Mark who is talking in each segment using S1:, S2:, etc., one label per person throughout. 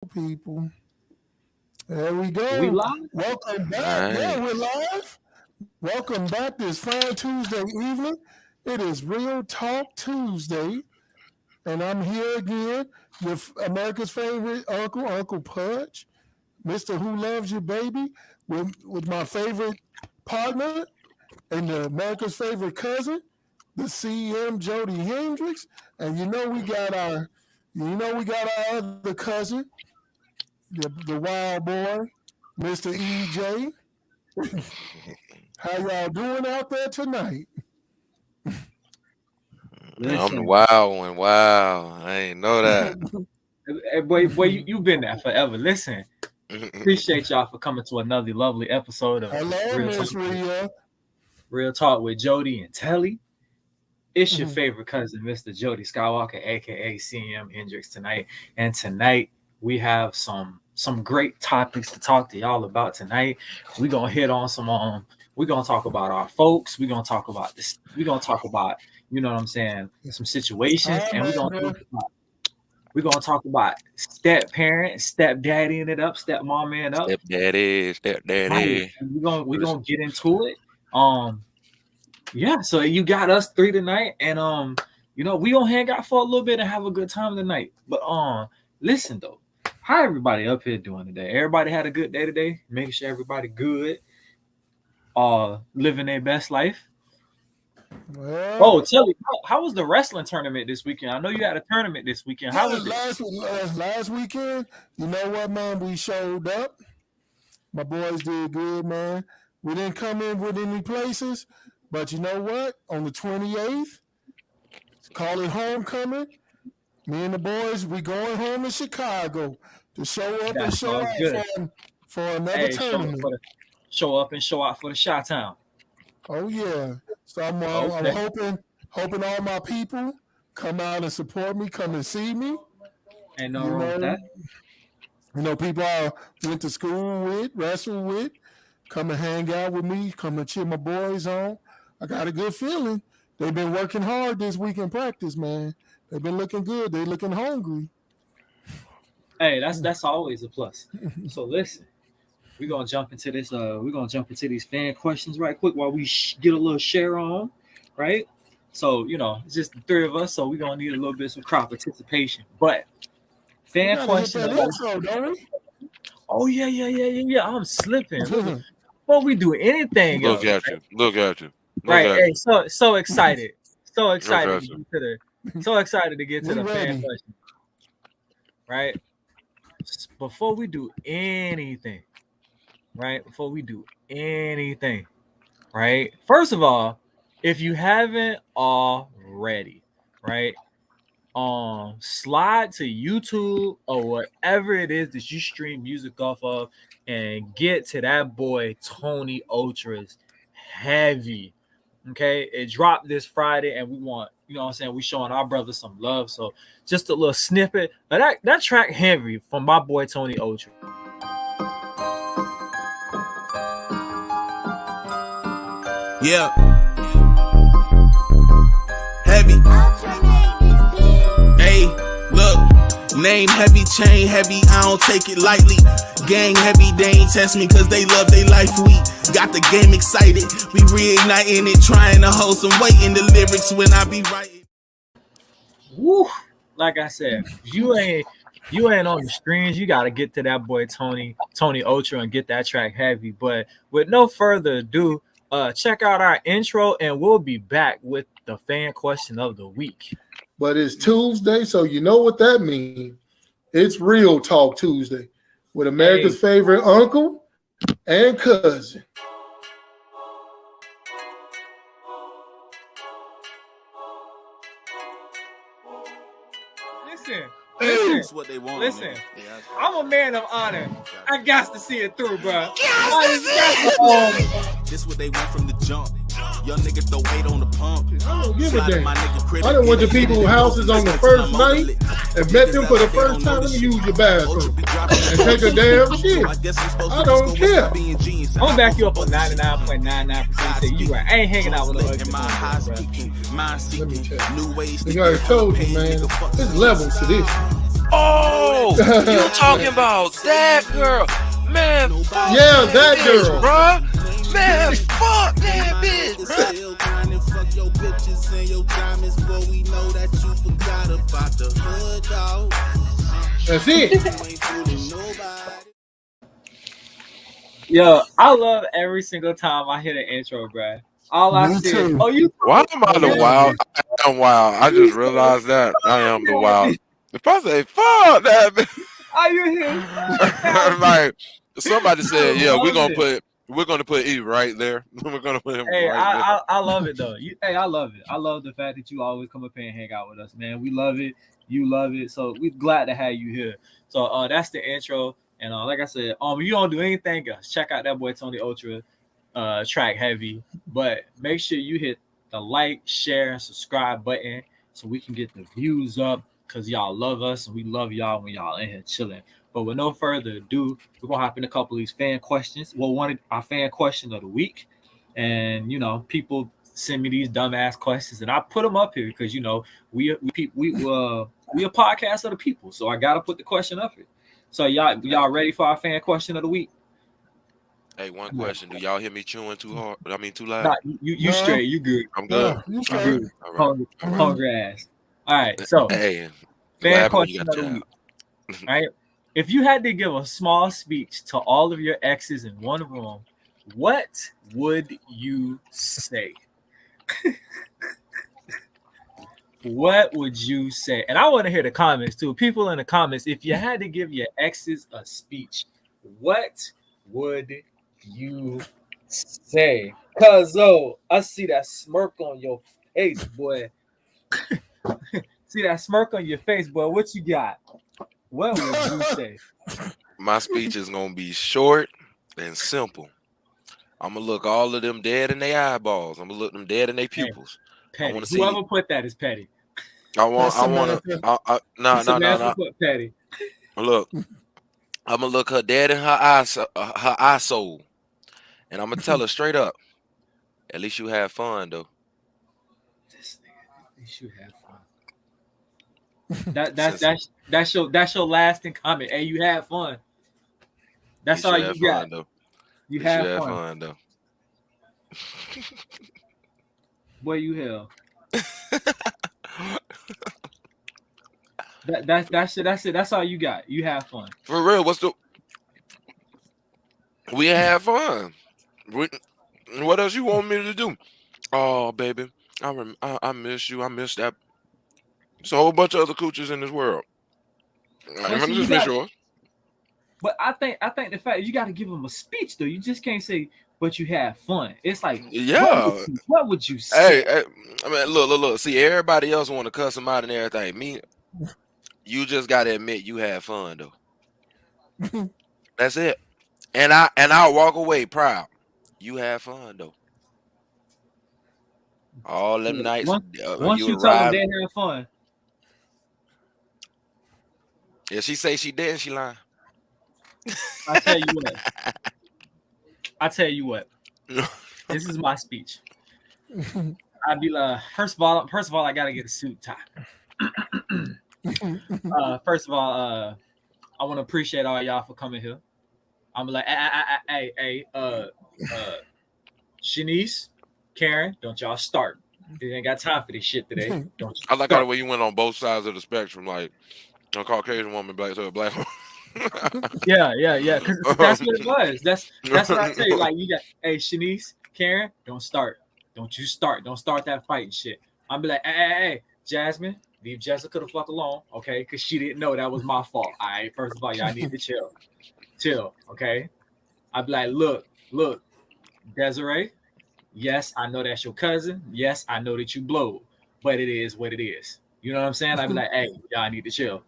S1: people. There we
S2: We
S1: go.
S2: live?
S1: Welcome back. Yeah, we're
S3: Nice.
S1: live. Welcome back this fine Tuesday evening. It is Real Talk Tuesday, and I'm here again with America's favorite uncle, Uncle Pudge, Mr. Who Loves You Baby, with my favorite partner and America's favorite cousin, the CM Jody Hendricks. And you know we got our other cousin, the wild boy, Mr. EJ. How y'all doing out there tonight?
S3: I'm the
S2: Listen,
S3: wild one. Wow. I ain't know that.
S2: boy, you've been there forever. Listen, appreciate y'all for coming to another lovely episode of
S1: Hello,
S2: Real Talk,
S1: Miss Rhea.
S2: Real Talk with Jody and Telly. It's your favorite cousin, Mr. Jody Skywalker, aka CM Hendricks tonight. And tonight we have some great topics to talk to y'all about tonight. We're gonna hit on we're gonna talk about our folks, we're gonna talk about this, we're gonna talk about, you know what I'm saying, some situations, and we're gonna talk about step parent, step daddying it up, step momming up.
S3: Stepdaddy,
S2: Right.
S3: stepdaddy.
S2: And we're gonna get into it. Yeah, so you got us three tonight, and we gonna hang out for a little bit and have a good time tonight. But listen though, how everybody up here doing today? Everybody had a good day today, making sure everybody good, living their best life.
S1: Well,
S2: Oh, tell me, how was the wrestling tournament this weekend? I know you had a tournament this weekend. How
S1: yeah,
S2: was it?
S1: last weekend, you know what, man? We showed up. My boys did good, man. We didn't come in with any places, but you know what? On the 28th, call it homecoming. Me and the boys, we going home to Chicago to show up and
S2: That's
S1: show
S2: all
S1: out
S2: good.
S1: for another
S2: Hey,
S1: tournament.
S2: show up and show out for the Shot Town.
S1: Oh yeah. So I'm
S2: Okay.
S1: hoping all my people come out and support me, come and see me.
S2: Ain't no
S1: You
S2: wrong with
S1: know,
S2: that.
S1: people I went to school with, wrestle with, come and hang out with me, come and cheer my boys on. I got a good feeling. They've been working hard this week in practice, man. They've been looking good. They're looking hungry.
S2: Hey, that's always a plus. So listen, we're gonna jump into this. We're gonna jump into these fan questions right quick while we get a little share on, right? So it's just the three of us, so we're gonna need a little bit of crowd participation. But
S1: We
S2: fan
S1: gotta hit
S2: question.
S1: that intro, don't we?
S2: Oh yeah. I'm slipping. Before we do anything
S3: Look
S2: else,
S3: at you. Look at you. Look
S2: right?
S3: at
S2: Hey,
S3: you.
S2: so excited, so
S3: Look
S2: excited
S3: at
S2: to
S3: you.
S2: get to so excited to get to
S1: We
S2: the fan
S1: ready.
S2: question, right? Before we do anything, right? Before we do anything, right? First of all, if you haven't already, right? Slide to YouTube or whatever it is that you stream music off of and get to that boy Tony Ultra's Heavy. Okay, it dropped this Friday, and we want, we showing our brother some love. So just a little snippet of that track Heavy from my boy Tony Ultra.
S4: Yeah. Heavy. Hey, look. Name heavy, chain heavy. I don't take it lightly. Gang heavy, they ain't test me cause they love their life. We got the game excited. We reigniting it, trying to hold some weight in the lyrics when I be writing.
S2: Woo! Like I said, you ain't on the streams. You got to get to that boy Tony Ultra and get that track Heavy. But with no further ado, check out our intro, and we'll be back with the fan question of the week.
S1: But it's Tuesday, so you know what that means. It's Real Talk Tuesday with America's favorite uncle and cousin.
S2: Listen,
S4: That's what they want.
S2: listen.
S4: Yeah,
S2: I'm a man of honor. I got to see it through, bro.
S4: this what they want from the jump. Young niggas throw weight on the pump.
S1: I don't give a
S4: Slide in
S1: damn.
S4: my nigga crib
S1: I done went to
S4: and get it,
S1: people's
S4: get it,
S1: houses
S4: get it,
S1: on the
S4: get it,
S1: first
S4: get it,
S1: night
S4: get it.
S1: and met them for the first time. Let me use your bathroom and take a damn shit. I don't care.
S2: I'm gonna back you up on 99.99%. You right. I ain't hanging out with no ugly
S4: Let
S2: bro.
S1: Let me check. Like I told you, man, there's levels to this.
S3: Oh, you talking about that girl? Man, fuck
S1: Yeah, that
S3: bitch,
S1: girl.
S3: bruh. Man, fuck that bitch, bruh.
S4: Still grinding, fuck your bitches and your diamonds, but we know that you forgot about the hood, dog.
S1: That's it.
S4: You ain't fooling nobody.
S2: Yo, I love every single time I hear the intro, bruh. All I
S1: Me
S2: see is,
S1: too.
S2: oh, you.
S3: Why am I the
S1: Yeah.
S3: wild? I am wild. I just realized that I am the wild. If I say fuck that, bitch,
S2: Are you here?
S3: like somebody said, yeah,
S2: Love it.
S3: we're gonna put E right there. We're gonna put him
S2: Hey,
S3: right there.
S2: I love it though. I love it. I love the fact that you always come up here and hang out with us, man. We love it. You love it. So we're glad to have you here. So that's the intro. And like I said, you don't do anything else. Check out that boy Tony Ultra track heavy. But make sure you hit the like, share, and subscribe button so we can get the views up because y'all love us and we love y'all when y'all in here chilling. But with no further ado, we're gonna hop in a couple of these fan questions. Well, one of our fan question of the week. And people send me these dumbass questions, and I put them up here because we a podcast of the people, so I gotta put the question up here. So y'all ready for our fan question of the week?
S3: Hey, one question: do y'all hear me chewing too hard? I mean, too loud?
S2: Nah, you
S1: No.
S2: straight, you good,
S3: I'm good.
S1: Yeah, you
S2: you
S1: straight.
S2: good.
S3: All right.
S2: Hungry,
S3: All right.
S2: hungry ass. All right, so
S3: Hey,
S2: fan
S3: laugh when you
S2: question
S3: got
S2: of
S3: a
S2: the
S3: job.
S2: week. All right, if you had to give a small speech to all of your exes in one room, what would you say? What would you say? And I want to hear the comments too. People in the comments, if you had to give your exes a speech, what would you say? Cause I see that smirk on your face, boy. See that smirk on your face, boy. What you got? What would you say?
S3: My speech is gonna be short and simple. I'm gonna look all of them dead in their eyeballs. I'm gonna look them dead in their pupils. I
S2: Petty.
S3: want to see.
S2: Whoever put that is petty.
S3: I want to.
S1: Samantha.
S3: No.
S2: Samantha put petty.
S3: Look, I'm gonna look her dead in her eyes, her eye soul, and I'm gonna tell her straight up. At least you have fun though.
S2: This nigga, they should have fun. That's your lasting comment. Hey, you had fun. That's all you got.
S3: Though.
S2: You
S3: At least you
S2: had
S3: have
S2: fun.
S3: fun though.
S2: Boy, you hell. That's it. That's it. That's all you got. You have fun.
S3: For real, we had fun. What else you want me to do? Oh, baby, I miss you. I miss that. There's a whole bunch of other cooches in this world. I'm
S2: But
S3: gonna just miss yours.
S2: But I think the fact you got to give them a speech though. You just can't say, "But you had fun." It's like,
S3: Yeah.
S2: what would you say?
S3: Hey, I mean, look. See, everybody else want to cuss them out and everything. Me, you just gotta admit you had fun though. That's it. And I'll walk away proud. You had fun though. All them nights
S2: Once
S3: you
S2: you tell them
S3: arrive.
S2: they had fun,
S3: If she say she didn't, she lying.
S2: I tell you what. This is my speech. I'd be like, first of all, I gotta get a suit tie. First of all, I want to appreciate all y'all for coming here. I'm like, hey, Shanice, Karen, don't y'all start. They ain't got time for this shit today. Don't you
S3: I like how the
S2: start.
S3: way you went on both sides of the spectrum, like a Caucasian woman, black to a black woman.
S2: Yeah. Because that's what it was. That's what I say. Like you got, hey, Shanice, Karen, don't start. Don't you start. Don't start that fighting shit. I'm be like, hey, Jasmine, leave Jessica the fuck alone, okay? Because she didn't know that was my fault. All right. First of all, y'all need to chill, okay? I'd be like, look, Desiree. Yes, I know that's your cousin. Yes, I know that you blow, but it is what it is. You know what I'm saying? I'd be like, hey, y'all need to chill.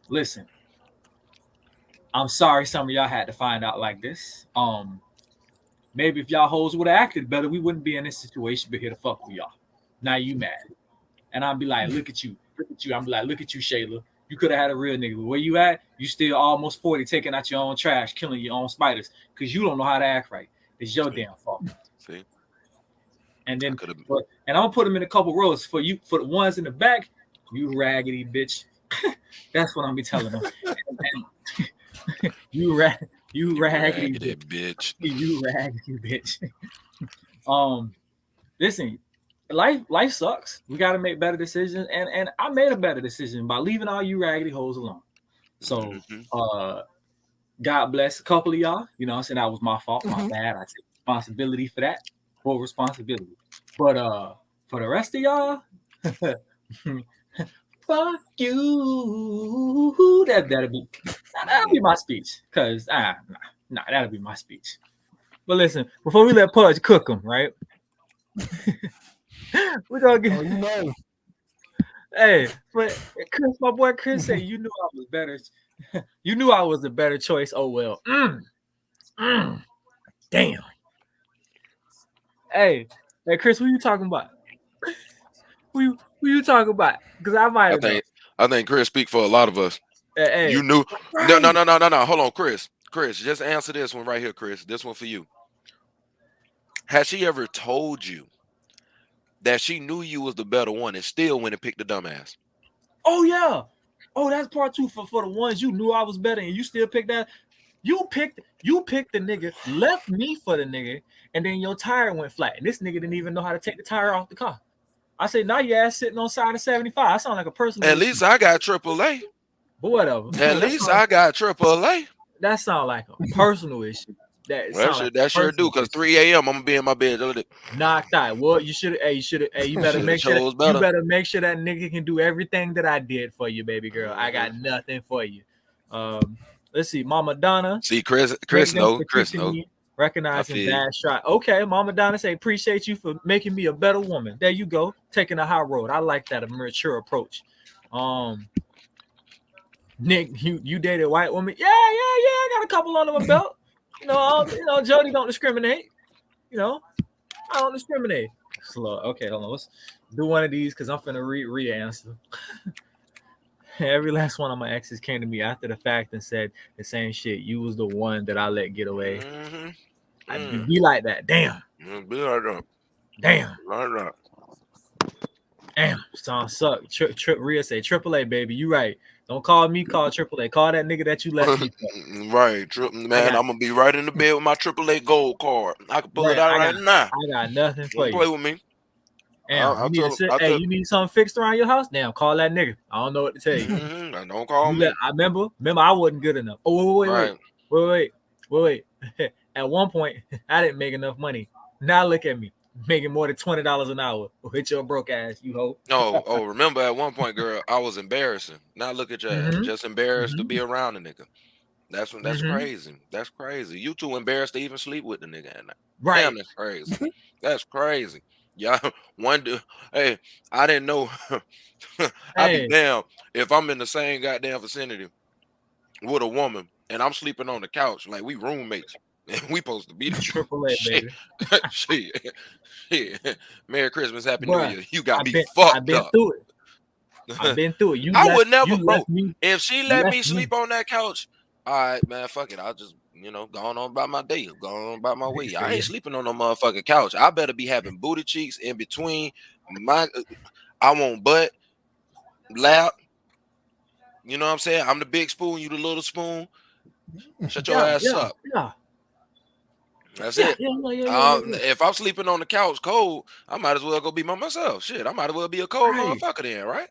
S2: Listen, I'm sorry some of y'all had to find out like this. Maybe if y'all hoes would have acted better, we wouldn't be in this situation, but here to fuck with y'all. Now you mad. And I'd be like, look at you. I'm like, look at you, Shayla. You could have had a real nigga. Where you at? You still almost 40, taking out your own trash, killing your own spiders, because you don't know how to act right. It's your damn fault.
S3: See?
S2: And then, and I'm gonna put them in a couple rows for you. For the ones in the back, you raggedy bitch. That's what I'm be telling them. And you raggedy
S3: bitch.
S2: you raggedy bitch. Listen, life sucks. We got to make better decisions, and I made a better decision by leaving all you raggedy hoes alone. So, God bless a couple of y'all. You know, what I'm saying that was my fault, my bad. I take responsibility for that, full responsibility. But for the rest of y'all, fuck you. That'll be my speech. Cause nah, that'll be my speech. But listen, before we let Pudge cook them, right? We're gonna get.
S1: Oh, you know.
S2: Hey, but Chris, my boy Chris said you knew I was better. You knew I was a better choice. Oh well. Damn. Hey, Chris, who you talking about? Who you talking about? Because I might have.
S3: I think Chris speak for a lot of us.
S2: Hey,
S3: you knew. Right. No. Hold on, Chris. Chris, just answer this one right here, Chris. This one for you. Has she ever told you that she knew you was the better one and still went and picked the dumbass?
S2: Oh yeah. Oh, that's part 2 for the ones you knew I was better and you still picked that. You picked the nigga, left me for the nigga, and then your tire went flat. And this nigga didn't even know how to take the tire off the car. I said, now your ass sitting on side of 75. I sound like a person.
S3: At least I got AAA.
S2: But whatever.
S3: At least I got AAA.
S2: That sound like a personal issue.
S3: That sure do, because 3 a.m. I'm gonna be in my bed.
S2: Knocked out. Well, you better make sure you better make sure that nigga can do everything that I did for you, baby girl. I got nothing for you. Let's see, Mama Donna.
S3: See, Chris knows.
S2: Recognizing bad shot. Okay, Mama Donna say, appreciate you for making me a better woman. There you go. Taking a high road. I like that, a mature approach. Nick, you dated a white woman? Yeah. I got a couple under my belt. You know, Jody don't discriminate. You know, I don't discriminate. Slow. Okay, hold on. Let's do one of these because I'm finna read the answer. Every last one of my exes came to me after the fact and said the same shit. You was the one that I let get away. I'd be like that. Damn.
S3: Be like that.
S2: Damn.
S3: Like that.
S2: Damn. Song suck. Rhea say, AAA, baby. You right. Don't call me, call AAA. Call that nigga that you left me for.
S3: Right. Man, I'm going to be right in the bed with my AAA gold card. I can pull it out right now.
S2: I got nothing for you.
S3: Play with me.
S2: Damn, you need something fixed around your house? Damn, call that nigga. I don't know what to tell you.
S3: Don't call me.
S2: I remember I wasn't good enough. Oh, wait. At one point, I didn't make enough money. Now look at me, making more than $20 an hour with your broke ass, you hoe.
S3: Oh, remember at one point, girl, I was embarrassing. Now look at your ass, just embarrassed to be around a nigga. That's crazy. That's crazy. You too embarrassed to even sleep with the nigga at night.
S2: Right.
S3: Damn, that's crazy. That's crazy. Yeah, one dude. Hey, I didn't know. I'd be damn if I'm in the same goddamn vicinity with a woman and I'm sleeping on the couch like we roommates and we supposed to be the
S2: AAA, baby.
S3: Shit. Merry Christmas, Happy New Year. You got me fucked
S2: I've been
S3: up.
S2: Through it. I've been through it.
S3: I would never, bro. If she let me sleep on that couch, all right, man, fuck it. I'll just, going on about my day, going on about my way. I ain't sleeping on no motherfucking couch. I better be having booty cheeks in between my. I want butt, lap. You know what I'm saying? I'm the big spoon, you the little spoon. Shut your ass up.
S2: Yeah.
S3: That's it. If I'm sleeping on the couch cold, I might as well go be by myself. Shit, I might as well be a cold motherfucker then, right?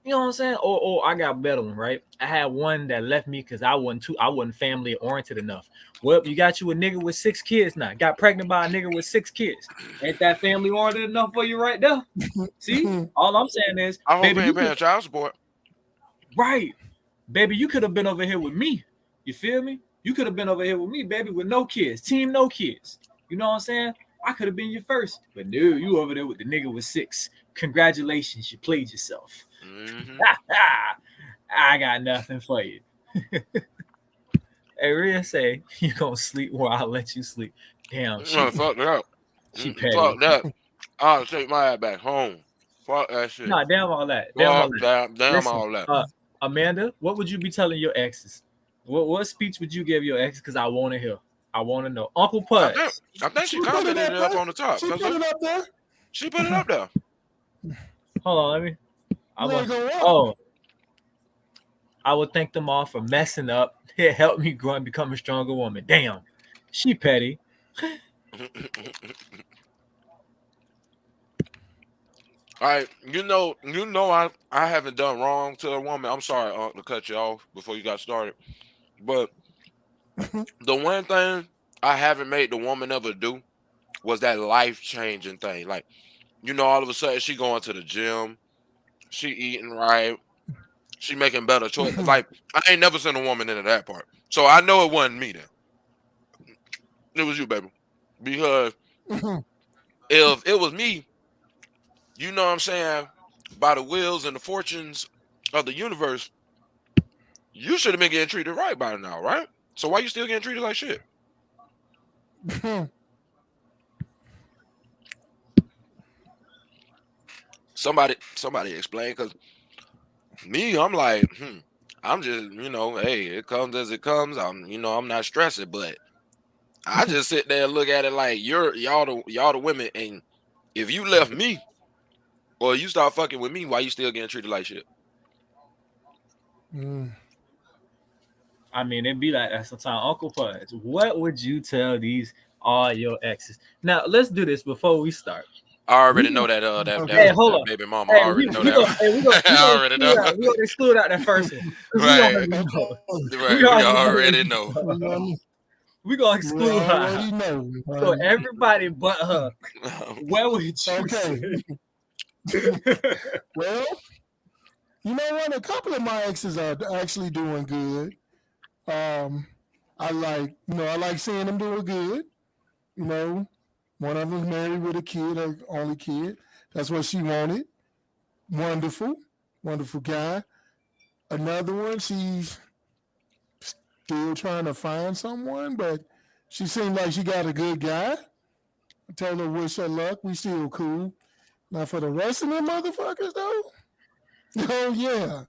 S2: You know what I'm saying? Or I got a better one, right? I had one that left me because I wasn't family oriented enough. Well, you got you a nigga with 6 kids now. Got pregnant by a nigga with 6 kids. Ain't that family oriented enough for you right there? See? All I'm saying is,
S3: I hope you ain't paying child support.
S2: Right. Baby, you could have been over here with me. You feel me? You could have been over here with me, baby, with no kids. Team no kids. You know what I'm saying? I could have been your first. But no, you over there with the nigga with 6. Congratulations, you played yourself. I got nothing for you. Hey, Rhea say, you gonna sleep or I'll let you sleep. Damn.
S3: Fuck that.
S2: She petty.
S3: Fuck that. I'll take my ass back home. Fuck that shit.
S2: Nah, damn all that.
S3: Damn all that.
S2: Amanda, what would you be telling your exes? What speech would you give your ex? Because I want to hear. I want to know. Uncle Pud.
S3: I think she commented it up on the top.
S1: She put it up there.
S3: She put it up there.
S2: Hold on, let me. I would thank them all for messing up. It helped me grow and become a stronger woman. Damn, she petty.
S3: All right, I haven't done wrong to a woman. I'm sorry, to cut you off before you got started, but the one thing I haven't made the woman ever do was that life changing thing. Like, all of a sudden she going to the gym, she eating right, she making better choices. Like, I ain't never seen a woman into that part, so I know it wasn't me then. It was you, baby, because if it was me, you know what I'm saying, by the wills and the fortunes of the universe, you should have been getting treated right by now, right? So why you still getting treated like shit? Somebody explain, because me, I'm like, I'm just, hey, it comes as it comes. I'm not stressing, but I just sit there and look at it like y'all the women, and if you left me or you start fucking with me, why you still getting treated like shit?
S2: I mean, it'd be like that sometimes. Uncle Pudge, what would you tell all your exes? Now, let's do this before we start.
S3: I already know that that baby mama. I already know that. I already know.
S2: We're gonna exclude out that first one.
S3: Right. We already know.
S2: We're gonna exclude her. So everybody but her. Where would you say?
S1: Well, you know what? A couple of my exes are actually doing good. I like seeing them doing good. One of them's married with a kid, her only kid. That's what she wanted. Wonderful, wonderful guy. Another one, she's still trying to find someone, but she seemed like she got a good guy. I told her wish her luck. We still cool. Now for the rest of them motherfuckers though, oh yeah,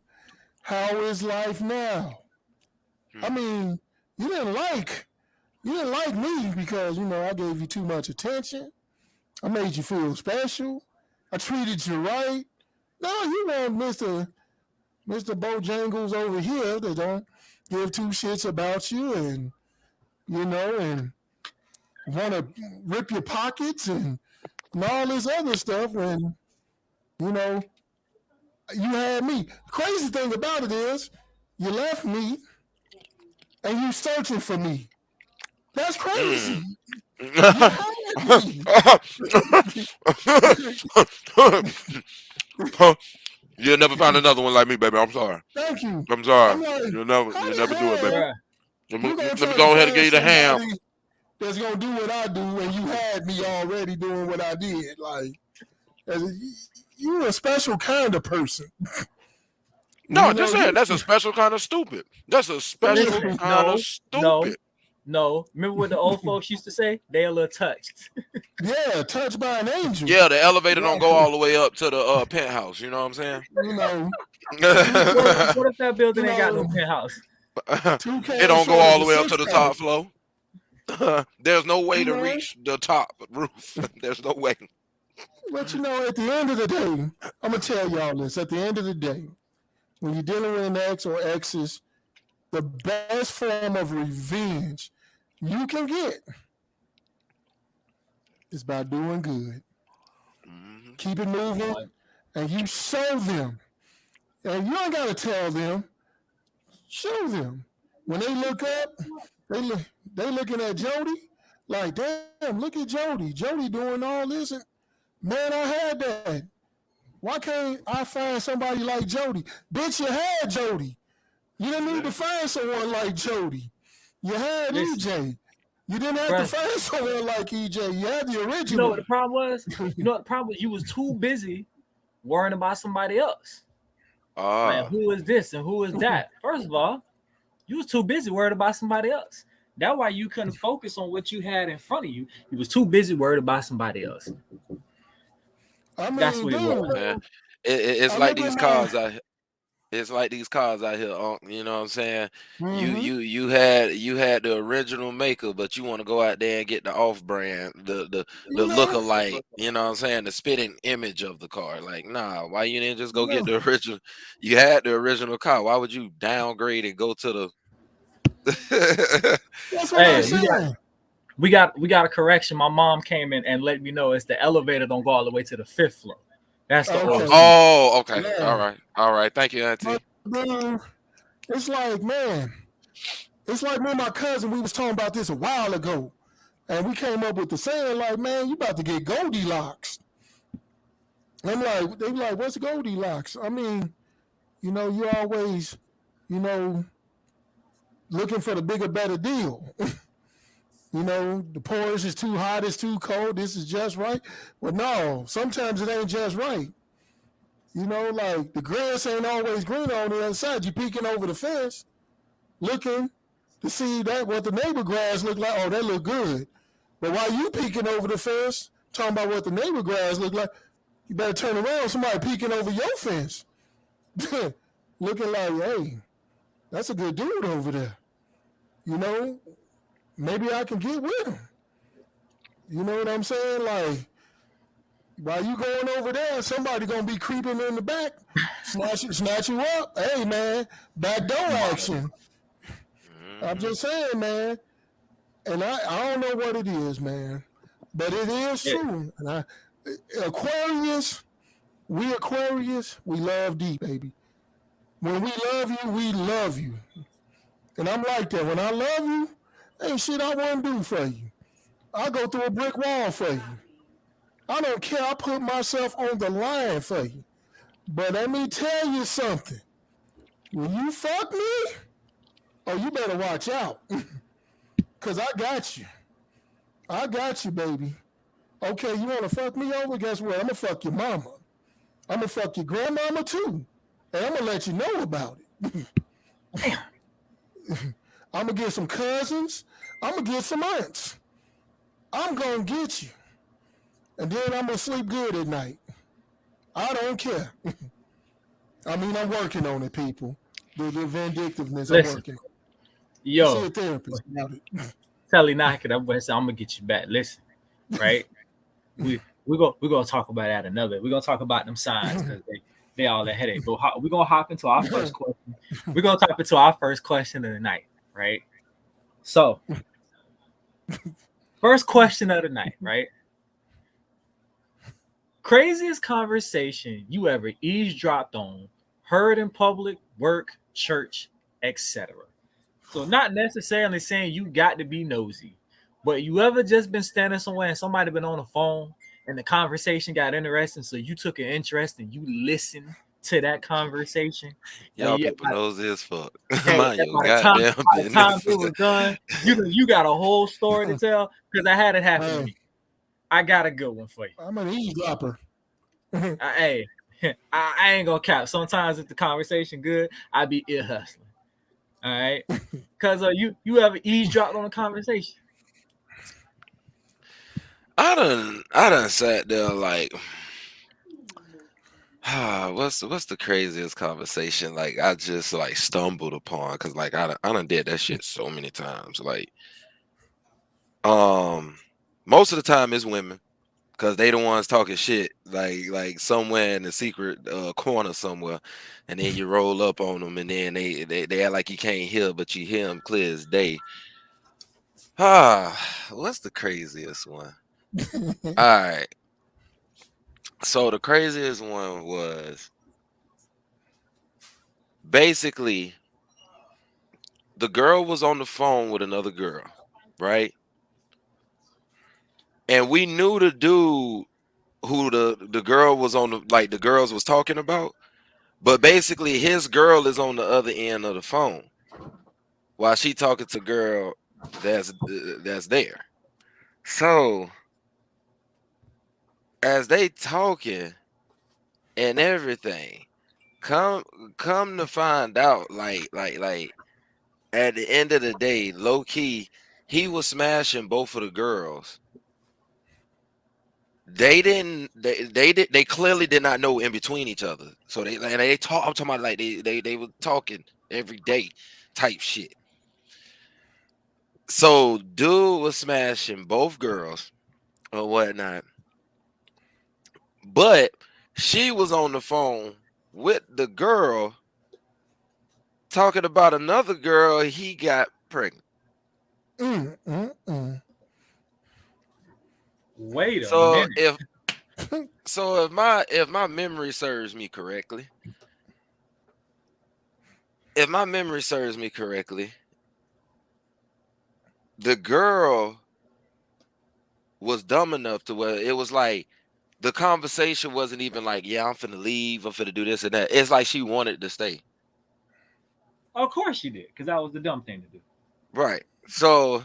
S1: how is life now? I mean, you didn't like me because I gave you too much attention. I made you feel special. I treated you right. No, you want Mr. Bojangles over here that don't give two shits about you and and want to rip your pockets and all this other stuff when you had me. Crazy thing about it is you left me and you searching for me. That's crazy.
S3: You'll never find another one like me, baby. I'm sorry.
S1: Thank you.
S3: I'm sorry. You'll never do it, baby. Let me go ahead and give you the ham.
S1: That's gonna do what I do, and you had me already doing what I did. Like, you're a special kind of person.
S3: No, just saying that's a special kind of stupid. That's a special kind of stupid.
S2: No. Remember what the old folks used to say? They a little touched.
S1: Yeah, touched by an angel.
S3: Yeah, the elevator don't go all the way up to the penthouse. You know what I'm saying?
S2: What if that building ain't got no penthouse?
S3: It don't go all the way up to the top floor. There's no way to reach the top roof. There's no way.
S1: But at the end of the day, I'm gonna tell y'all this. At the end of the day, when you're dealing with an ex or exes, the best form of revenge you can get is by doing good. Mm-hmm. Keep it moving, and you show them. And you don't gotta tell them. Show them. When they look up, they looking at Jody like, damn, look at Jody. Jody doing all this, and man, I had that. Why can't I find somebody like Jody? Bitch, you had Jody. You didn't need to find someone like Jody. You had EJ. You didn't have to find someone like EJ. You had the original.
S2: You know what the problem was? You was too busy worrying about somebody else. Like, who is this and who is that? First of all, you was too busy worried about somebody else. That's why you couldn't focus on what you had in front of you. You was too busy worried about somebody else.
S1: I mean,
S2: that's what it was.
S3: Man. It's like these cars. It's like these cars out here, you know what I'm saying? You
S1: Mm-hmm.
S3: you you had the original maker, but you want to go out there and get the off brand, the
S1: You know,
S3: look-alike, you know what I'm saying? The spitting image of the car. Like, nah, why you didn't just go get
S1: no,
S3: the original? You had the original car. Why would you downgrade and go to the
S1: that's what I'm
S2: Hey,
S1: saying.
S2: we got a correction. My mom came in and let me know it's the elevator don't go all the way to the 5th floor. That's the
S1: Okay,
S2: OG.
S3: Oh, okay.
S1: yeah.
S3: All right. All right. Thank you,
S1: But
S3: Auntie.
S1: then it's like, man, it's like me and my cousin, we was talking about this a while ago. And we came up with the saying, like, man, you about to get Goldilocks. I'm like, they be like, what's Goldilocks? I mean, you always, you know, looking for the bigger, better deal. The porridge is too hot, it's too cold, this is just right. Well, no, sometimes it ain't just right. Like the grass ain't always green on the other side. You peeking over the fence, looking to see that what the neighbor grass look like. Oh, that look good. But while you peeking over the fence, talking about what the neighbor grass look like, you better turn around. Somebody peeking over your fence, looking like, hey, that's a good dude over there. Maybe I can get with him. You know what I'm saying? Like, while you going over there, somebody gonna be creeping in the back, snatch you up. Hey man, back door action. I'm
S3: Mhm.
S1: just saying, man. And I don't know what it is, man, but it is
S2: Yeah,
S1: true. And Aquarius, we love deep, baby. When we love you. And I'm like that. When I love you, ain't shit I wouldn't do for you. I go through a brick wall for you. I don't care. I put myself on the line for you. But let me tell you something. When you fuck me, oh, you better watch out. Because I got you. I got you, baby. Okay, you want to fuck me over? Guess what? I'm going to fuck your mama. I'm going to fuck your grandmama, too. And I'm going to let you know about it. I'm going to get some cousins. I'm going to get some aunts. I'm going to get you. And then I'm going to sleep good at night. I don't care. I mean, I'm working on it, people. The vindictiveness, I'm
S2: listen,
S1: working on it. See
S2: yo,
S1: a therapist about it.
S2: Telly knock it up and say, I'm gonna get you back. Listen, right? We're gonna talk about that another. We're gonna talk about them signs because they all a headache. But we're gonna hop into our first question. We're gonna talk into our first question of the night, right? So, first question of the night, right? Craziest conversation you ever eavesdropped on, heard in public, work, church, etc. So not necessarily saying you got to be nosy, but you ever just been standing somewhere and somebody been on the phone and the conversation got interesting, so you took an interest and you listened to that conversation, and
S3: Y'all
S2: you
S3: people knows this fuck.
S2: hey,
S3: Mind your
S2: by
S3: goddamn
S2: the time
S3: business.
S2: it was done, you got a whole story to tell because I had it happen to
S1: Man,
S2: me. I got a good one for you.
S1: I'm an eavesdropper.
S2: Hey, I ain't gonna cap. Sometimes if the conversation good, I be ear hustling. All right, because you ever eavesdropped on a conversation?
S3: I done sat there like, what's the craziest conversation like I just like stumbled upon because like I done did that shit so many times. Like, um, most of the time it's women because they the ones talking shit like somewhere in the secret corner somewhere, and then you roll up on them and then they act like you can't hear, but you hear them clear as day. What's the craziest one? All right. So the craziest one was basically the girl was on the phone with another girl, right? And we knew the dude who the girl was on the girls was talking about, but basically his girl is on the other end of the phone while she talking to girl that's there. So as they talking and everything, come come to find out like at the end of the day, low key, he was smashing both of the girls they didn't. They clearly did not know in between each other. So they talk. I'm talking about like they were talking every day, type shit. So dude was smashing both girls or whatnot, but she was on the phone with the girl talking about another girl he got pregnant.
S2: Wait a
S3: So
S2: minute.
S3: if my memory serves me correctly, if my memory serves me correctly, the girl was dumb enough to where it was like the conversation wasn't even like, yeah, I'm finna leave, I'm finna do this and that. It's like she wanted to stay.
S2: Of course she did, because that was the dumb thing to do.
S3: Right. So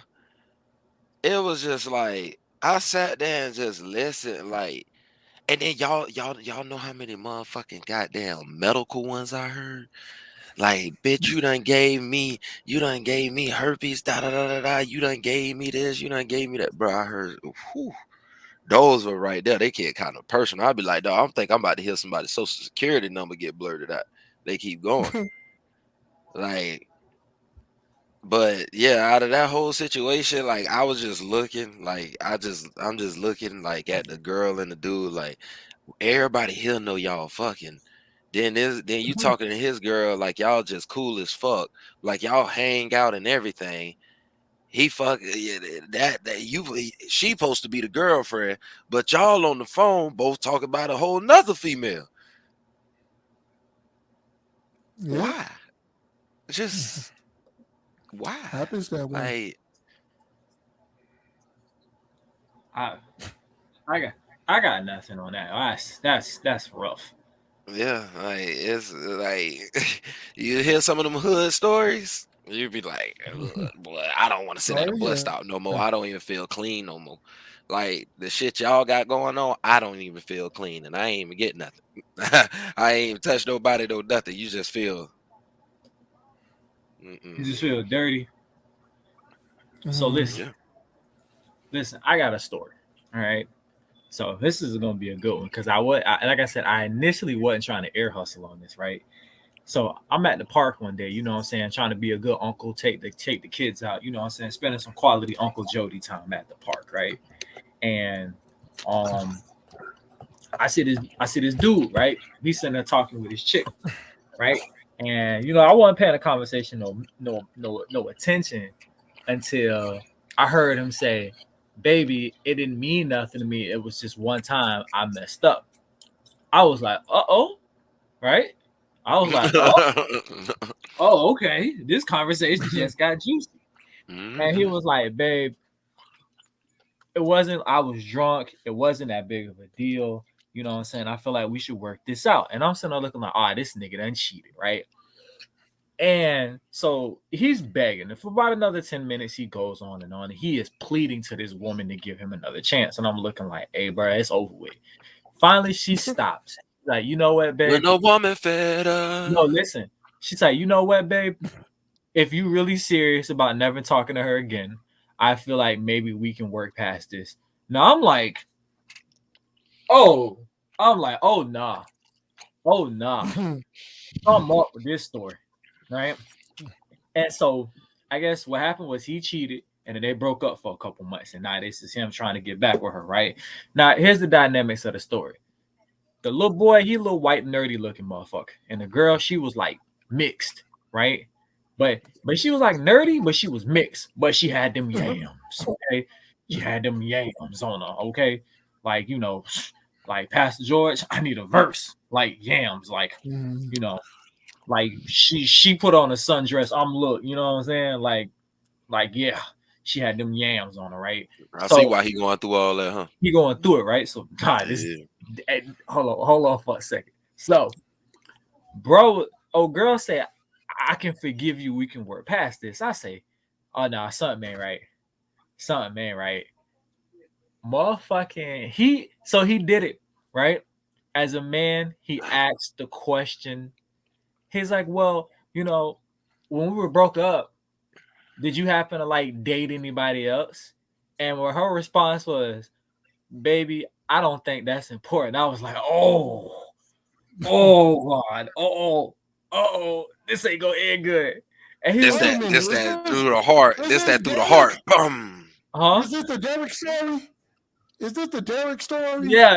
S3: it was just like I sat there and just listened, like, and then y'all know how many motherfucking goddamn medical ones I heard? Like, bitch, you done gave me herpes, da da da da da. You done gave me this, you done gave me that, bro. I heard, whew, those were right there. They get kind of personal. I'd be like, dog, I'm about to hear somebody's social security number get blurted out. They keep going, like. But yeah, out of that whole situation, like I was just looking, like I'm just looking like at the girl and the dude, like everybody here know y'all fucking. Then you talking to his girl like y'all just cool as fuck, like y'all hang out and everything. He fuck yeah, that you she supposed to be the girlfriend, but y'all on the phone both talk about a whole nother female.
S1: Yeah,
S3: Why? Just why?
S1: happens that way.
S3: Like
S2: I I got I got nothing on that. That's rough.
S3: yeah, like it's like you hear some of them hood stories, you'd be like, "Ugh, boy, I don't want to sit at
S1: Oh
S3: a bus
S1: yeah.
S3: stop no more. I don't even feel clean no more. Like the shit y'all got going on, I don't even feel clean, and I ain't even get nothing. I ain't even touched nobody though, nothing. You just feel,
S2: You
S3: mm-mm.
S2: just feel dirty. So
S1: Mm.
S2: listen,
S3: Yeah.
S2: listen. I got a story. All right. So this is gonna be a good one because like I said, I initially wasn't trying to air hustle on this, right? So I'm at the park one day, you know what I'm saying, trying to be a good uncle, take the kids out, you know what I'm saying, spending some quality Uncle Jody time at the park, right? And um I see this dude, right? He's sitting there talking with his chick, right? And I wasn't paying the conversation no attention until I heard him say, "Baby, it didn't mean nothing to me. It was just one time I messed up." I was like, "Uh-oh," right? I was like, "Oh, okay. This conversation just got juicy." And he
S3: Mhm.
S2: was like, "Babe, it wasn't. I was drunk. It wasn't that big of a deal. You know what I'm saying? I feel like we should work this out." And I'm sitting there looking like, "Ah, this nigga done cheated, right?" And so he's begging. And for about another 10 minutes, he goes on and on. He is pleading to this woman to give him another chance. And I'm looking like, hey, bro, it's over with. Finally, she stops. Like, you know what,
S3: When
S2: babe?
S3: a woman fed
S2: No,
S3: up.
S2: listen. She's like, you know what, babe? If you really serious about never talking to her again, I feel like maybe we can work past this. Now oh, oh nah. Oh nah. I'm up with this story. Right? And so I guess what happened was he cheated and then they broke up for a couple months. And now this is him trying to get back with her, right? Now, here's the dynamics of the story. The little boy, he a little white, nerdy looking motherfucker. And the girl, she was like mixed, right? But she was like nerdy, but she was mixed. But she had them yams, okay? She had them yams on her, okay? Like, like Pastor George, I need a verse. Like yams,
S1: Mm.
S2: you know, like she put on a sundress. Look, you know what I'm saying? Like yeah, she had them yams on her, right?
S3: I see
S2: So
S3: why he going through all that, huh?
S2: he going through it, right? So God, this
S3: Yeah.
S2: hold on for a second. So, bro, oh girl said, I can forgive you, we can work past this. I say, oh no, something ain't right. Something ain't right. Motherfucking he did it, right? As a man, he asked the question. He's like, well, when we were broke up, did you happen to like date anybody else? And what her response was, baby, I don't think that's important. I was like, oh God, this ain't gonna end good. And he
S3: This
S2: was
S1: Wait a
S2: like,
S3: that,
S1: minute.
S3: this that through the heart.
S1: Is
S3: This
S1: this
S3: that through the heart.
S1: Derek?
S3: Boom.
S2: huh?
S1: Is this the Derek story? Is this the Derek story?
S2: Yeah.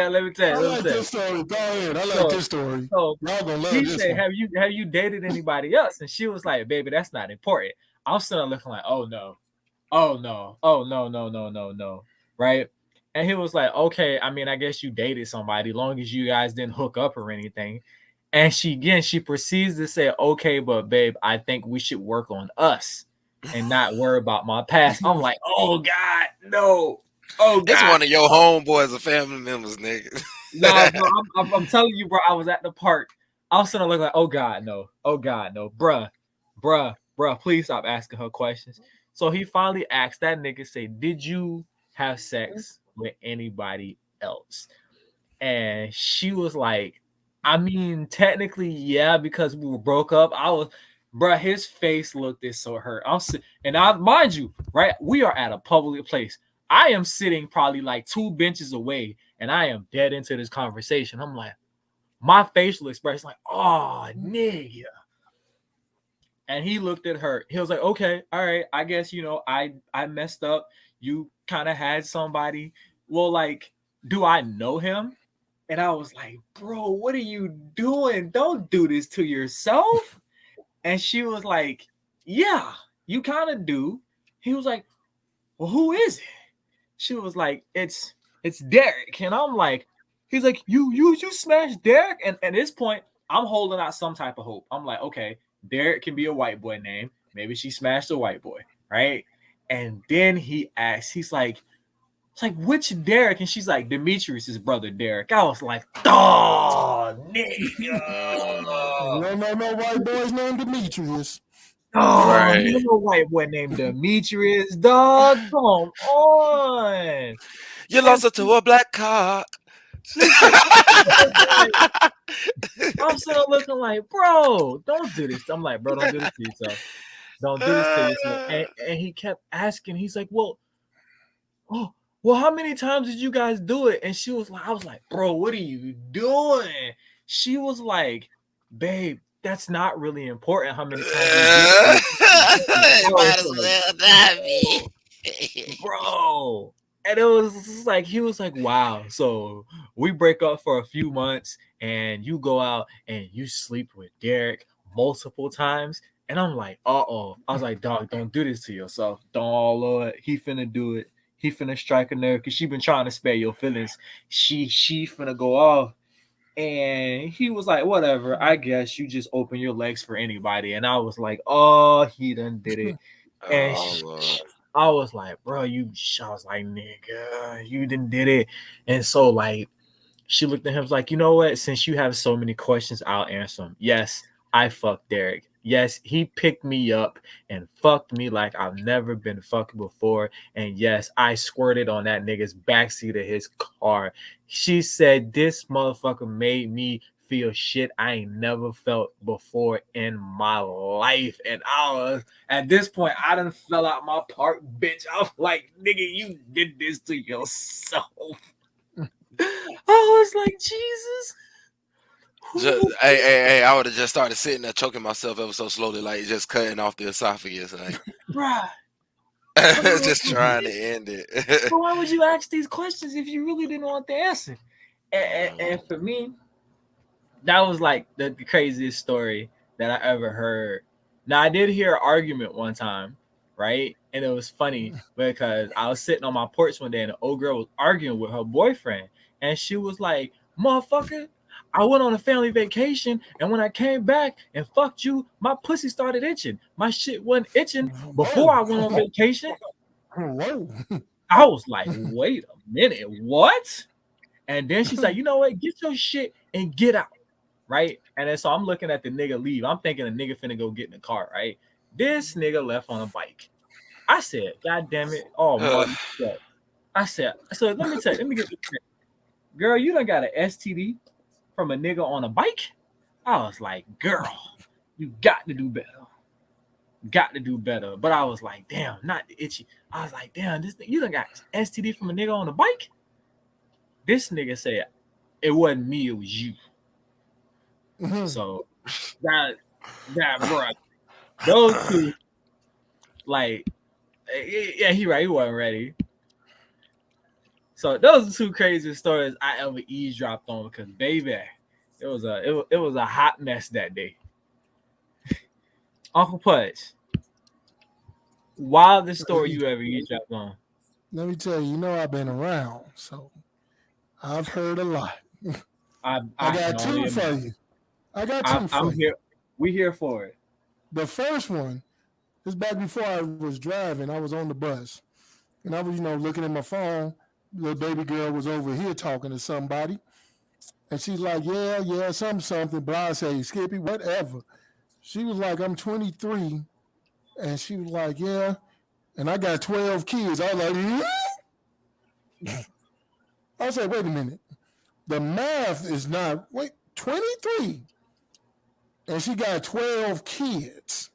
S2: Let me tell
S1: I
S2: you. Let me
S1: like
S2: tell you.
S1: this story. Go ahead. I like
S2: So,
S1: this story.
S2: so
S1: Y'all gonna love
S2: he
S1: this
S2: said,
S1: one.
S2: have you dated anybody else? And she was like, baby, that's not important. I'm still looking like, oh no, no, right? And he was like, okay, I mean, I guess you dated somebody, long as you guys didn't hook up or anything. And she proceeds to say, okay, but babe, I think we should work on us and not worry about my past. I'm like, oh God, no. Oh
S3: It's
S2: God.
S3: one of your homeboys or family members, nigga.
S2: Nah, bro, I'm telling you, bro. I was at the park. I was sitting there looking like, oh God, no, bruh, please stop asking her questions. So he finally asked that nigga, say, did you have sex with anybody else? And she was like, I mean, technically, yeah, because we were broke up. Bruh, his face looked it so hurt. And I mind you, right? We are at a public place. I am sitting probably like 2 benches away, and I am dead into this conversation. I'm like, my facial expression, like, oh nigga. And he looked at her. He was like, okay, all right, I guess I messed up. You kind of had somebody. Well, like, do I know him? And I was like, bro, what are you doing? Don't do this to yourself. And she was like, yeah, you kind of do. He was like, well, who is it? She was like, it's Derek. And I'm like, he's like, you smashed Derek. And at this point, I'm holding out some type of hope. I'm like, okay, Derek can be a white boy name. Maybe she smashed a white boy, right? And then he asks, he's like, it's like, which Derek? And she's like, Demetrius's brother, Derek. I was like, oh, nigga.
S1: No white boys named Demetrius.
S2: Oh,
S3: Right.
S2: you know a white boy named Demetrius, dog. Come on.
S3: You
S2: And
S3: lost it to a black cock.
S2: I'm still looking like, bro, don't do this. I'm like, bro, don't do this to yourself. Don't do this to yourself. And he kept asking, he's like, well, how many times did you guys do it? And she was like, I was like, bro, what are you doing? She was like, babe, that's not really important how many times we did
S3: It might as
S2: it.
S3: well not be.
S2: Bro. And it was just like, he was like, wow. So we break up for a few months and you go out and you sleep with Derek multiple times. And I'm like, uh-oh. I was like, dog, don't do this to yourself. Don't, Lord. He finna do it. He finna strike a nerve because she been trying to spare your feelings. She finna go off. And he was like, whatever, I guess you just open your legs for anybody. And I was like, oh, he done did it. And
S3: Oh, Lord.
S2: I was like, bro, I was like, nigga, you done did it. And so, like, she looked at him, was like, you know what? Since you have so many questions, I'll answer them. Yes, I fucked Derek. Yes, he picked me up and fucked me like I've never been fucked before. And yes, I squirted on that nigga's backseat of his car. She said, this motherfucker made me feel shit I ain't never felt before in my life. And I was, at this point, I done fell out my park, bitch. I was like, nigga, you did this to yourself. I was like, Jesus.
S3: Hey, I would have just started sitting there choking myself ever so slowly, like just cutting off the esophagus, like
S2: Bruh.
S3: just trying to end it.
S2: So why would you ask these questions if you really didn't want the answer? And for me, that was like the craziest story that I ever heard. Now, I did hear an argument one time, right? And it was funny because I was sitting on my porch one day and the old girl was arguing with her boyfriend. And she was like, motherfucker, I went on a family vacation, and when I came back and fucked you, my pussy started itching. My shit wasn't itching before I went on vacation.
S1: Whoa.
S2: I was like, wait a minute, what? And then she's like, you know what? Get your shit and get out, right? And then so I'm looking at the nigga leave. I'm thinking the nigga finna go get in the car, right? This nigga left on a bike. I said, God damn it. Oh, Marty. I said, let me tell you, let me get this straight. Girl, you done got an STD from a nigga on a bike? I was like, girl, you got to do better. Got to do better. But I was like, damn, not the itchy. I was like, damn, this thing, you done got STD from a nigga on a bike? This nigga said it wasn't me, it was you. So that bro, those two, like, yeah, he right, he wasn't ready. So those are two crazy stories I ever eavesdropped on because baby, it was a hot mess that day. Uncle Pudge, wildest story you ever eavesdropped on?
S1: Let me tell you, I've been around, so I've heard a lot. I got
S2: can only
S1: two for
S2: imagine.
S1: you. I got two for
S2: I'm
S1: you.
S2: here. We here for it.
S1: The first one is back before I was driving. I was on the bus, and I was, looking at my phone. The baby girl was over here talking to somebody, and she's like, yeah, something. But I say, Skippy, whatever. She was like, I'm 23, and she was like, yeah, and I got 12 kids. I was like, I said, wait a minute. The math is not, 23. And she got 12 kids.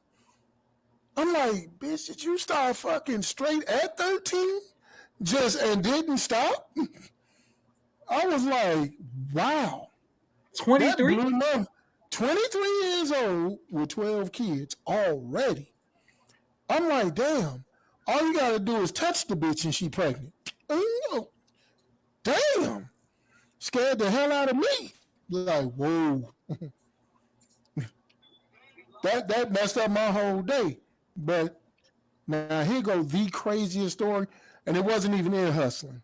S1: I'm like, bitch, did you start fucking straight at 13? And didn't stop? I was like, wow.
S2: 23?
S1: 23 years old with 12 kids already. I'm like, damn. All you gotta do is touch the bitch and she pregnant. Damn. Scared the hell out of me. Like, whoa. That messed up my whole day. But now here goes the craziest story, and it wasn't even in hustling.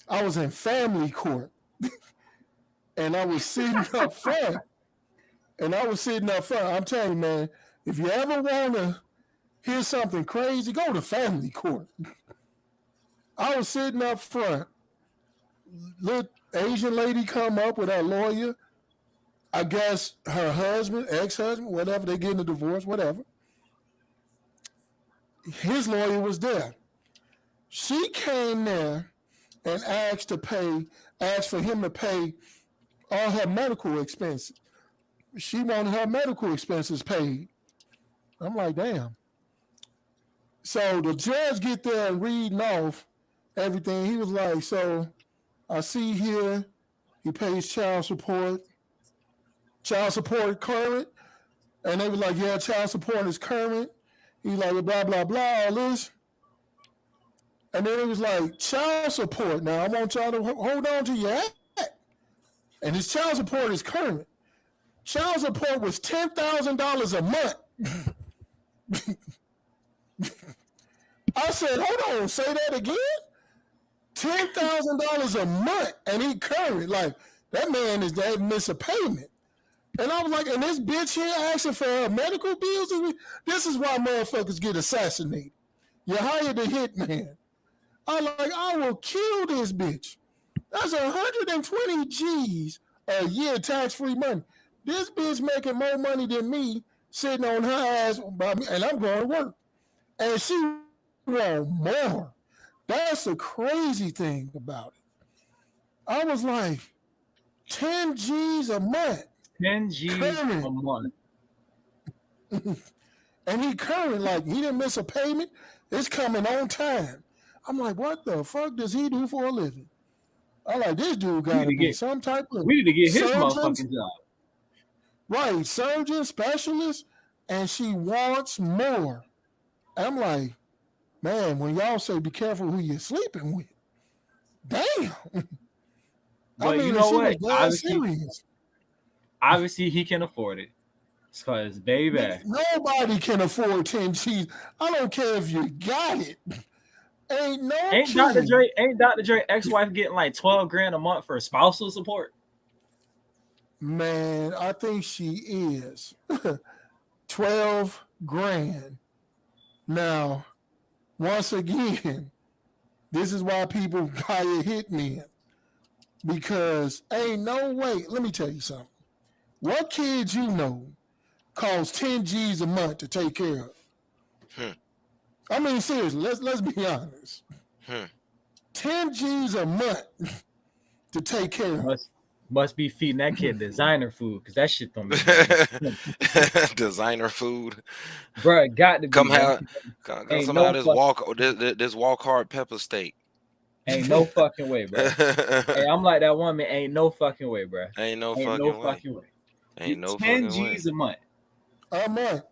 S1: I was in family court, and I was sitting up front. I'm telling you, man, if you ever want to hear something crazy, go to family court. I was sitting up front. Little Asian lady come up with her lawyer. I guess her husband, ex-husband, whatever, they getting a divorce, whatever. His lawyer was there. She came there and asked for him to pay all her medical expenses. She wanted her medical expenses paid. I'm like, damn. So the judge get there and reading off everything. He was like, so I see here he pays child support current. And they were like, yeah, child support is current. He's like, blah, blah, blah, all this. And then it was like, child support. Now, I want y'all to hold on to your hat. And his child support is current. Child support was $10,000 a month. I said, hold on, say that again? $10,000 a month, and he current. Like, that man is that miss a payment. And I was like, and this bitch here asking for medical bills? This is why motherfuckers get assassinated. You hire the hitman. I'm like, I will kill this bitch. That's 120 G's a year tax-free money. This bitch making more money than me sitting on her ass by me, and I'm going to work. And she want more. That's the crazy thing about it. I was like, 10 G's a month.
S2: 10 G's
S1: current.
S2: a month.
S1: And he current, like, he didn't miss a payment. It's coming on time. I'm like, what the fuck does he do for a living? I'm like, this dude got to be some type of...
S2: We need to get his motherfucking job.
S1: Right, surgeon, specialist, and she wants more. I'm like, man, when y'all say be careful who you're sleeping with, damn.
S2: But you know what? Obviously, he can afford it. Because, baby.
S1: Nobody can afford 10 G's. I don't care if you got it. Ain't
S2: Dr. Dre ex-wife getting like 12 grand a month for spousal support?
S1: Man, I think she is. 12 grand. Now, once again, this is why people hire hitmen. Because ain't no way. Let me tell you something. What kids you know cost 10 G's a month to take care of? I mean, seriously, let's be honest. 10 G's a month to take care of.
S2: Must be feeding that kid designer food, because that shit don't be
S3: designer food.
S2: Bro, it got to be.
S3: Come have this walk hard pepper steak.
S2: Ain't no fucking way, bro. Hey, I'm like that woman. Ain't no fucking way, bro.
S3: Ain't no
S2: Ain't no
S3: fucking way.
S2: fucking way.
S3: Ain't no
S2: 10
S3: fucking way.
S2: G's a month.
S1: A month.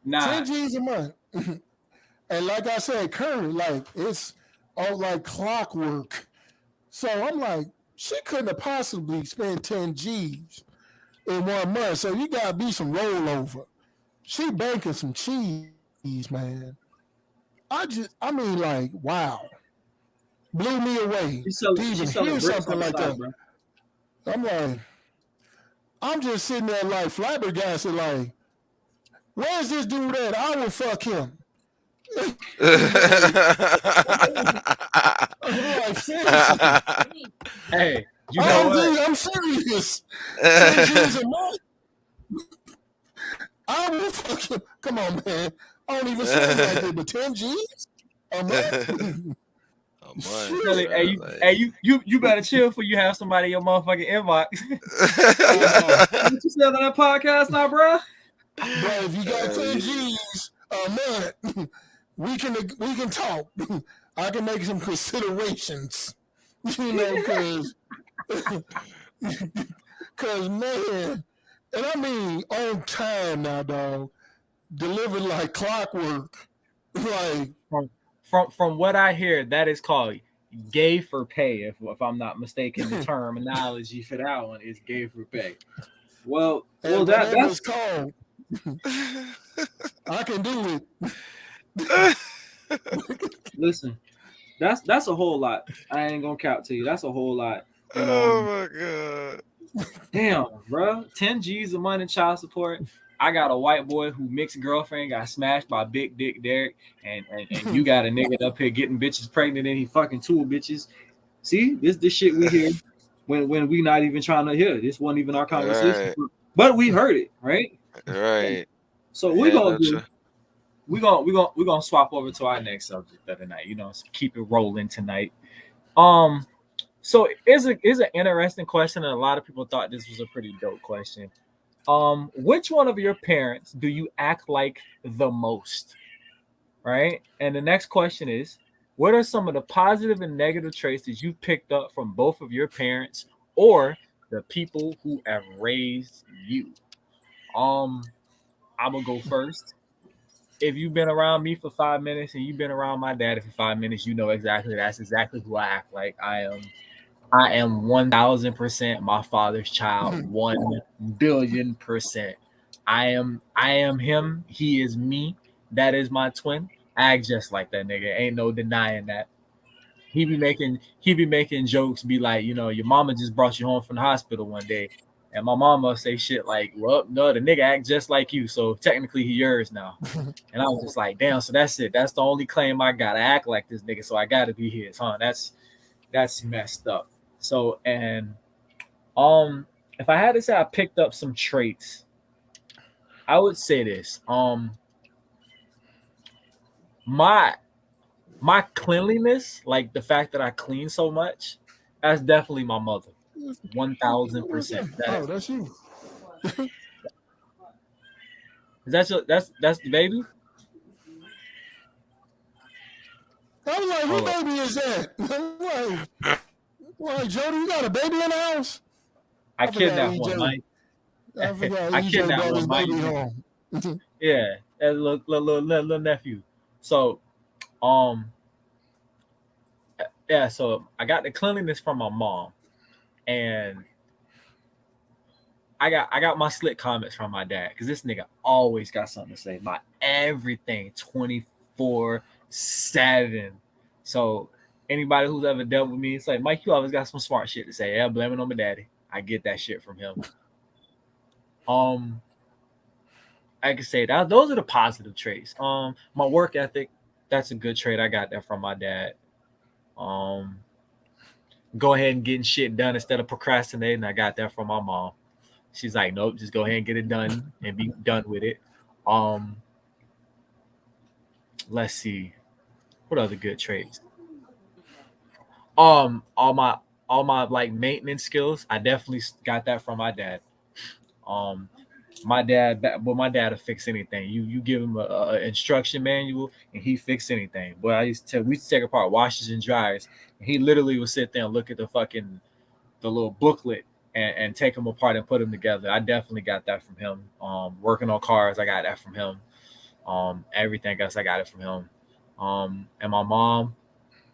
S2: Nah.
S1: 10 G's a month. And like I said, currently, like it's all like clockwork. So I'm like, she couldn't have possibly spent 10 G's in 1 month. So you gotta be some rollover. She banking some cheese, man. I mean, like, wow. Blew me away
S2: She's
S1: to even
S2: selling
S1: hear
S2: bricks
S1: something
S2: on the
S1: like
S2: side,
S1: that.
S2: bro.
S1: I'm like, I'm just sitting there like flabbergasted, like, where's this dude at? I will fuck him. I'm like, seriously.
S2: Hey, you know what?
S1: I'm serious. 10 G's a month. I will fuck him. Come on, man. I don't even say it like that, but 10 G's a month?
S3: A month,
S2: Really,
S3: bro,
S2: hey,
S3: like-
S2: you better chill before you have somebody in your motherfucking inbox. What you said on that podcast now, bro?
S1: But if you got 10 G's a month, we can talk. I can make some considerations, you know, because man, and I mean on time now, dog, delivered like clockwork, like
S2: From what I hear, that is called gay for pay. If I'm not mistaken, the terminology for that one is gay for pay. Well,
S1: and
S2: that's
S1: whatever it's called, I can do it.
S2: listen. That's a whole lot. I ain't gonna count to you. That's a whole lot. You know,
S3: Oh my god.
S2: damn, bro. 10 G's a month in child support. I got a white boy who mixed girlfriend got smashed by Big Dick Derek, and you got a nigga up here getting bitches pregnant and he fucking two bitches. See, this shit we hear when we not even trying to hear. This wasn't even our conversation,
S3: Right.
S2: but we heard it, right?
S3: Right.
S2: So we
S3: Yeah,
S2: gonna
S3: no
S2: do.
S3: tr-
S2: We're gonna swap over to our next subject of the night. You know, keep it rolling tonight. So is an interesting question, and a lot of people thought this was a pretty dope question. Which one of your parents do you act like the most? Right? And the next question is, what are some of the positive and negative traits that you picked up from both of your parents or the people who have raised you? I'm gonna go first. If you've been around me for 5 minutes and you've been around my daddy for 5 minutes, you know that's exactly who I act like. I am 1,000% my father's child. 1,000,000,000%. I am him. He is me. That is my twin. I act just like that nigga. Ain't no denying that. He be making jokes, be like, you know, your mama just brought you home from the hospital one day. And my mama say shit like, well, no, the nigga act just like you. So technically he yours now. And I was just like, damn, so that's it. That's the only claim I got. I act like this nigga, so I gotta be his, huh? That's messed up. So and if I had to say I picked up some traits, I would say this. My cleanliness, like the fact that I clean so much, that's definitely my mother. 1,000%.
S1: Oh, that's you.
S2: Is that your that's the baby?
S1: I was like,
S2: Hold
S1: who
S2: up.
S1: baby is that? I'm like, Jody, you got a baby in the house?
S2: I
S1: forgot
S2: kidnapped one,
S1: EJ.
S2: Mike.
S1: I forgot
S2: I
S1: EJ
S2: kidnapped
S1: brought
S2: one,
S1: his
S2: Mike.
S1: baby home.
S2: Yeah, that little nephew. So, yeah. So I got the cleanliness from my mom, and I got my slick comments from my dad because this nigga always got something to say about everything 24/7. So anybody who's ever dealt with me, it's like, Mike, you always got some smart shit to say. Yeah, blame it on my daddy. I get that shit from him. I can say that those are the positive traits. My work ethic, that's a good trait. I got that from my dad. Go ahead and getting shit done instead of procrastinating. I got that from my mom. She's like, nope, just go ahead and get it done and be done with it. Let's see, what other good traits? All my like maintenance skills, I definitely got that from my dad. Um, My dad, but my dad will fix anything. You give him a instruction manual and he fix anything. But we used to take apart washers and dryers, and he literally would sit there and look at the little booklet and take them apart and put them together. I definitely got that from him. Working on cars, I got that from him. Everything else, I got it from him. And my mom,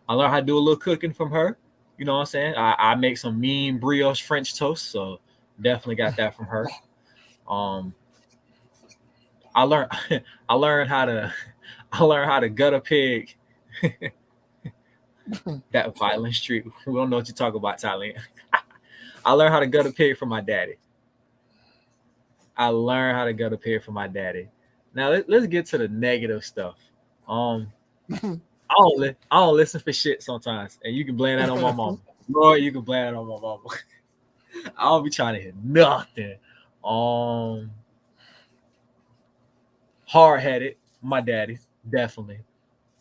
S2: I learned how to do a little cooking from her. You know what I'm saying? I make some mean brioche French toast, so definitely got that from her. Um, I learned I learned how to I learned how to gut a pig. That violent street. We don't know what you talk about, Thailand. I learned how to gut a pig from my daddy. I learned how to gut a pig from my daddy. Now let's get to the negative stuff. Um, I don't listen for shit sometimes, and you can blame that on my mom. Lord, you can blame that on my mama. I don't be trying to hit nothing. Um, Hard headed, my daddy definitely.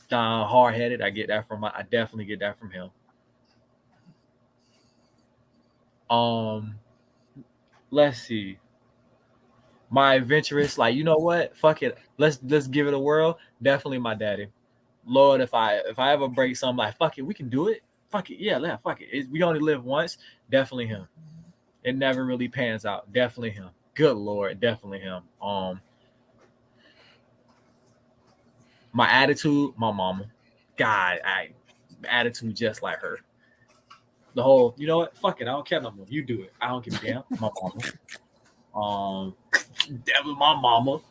S2: Hard headed, I definitely get that from him. Um, let's see. My adventurous, like, you know what? Fuck it. Let's give it a whirl. Definitely my daddy. Lord, if I ever break something, like, fuck it, we can do it. Fuck it, yeah, fuck it. We only live once. Definitely him. It never really pans out. Definitely him. Good Lord, definitely him. My attitude, my mama. God, attitude just like her. The whole, you know what? Fuck it, I don't care no more. You do it. I don't give a damn. My mama. Definitely my mama.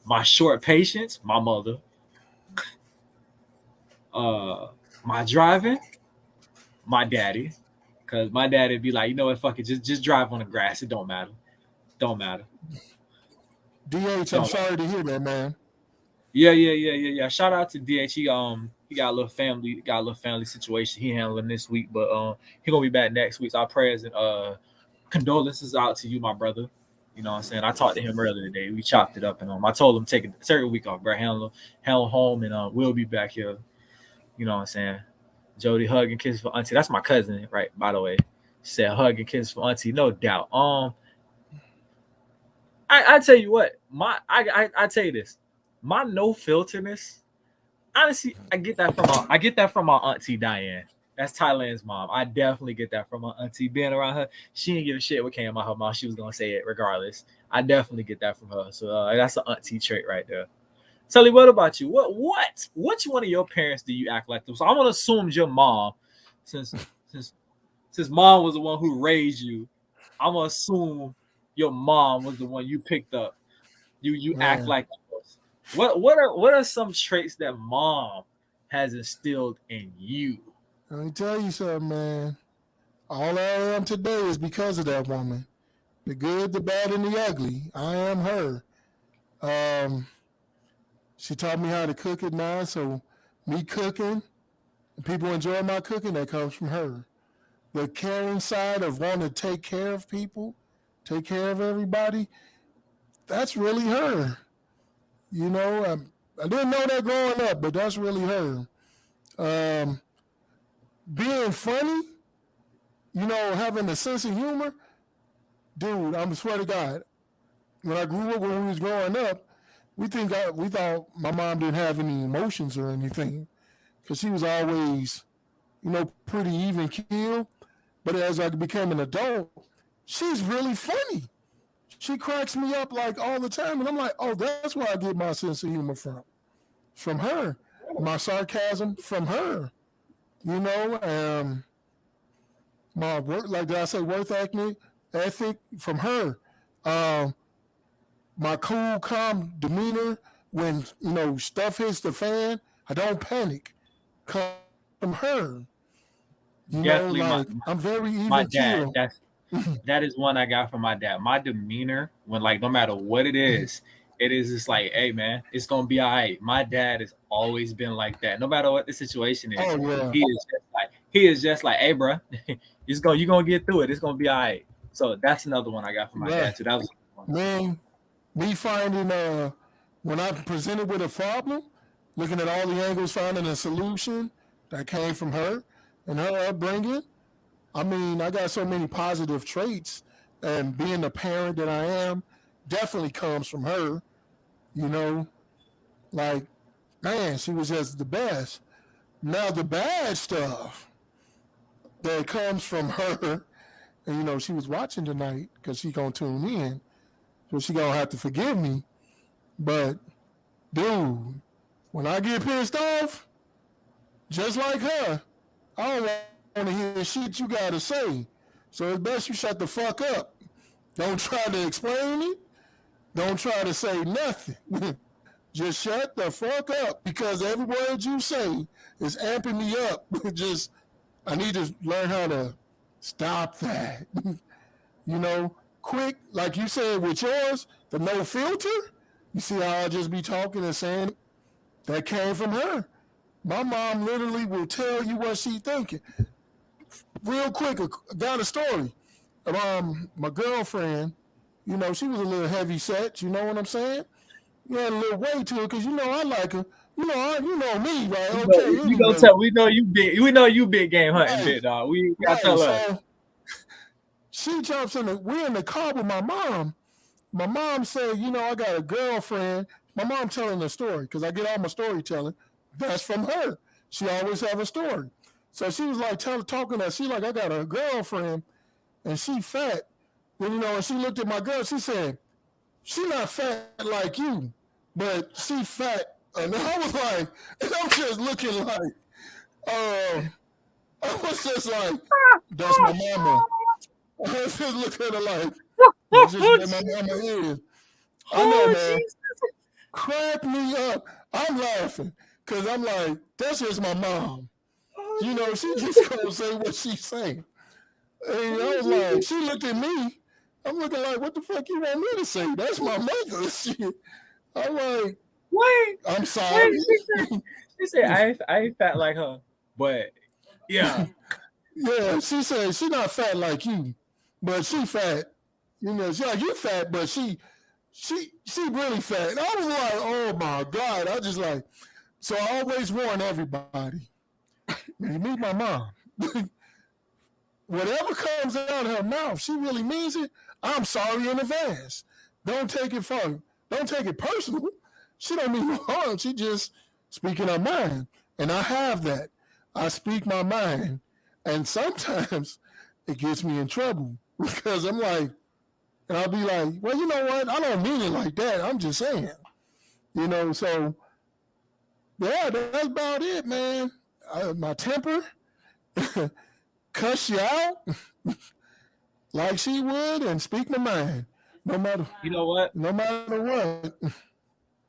S2: My short patience, my mother. My driving, my daddy. Cause my daddy'd be like, you know what, fuck it, just drive on the grass. It don't matter. Don't matter.
S1: DH, I'm sorry to hear that, man.
S2: Yeah. Shout out to DH. He got a little family situation he handling this week, but he gonna be back next week. So our prayers and condolences out to you, my brother. You know what I'm saying? I talked to him earlier today. We chopped it up, and I told him take a week off, bro. Handle home, and we'll be back here. You know what I'm saying? Jody, hug and kiss for auntie. That's my cousin, right? By the way, she said hug and kiss for auntie, no doubt. I tell you what, I tell you this, my no filterness. Honestly, I get that from my auntie Diane. That's Thailand's mom. I definitely get that from my auntie. Being around her, she didn't give a shit what came out her mouth. She was gonna say it regardless. I definitely get that from her. So that's an auntie trait right there. Sully, what about you? Which one of your parents do you act like them? So I'm gonna assume your mom, since mom was the one who raised you. I'm gonna assume your mom was the one you picked up. You act like those. What are some traits that mom has instilled in you?
S1: Let me tell you something, man. All I am today is because of that woman. The good, the bad, and the ugly. I am her. She taught me how to cook at 9, so me cooking, and people enjoy my cooking, that comes from her. The caring side of wanting to take care of people, take care of everybody, that's really her. You know, I didn't know that growing up, but that's really her. Being funny, you know, having a sense of humor, dude, I swear to God, when we was growing up, we thought my mom didn't have any emotions or anything, because she was always, you know, pretty even keel. But as I became an adult, she's really funny. She cracks me up like all the time, and I'm like, oh, that's where I get my sense of humor from her. My sarcasm from her. You know, my work, like did I say work ethic from her. My cool, calm demeanor when, you know, stuff hits the fan, I don't panic. Come from her. You
S2: Definitely
S1: know, like I'm very
S2: my
S1: even
S2: dad.
S1: keel.
S2: That is one I got from my dad. My demeanor, when, like, no matter what it is just like, hey man, it's gonna be all right. My dad has always been like that. No matter what the situation is,
S1: Oh yeah.
S2: he is just like, hey bro, you're gonna get through it. It's gonna be all right. So that's another one I got from my
S1: Right.
S2: dad too. That was
S1: Man, me finding when I'm presented with a problem, looking at all the angles, finding a solution that came from her and her upbringing. I mean, I got so many positive traits and being the parent that I am definitely comes from her. You know, like man, she was just the best. Now the bad stuff that comes from her, and she was watching tonight because she gonna tune in, so she gonna have to forgive me. But dude, when I get pissed off, just like her, I don't want to hear shit you gotta say. So it's best you shut the fuck up. Don't try to explain it. Don't try to say nothing. Just shut the fuck up because every word you say is amping me up. Just I need to learn how to stop that. Quick, like you said with yours, the no filter. You see how I just be talking and saying it? That came from her. My mom literally will tell you what she's thinking. Real quick, I got a story. My girlfriend, she was a little heavy set. You know what I'm saying? You had a little weight to it because I like her. You know me, right? Okay,
S2: you gonna tell we know you big game hunting,
S1: right,
S2: big dog. We gotta
S1: right.
S2: tell us.
S1: So she jumps we're in the car with my mom. My mom said, I got a girlfriend. My mom telling the story because I get all my storytelling. That's from her. She always have a story. So she was like talking that she like I got a girlfriend and she fat. And she looked at my girl. She said, she not fat like you, but she fat. And I was like, and I'm just looking like, I was just like, that's my mama. I was just looking at her like, that's just where my mama is. I know, man.
S2: Jesus.
S1: Crack me up. I'm laughing because I'm like, that's just my mom. She just gonna say what she's saying. And I was like, she looked at me. I'm looking like, what the fuck you want me to say? That's my mother. Shit. I'm like,
S2: Wait.
S1: I'm sorry.
S2: She said I ain't fat like her, but yeah.
S1: Yeah, she said she not fat like you, but she fat. She like you fat, but she really fat. And I was like, oh my God. I just like, so I always warn everybody. When you meet my mom, whatever comes out of her mouth, she really means it. I'm sorry in advance. Don't take it personal. She don't mean no harm. She just speaking her mind. And I have that. I speak my mind. And sometimes it gets me in trouble because I'm like, and I'll be like, well, you know what? I don't mean it like that. I'm just saying. So yeah, that's about it, man. My temper, cuss you out like she would and speak my mind. No matter
S2: You know what?
S1: no matter what.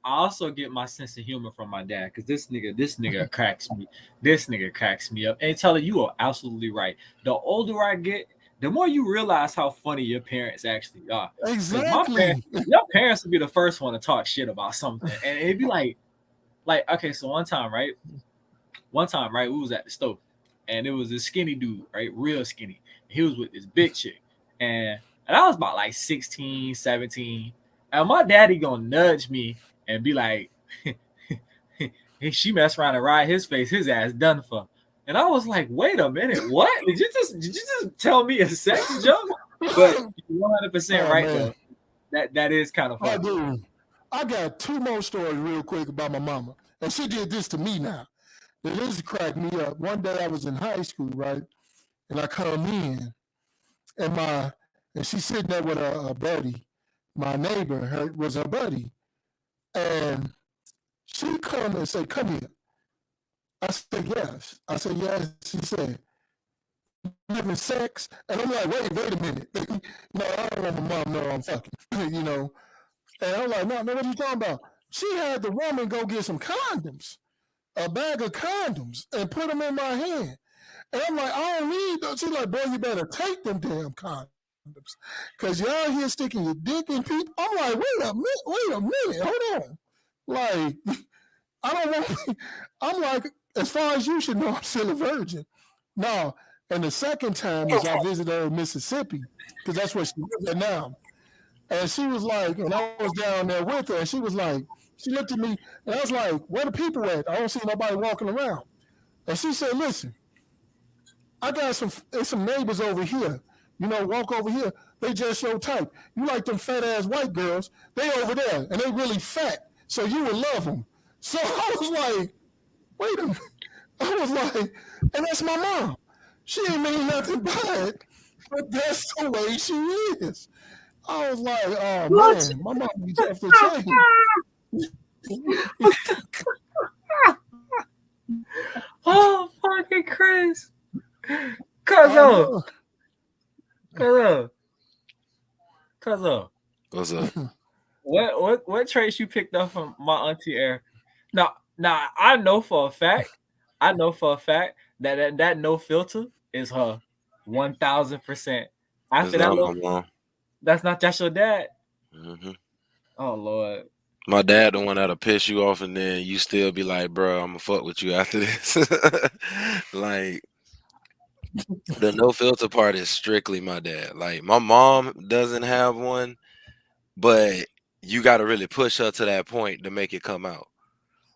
S2: I also get my sense of humor from my dad because this nigga cracks me. This nigga cracks me up. And Teller, you are absolutely right. The older I get, the more you realize how funny your parents actually are.
S1: Exactly.
S2: Your parents would be the first one to talk shit about something, and it'd be like okay, so one time, right, we was at the stove, and it was this skinny dude, right, real skinny. He was with this big chick, and I was about like 16, 17, and my daddy gonna nudge me and be like, she messed around and ride his face, his ass done for. And I was like, wait a minute, what? Did you just tell me a sex joke? But you're 100% right,
S1: man.
S2: though. That is kind of funny.
S1: Dude, I got two more stories real quick about my mama. And she did this to me now. This cracked me up. One day I was in high school, right? And I come in and she's sitting there with a buddy. My neighbor was her buddy. And she come and say, come here. I said, yes. I said, yes. She said, having sex? And I'm like, wait a minute. No, I don't want my mom to know I'm fucking, And I'm like, no, what are you talking about? She had the woman go get some condoms, a bag of condoms, and put them in my hand. And I'm like, I don't need those. She's like, boy, you better take them damn condoms. Because you're out here sticking your dick in people. I'm like, wait a minute, hold on. Like, I don't want, I'm like, as far as you should know, I'm still a virgin. No. And the second time is I visited her in Mississippi, because that's where she lives at now. And she was like, and I was down there with her, and she was like, she looked at me, and I was like, where the people at? I don't see nobody walking around. And she said, listen, I got some neighbors over here. Walk over here. They just your type. You like them fat ass white girls. They over there and they really fat. So you would love them. So I was like, wait a minute. I was like, and that's my mom. She ain't mean nothing by it, but that's the way she is. I was like, oh man, my mom needs to change.
S2: Oh, fucking Chris. Cuzzo.
S3: What's up?
S2: What traits you picked up from my auntie Air? Now, I know for a fact that no filter is her 1000%. After that,
S3: my mom.
S2: that's your dad.
S3: Mm-hmm.
S2: Oh Lord.
S3: My dad the one that'll piss you off, and then you still be like, bro, I'm gonna fuck with you after this. Like, the no filter part is strictly my dad. Like, my mom doesn't have one, but you got to really push her to that point to make it come out.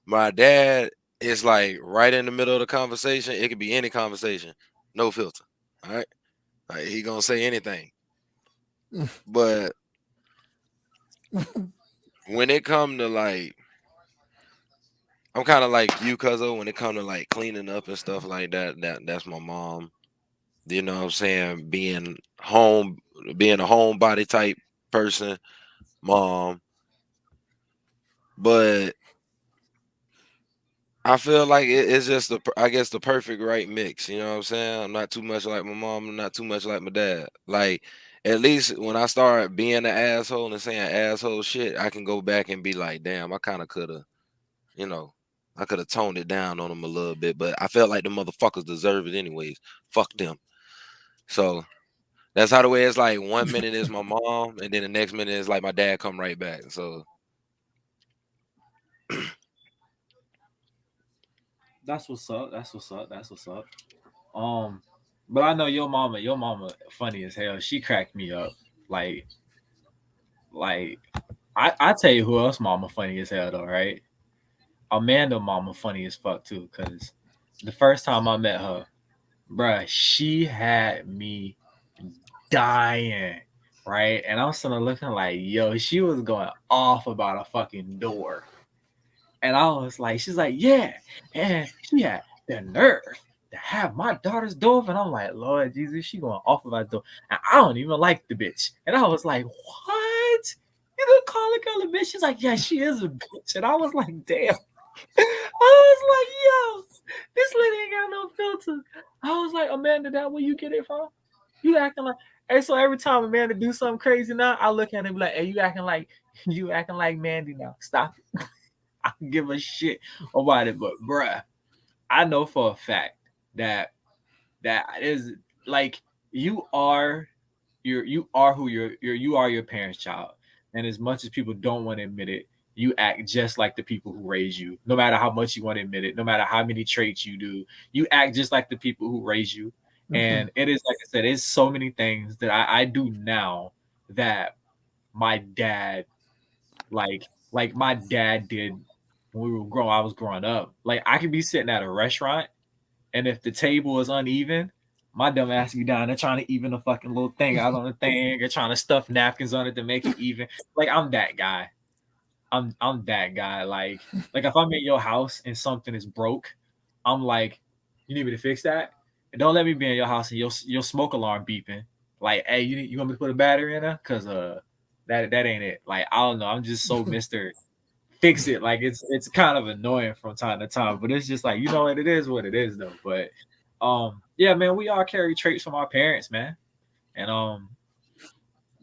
S3: My dad is like right in the middle of the conversation. It could be any conversation, no filter. All right, like, he gonna say anything. But when it come to like, I'm kind of like you, cuzzo. When it come to like cleaning up and stuff like that, that's my mom. You know what I'm saying? Being a homebody type person, mom. But I feel like it's just the perfect right mix. You know what I'm saying? I'm not too much like my mom. I'm not too much like my dad. Like, at least when I start being an asshole and saying asshole shit, I can go back and be like, damn, I kind of could have, I could have toned it down on them a little bit. But I felt like the motherfuckers deserve it anyways. Fuck them. So that's how the way it's like 1 minute is my mom, and then the next minute is like my dad come right back. So
S2: That's what's up. But I know your mama funny as hell. She cracked me up. Like I tell you who else mama funny as hell though, right? Amanda mama funny as fuck too, cause the first time I met her, bruh, she had me dying, right? And I'm sort of looking like, yo, she was going off about a fucking door. And I was like, she's like, yeah. And she had the nerve to have my daughter's door. And I'm like, Lord Jesus, she going off about the door. And I don't even like the bitch. And I was like, what? You don't call a girl a bitch? She's like, yeah, she is a bitch. And I was like, damn. I was like, yo, this lady ain't got no filter. I was like, Amanda, that where you get it from? You acting like, hey, so every time Amanda do something crazy now, I look at her and be like, hey, you acting like Mandy now. Stop it. I don't give a shit about it, but bruh, I know for a fact that is like you are who you are your parents' child. And as much as people don't want to admit it, you act just like the people who raise you. No matter how much you want to admit it, no matter how many traits you do, you act just like the people who raise you. And it is, like I said, it's so many things that I do now that my dad, like my dad did when I was growing up. Like, I could be sitting at a restaurant, and if the table is uneven, my dumb ass be down there trying to even a fucking little thing out on the thing, or trying to stuff napkins on it to make it even. Like, I'm that guy. I'm that guy. Like if I'm in your house and something is broke, I'm like, you need me to fix that? And don't let me be in your house and your smoke alarm beeping. Like, hey, you want me to put a battery in there? Cause that ain't it. Like, I don't know. I'm just so Mr. Fix it. Like, it's kind of annoying from time to time, but it's just like, it is what it is though. But yeah, man, we all carry traits from our parents, man. And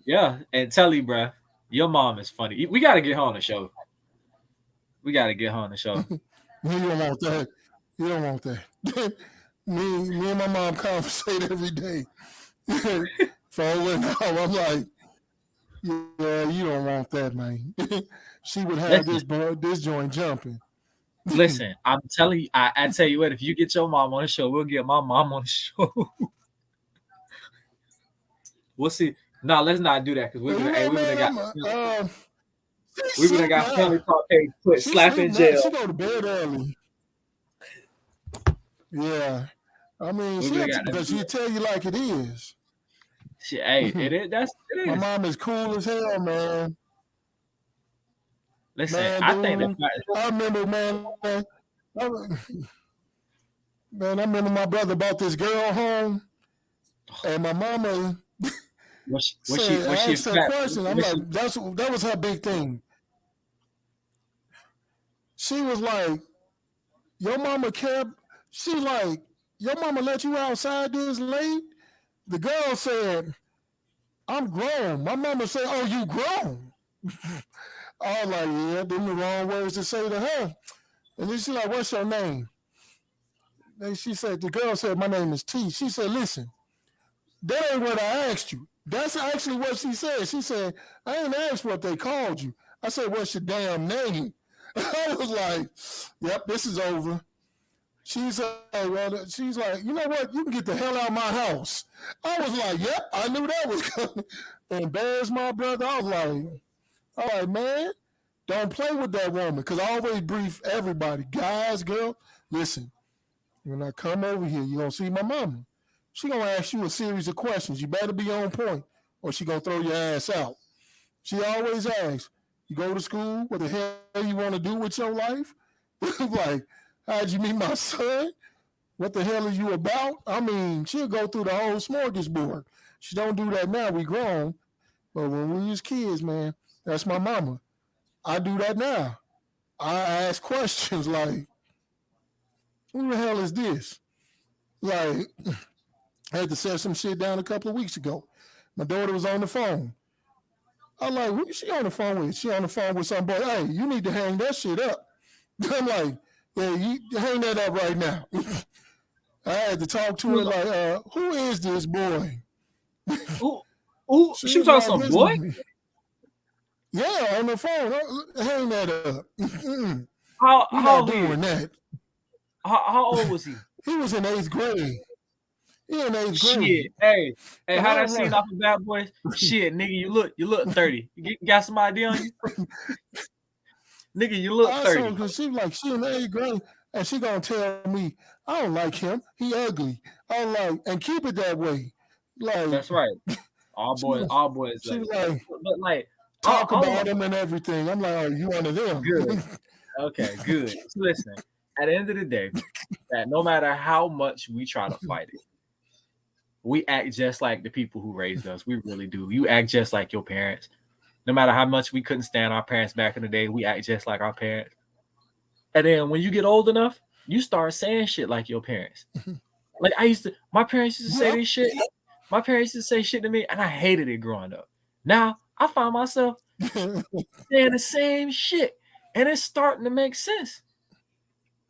S2: yeah, and Telly, bruh, your mom is funny. We gotta get her on the show.
S1: You don't want that. You don't want that. me and my mom conversate every day. So when I'm like, yeah, you don't want that, man. She would have this joint jumping.
S2: Listen, I'm telling you, I tell you what, if you get your mom on the show, we'll get my mom on the show. We'll see. No, let's not do that, because we would have got family talk page put slap in jail.
S1: She go to bed early. Yeah. I mean, because she tell you like it is.
S2: Shit, hey, it is. It
S1: My
S2: is.
S1: mom is cool as hell, man.
S2: Listen,
S1: Man,
S2: I think
S1: dude.
S2: that.
S1: I remember, man, I remember my brother brought this girl home, and my mama
S2: Was she
S1: said,
S2: was she a
S1: asked her a
S2: fat?
S1: question. I'm
S2: Was
S1: like,
S2: she?
S1: that was her big thing. She was like, your mama kept, she like, your mama let you outside this late? The girl said, I'm grown. My mama said, oh, you grown? I was like, yeah, them the wrong words to say to her. And then she like, what's your name? And she said, the girl said, my name is T. She said, listen, that ain't what I asked you. That's actually what she said. She said, I ain't asked what they called you. I said, what's your damn name? I was like, yep, this is over. She's well, she's like, you know what? You can get the hell out of my house. I was like, yep, I knew that was coming. Embarrassed my brother. I was like, all right, man, don't play with that woman. Because I always brief everybody, guys, girl, listen, when I come over here, you're going to see my mama. She going to ask you a series of questions. You better be on point or she going to throw your ass out. She always asks, you go to school, what the hell you want to do with your life? Like, how'd you meet my son? What the hell are you about? I mean, she'll go through the whole smorgasbord. She don't do that now. We grown. But when we was kids, man, that's my mama. I do that now. I ask questions like, who the hell is this? Like, I had to set some shit down a couple of weeks ago. My daughter was on the phone. I'm like, who is she on the phone with? She on the phone with some boy. Hey, you need to hang that shit up. I'm like, yeah, you hang that up right now. I had to talk to her like, who is this boy?
S2: Ooh, ooh,
S1: She
S2: she was
S1: was
S2: talking
S1: like,
S2: some boy.
S1: yeah, on the phone. Hang that up.
S2: How
S1: We're
S2: how
S1: not
S2: old he is?
S1: doing that.
S2: How old was he?
S1: He was in eighth grade. He in eighth
S2: Shit,
S1: grade.
S2: hey,
S1: And
S2: how
S1: I
S2: that
S1: was
S2: scene
S1: like,
S2: off of Bad Boys? Shit, nigga, you look 30. You got some idea on you, nigga? You look
S1: I saw
S2: 30.
S1: because she was like, she in eighth grade. And she gonna tell me, I don't like him. He ugly. I was like, and keep it that way. Like,
S2: That's right.
S1: she was,
S2: All boys
S1: she
S2: like,
S1: was like,
S2: but like,
S1: talk
S2: I don't
S1: about
S2: know.
S1: him and everything. I'm like, oh, you one of them.
S2: Good. Okay, good. So listen, at the end of the day, that no matter how much we try to fight it, we act just like the people who raised us. We really do. You act just like your parents. No matter how much we couldn't stand our parents back in the day, we act just like our parents. And then when you get old enough, you start saying shit like your parents. Like my parents used to say
S1: Yep.
S2: this shit. My parents used to say shit to me, and I hated it growing up. Now I find myself saying the same shit, and it's starting to make sense.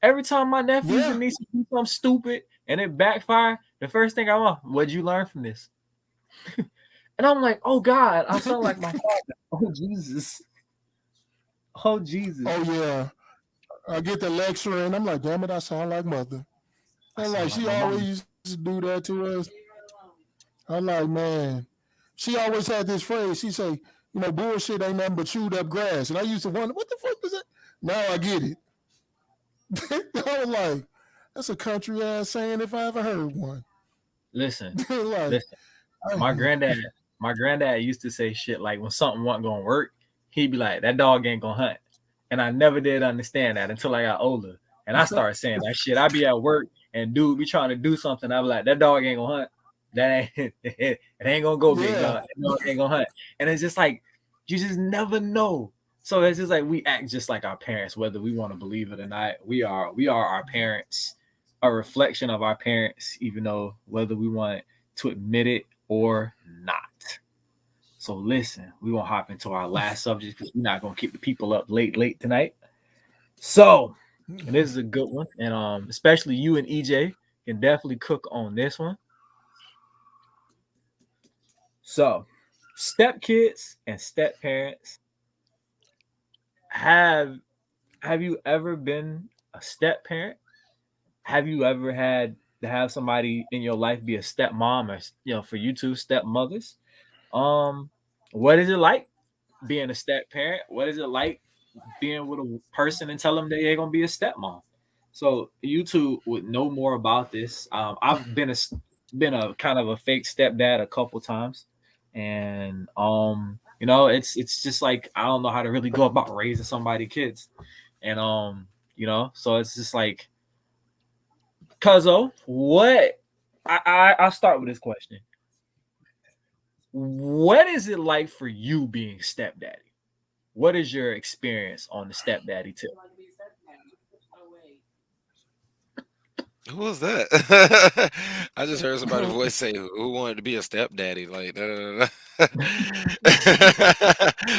S2: Every time my nephews
S1: Yeah.
S2: and nieces do something stupid and it backfire, the first thing I want, what'd you learn from this? And I'm like, oh God, I sound like my father. Oh Jesus. Oh Jesus.
S1: Oh yeah. I get the lecture and I'm like, damn it, I sound like mother.
S2: I
S1: I'm like,
S2: sound like
S1: she
S2: my
S1: always
S2: mom.
S1: used to do that to us. I'm like, man. She always had this phrase. She say, bullshit ain't nothing but chewed up grass. And I used to wonder, what the fuck is that? Now I get it. I was like, that's a country ass saying if I ever heard one.
S2: Listen,
S1: Like,
S2: listen. My granddad, my granddad used to say shit like when something wasn't gonna work, he'd be like, that dog ain't gonna hunt. And I never did understand that until I got older. And I started saying that shit. I'd be at work and dude be trying to do something. I'd be like, that dog ain't gonna hunt. That ain't it ain't gonna go big
S1: yeah.
S2: dog. That dog ain't gonna hunt. And it's just like you just never know. So it's just like we act just like our parents, whether we want to believe it or not. We are our parents, a reflection of our parents, even though whether we want to admit it or not. So listen, we're gonna hop into our last subject because we're not gonna keep the people up late tonight. So, and this is a good one, and especially you and EJ can definitely cook on this one. So, step kids and step parents, have have you ever been a step parent? Have you ever had to have somebody in your life be a stepmom or for you two stepmothers? Um, what is it like being a step parent? What is it like being with a person and tell them they're gonna be a stepmom? So you two would know more about this. I've been been a kind of a fake stepdad a couple times, and you know, it's just like I don't know how to really go about raising somebody kids, and you know, so it's just like, Cuzzo, what? I'll start with this question. What is it like for you being stepdaddy? What is your experience on the stepdaddy tip?
S3: Who was that? I just heard somebody's voice say, "Who wanted to be a stepdaddy?" Like, da, da, da, da.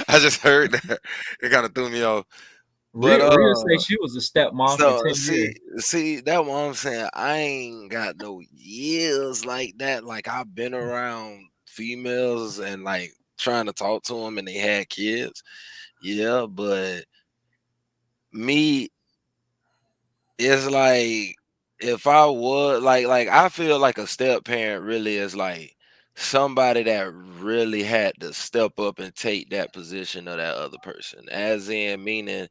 S3: I just heard that. It kind of threw me off. But
S2: Rhea said she was a stepmom for
S3: so
S2: 10 years.
S3: see, that what I'm saying. I ain't got no years like that. Like I've been around females and like trying to talk to them, and they had kids. Yeah, but me, it's like if I was like I feel like a step parent really is like somebody that really had to step up and take that position of that other person. As in meaning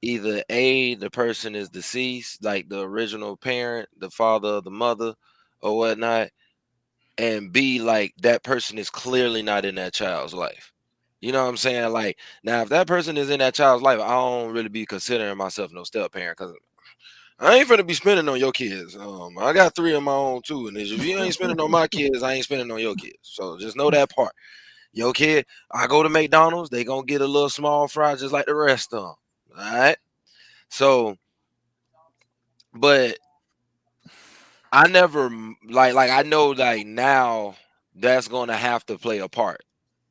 S3: either A, the person is deceased, like the original parent, the father or the mother or whatnot, and B, like that person is clearly not in that child's life. You know what I'm saying? Like now, if that person is in that child's life, I don't really be considering myself no step parent because I ain't finna be spending on your kids. I got three of my own too, and if you ain't spending on my kids, I ain't spending on your kids. So just know that part. Your kid, I go to McDonald's, they gonna get a little small fry just like the rest of them. All right. So, but I never like I know like now that's gonna have to play a part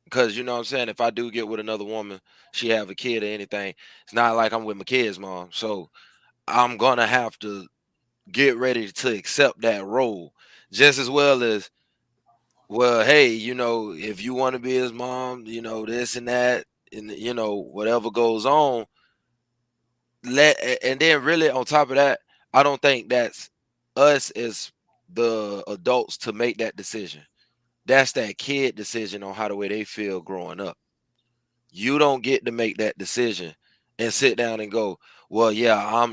S3: because you know what I'm saying. If I do get with another woman, she have a kid or anything, it's not like I'm with my kid's mom. So I'm gonna have to get ready to accept that role just as well as well, hey, you know, if you want to be his mom, you know, this and that, and you know, whatever goes on, and then really on top of that, I don't think that's us as the adults to make that decision. That's that kid decision on how the way they feel growing up. You don't get to make that decision and sit down and go, well, yeah,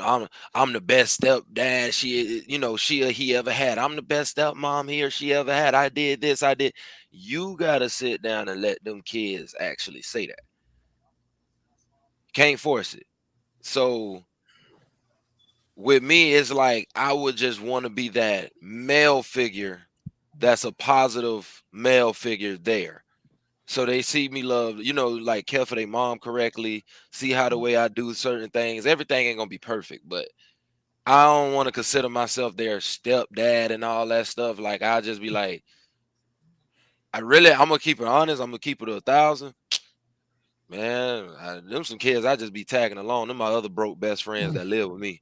S3: I'm the best stepdad you know, she or he ever had. I'm the best stepmom he or she ever had. I did this, I did. You gotta sit down and let them kids actually say that. Can't force it. So with me, it's like I would just want to be that male figure that's a positive male figure there. So they see me love, you know, like care for their mom correctly, see how the way I do certain things. Everything ain't gonna be perfect, but I don't want to consider myself their stepdad and all that stuff. Like I just be like, I'm gonna keep it honest. I'm gonna keep it 1,000. Man, them some kids I just be tagging along. Them my other broke best friends that live with me,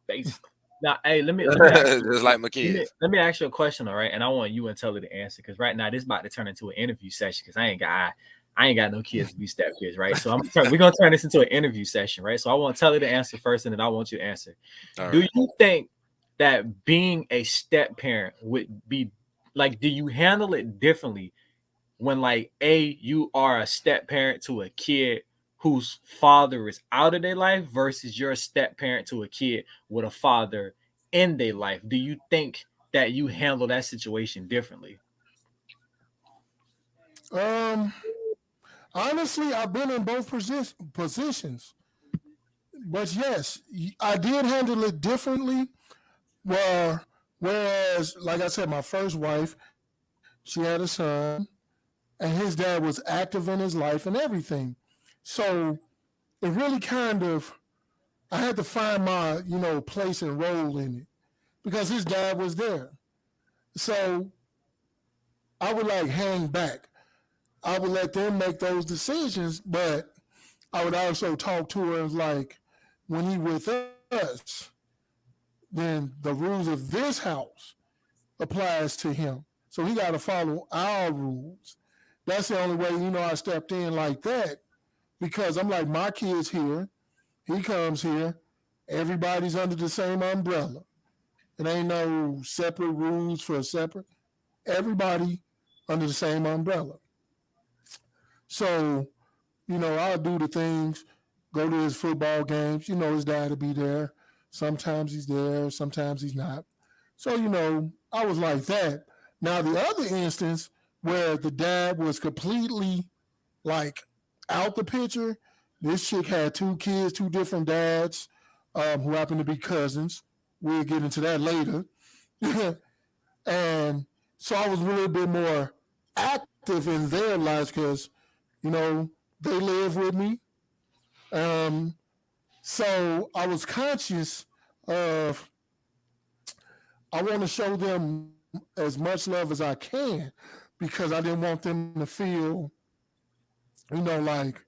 S2: Basically. Now, hey, let me ask you,
S3: just like my kids.
S2: let me ask you a question, all right? And I want you and Telly to answer because right now this about to turn into an interview session because I ain't got no kids to be step kids, right? So we're gonna turn this into an interview session, right? So I want Telly to answer first, and then I want you to answer.
S3: All
S2: Do
S3: right.
S2: you think that being a step parent would be like? Do you handle it differently when like you are a step parent to a kid whose father is out of their life versus you're a step parent to a kid with a father in their life? Do you think that you handle that situation differently?
S1: Um, honestly, I've been in both positions, but yes, I did handle it differently. Well, whereas, like I said, my first wife, she had a son, and his dad was active in his life and everything. So it really kind of, I had to find my, place and role in it because his dad was there. So I would like hang back. I would let them make those decisions, but I would also talk to her like, when he with us, then the rules of this house applies to him. So he got to follow our rules. That's the only way, I stepped in like that because I'm like, my kid's here. He comes here. Everybody's under the same umbrella. It ain't no separate rules for separate. Everybody under the same umbrella. So, I'll do the things, go to his football games. His dad will be there. Sometimes he's there, sometimes he's not. So, I was like that. Now the other instance where the dad was completely like out the picture, this chick had two kids, two different dads, who happened to be cousins. We'll get into that later. And so I was a little bit more active in their lives because, they live with me. Um, so I was conscious of I want to show them as much love as I can because I didn't want them to feel, like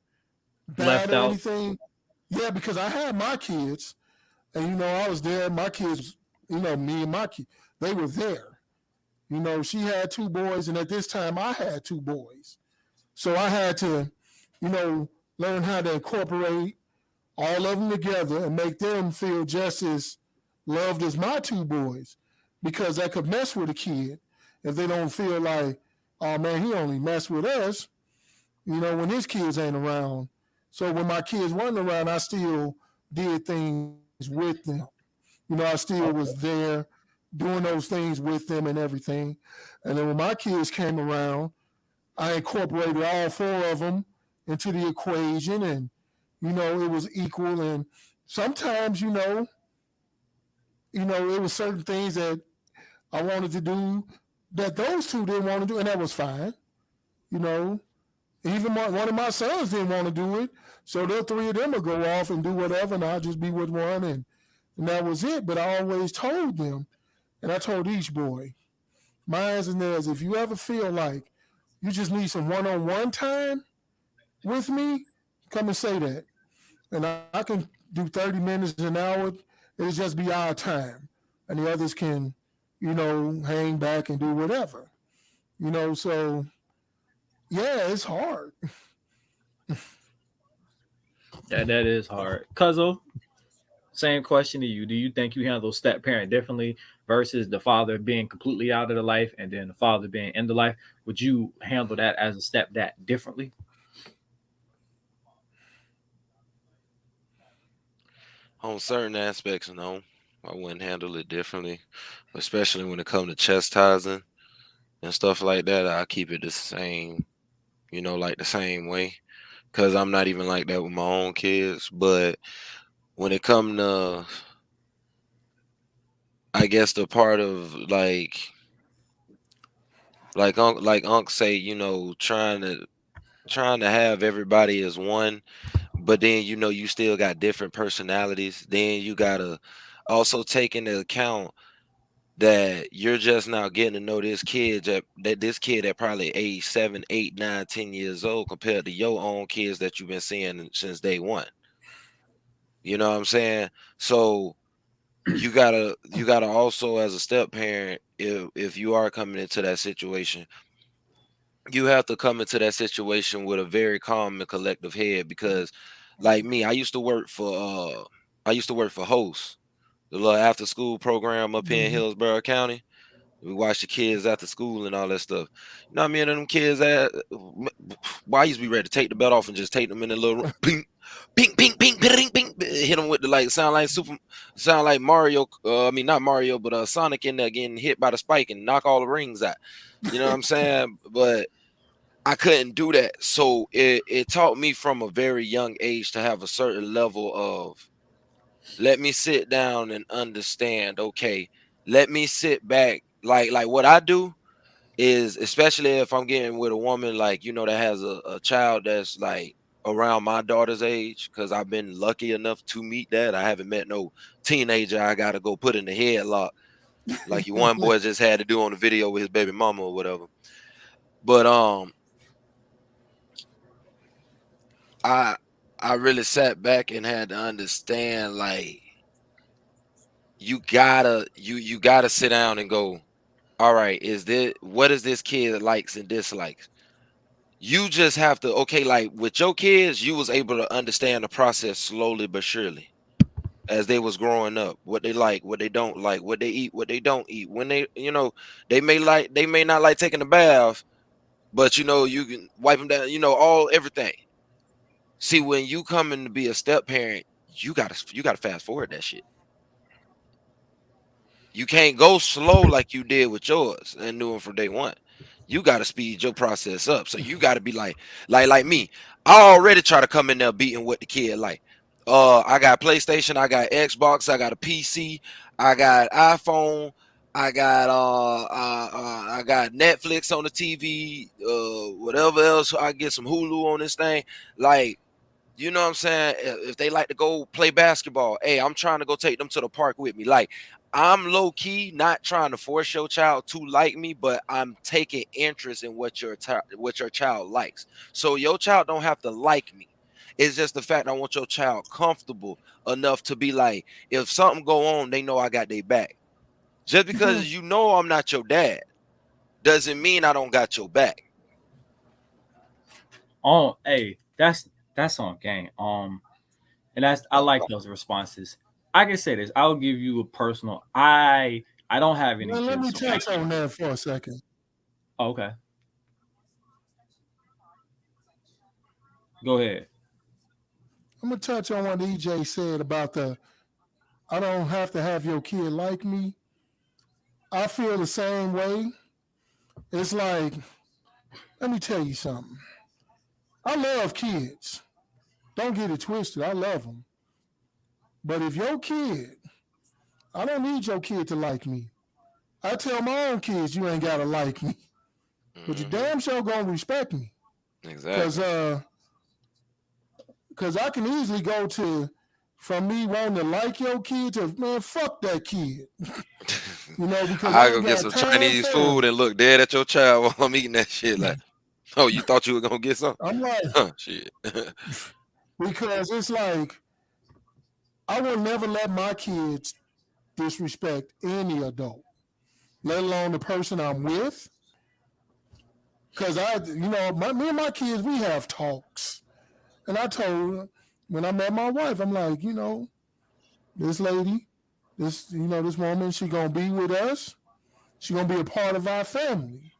S1: bad or
S2: Left out.
S1: anything. Yeah, because I had my kids and, I was there. My kids, me and my kids, they were there. She had two boys, and at this time I had two boys. So I had to, you know, learn how to incorporate all of them together and make them feel just as loved as my two boys because that could mess with a kid if they don't feel like, oh man, he only messed with us, when his kids ain't around. So when my kids weren't around, I still did things with them. I still was there doing those things with them and everything. And then when my kids came around, I incorporated all four of them into the equation, and it was equal. And sometimes, it was certain things that I wanted to do that those two didn't want to do, and that was fine. You know, even one of my sons didn't want to do it, so the three of them would go off and do whatever, and I'll just be with one, and that was it. But I always told them, and I told each boy, mine and theirs, if you ever feel like you just need some one-on-one time with me, come and say that. And I can do 30 minutes, an hour. It'll just be our time. And the others can, hang back and do whatever. So yeah, it's hard.
S2: Yeah, that is hard. Cuzzo, same question to you. Do you think you handle step parent differently versus the father being completely out of the life and then the father being in the life? Would you handle that as a stepdad differently?
S3: On certain aspects, no, I wouldn't handle it differently, especially when it comes to chastising and stuff like that. I keep it the same, like the same way, because I'm not even like that with my own kids. But when it come to, I guess the part of like Unc say, trying to have everybody as one, but then you still got different personalities. Then you gotta also take into account that you're just now getting to know this kid at probably age 7, 8, 9, 10 years old compared to your own kids that you've been seeing since day one. You know what I'm saying? So you gotta also, as a step parent, if you are coming into that situation, you have to come into that situation with a very calm and collective head, because like me, I used to work for host, the little after school program up here in
S1: Mhm.
S3: Hillsborough County. We watch the kids after school and all that stuff. You know what I mean? And them kids I used to be ready to take the belt off and just take them in the little room. Ping, ping, ping, ping, ping, ping, hit them with the like sound like Mario. I mean not Mario, but Sonic in there getting hit by the spike and knock all the rings out. You know what I'm saying? But I couldn't do that. So it taught me from a very young age to have a certain level of, let me sit down and understand. Okay, let me sit back. Like what I do is, especially if I'm getting with a woman like that has a child that's like around my daughter's age, because I've been lucky enough to meet that. I haven't met no teenager I gotta go put in the headlock like you one boy just had to do on the video with his baby mama or whatever. But I I really sat back and had to understand, like, you gotta sit down and go, all right, what is this kid likes and dislikes? You just have to, okay, like with your kids, you was able to understand the process slowly but surely as they was growing up, what they like, what they don't like, what they eat, what they don't eat. When they may not like taking a bath, but you can wipe them down, all everything. See, when you come in to be a step parent, you gotta fast forward that shit. You can't go slow like you did with yours and knew him from day one. You got to speed your process up. So you got to be like me. I already try to come in there beating what the kid like. I got PlayStation, I got Xbox, I got a PC, I got iPhone, I got Netflix on the TV, whatever else. I get some Hulu on this thing. Like, you know what I'm saying? If they like to go play basketball, hey, I'm trying to go take them to the park with me. Like, I'm low key not trying to force your child to like me, but I'm taking interest in what your child likes. So your child don't have to like me. It's just the fact I want your child comfortable enough to be like, if something go on, they know I got their back. Just because you know I'm not your dad doesn't mean I don't got your back.
S2: Hey, that's on game. And I like those responses. I can say this. I'll give you a personal. I don't have any
S1: Well, let me
S2: kids.
S1: touch on that for a second.
S2: Oh, okay. Go ahead.
S1: I'm gonna touch on what EJ said about I don't have to have your kid like me. I feel the same way. It's like, let me tell you something. I love kids. Don't get it twisted. I love them. But if your kid, I don't need your kid to like me. I tell my own kids you ain't gotta like me, but you damn sure gonna respect me.
S3: Exactly.
S1: Cause I can easily go from me wanting to like your kid to, man, fuck that kid. Because
S3: I
S1: I
S3: go
S1: ain't
S3: get
S1: got
S3: some
S1: time
S3: Chinese
S1: for
S3: food
S1: it.
S3: and look dead at your child while I'm eating that shit. Like, oh, you thought you were gonna get something?
S1: I'm like,
S3: Shit.
S1: because it's like I will never let my kids disrespect any adult, let alone the person I'm with. Because me and my kids, we have talks. And I told her, when I met my wife, I'm like, this lady, this woman, she going to be with us. She going to be a part of our family.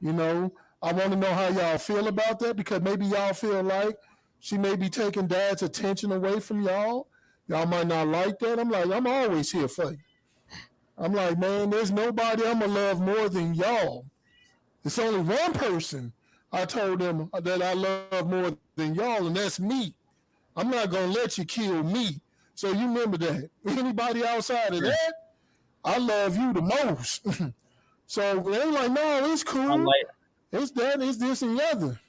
S1: I want to know how y'all feel about that, because maybe y'all feel like she may be taking dad's attention away from y'all. Y'all might not like that. I'm like, I'm always here for you. I'm like, man, there's nobody I'm going to love more than y'all. It's only one person I told them that I love more than y'all, and that's me. I'm not going to let you kill me. So you remember that. Anybody outside of that, I love you the most. So they're like, no, it's cool. It's that, it's this and the other.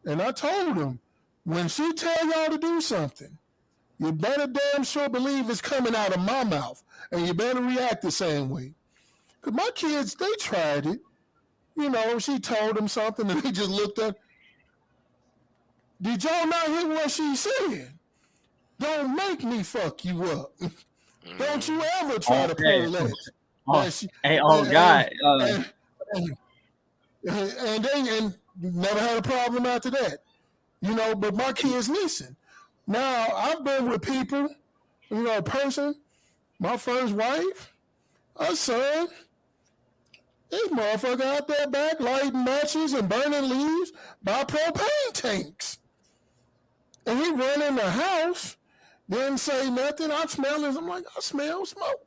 S1: And I told them, when she tell y'all to do something, you better damn sure believe it's coming out of my mouth. And you better react the same way. Because my kids, they tried it. She told them something and they just looked at. Did y'all not hear what she said? Don't make me fuck you up. Don't you ever try to pull that.
S2: God.
S1: And never had a problem after that. But my kids listen. Now, I've been with people, a person, my first wife, her son, this motherfucker out there back lighting matches and burning leaves by propane tanks. And he run in the house, didn't say nothing. I smell it. I'm like, I smell smoke.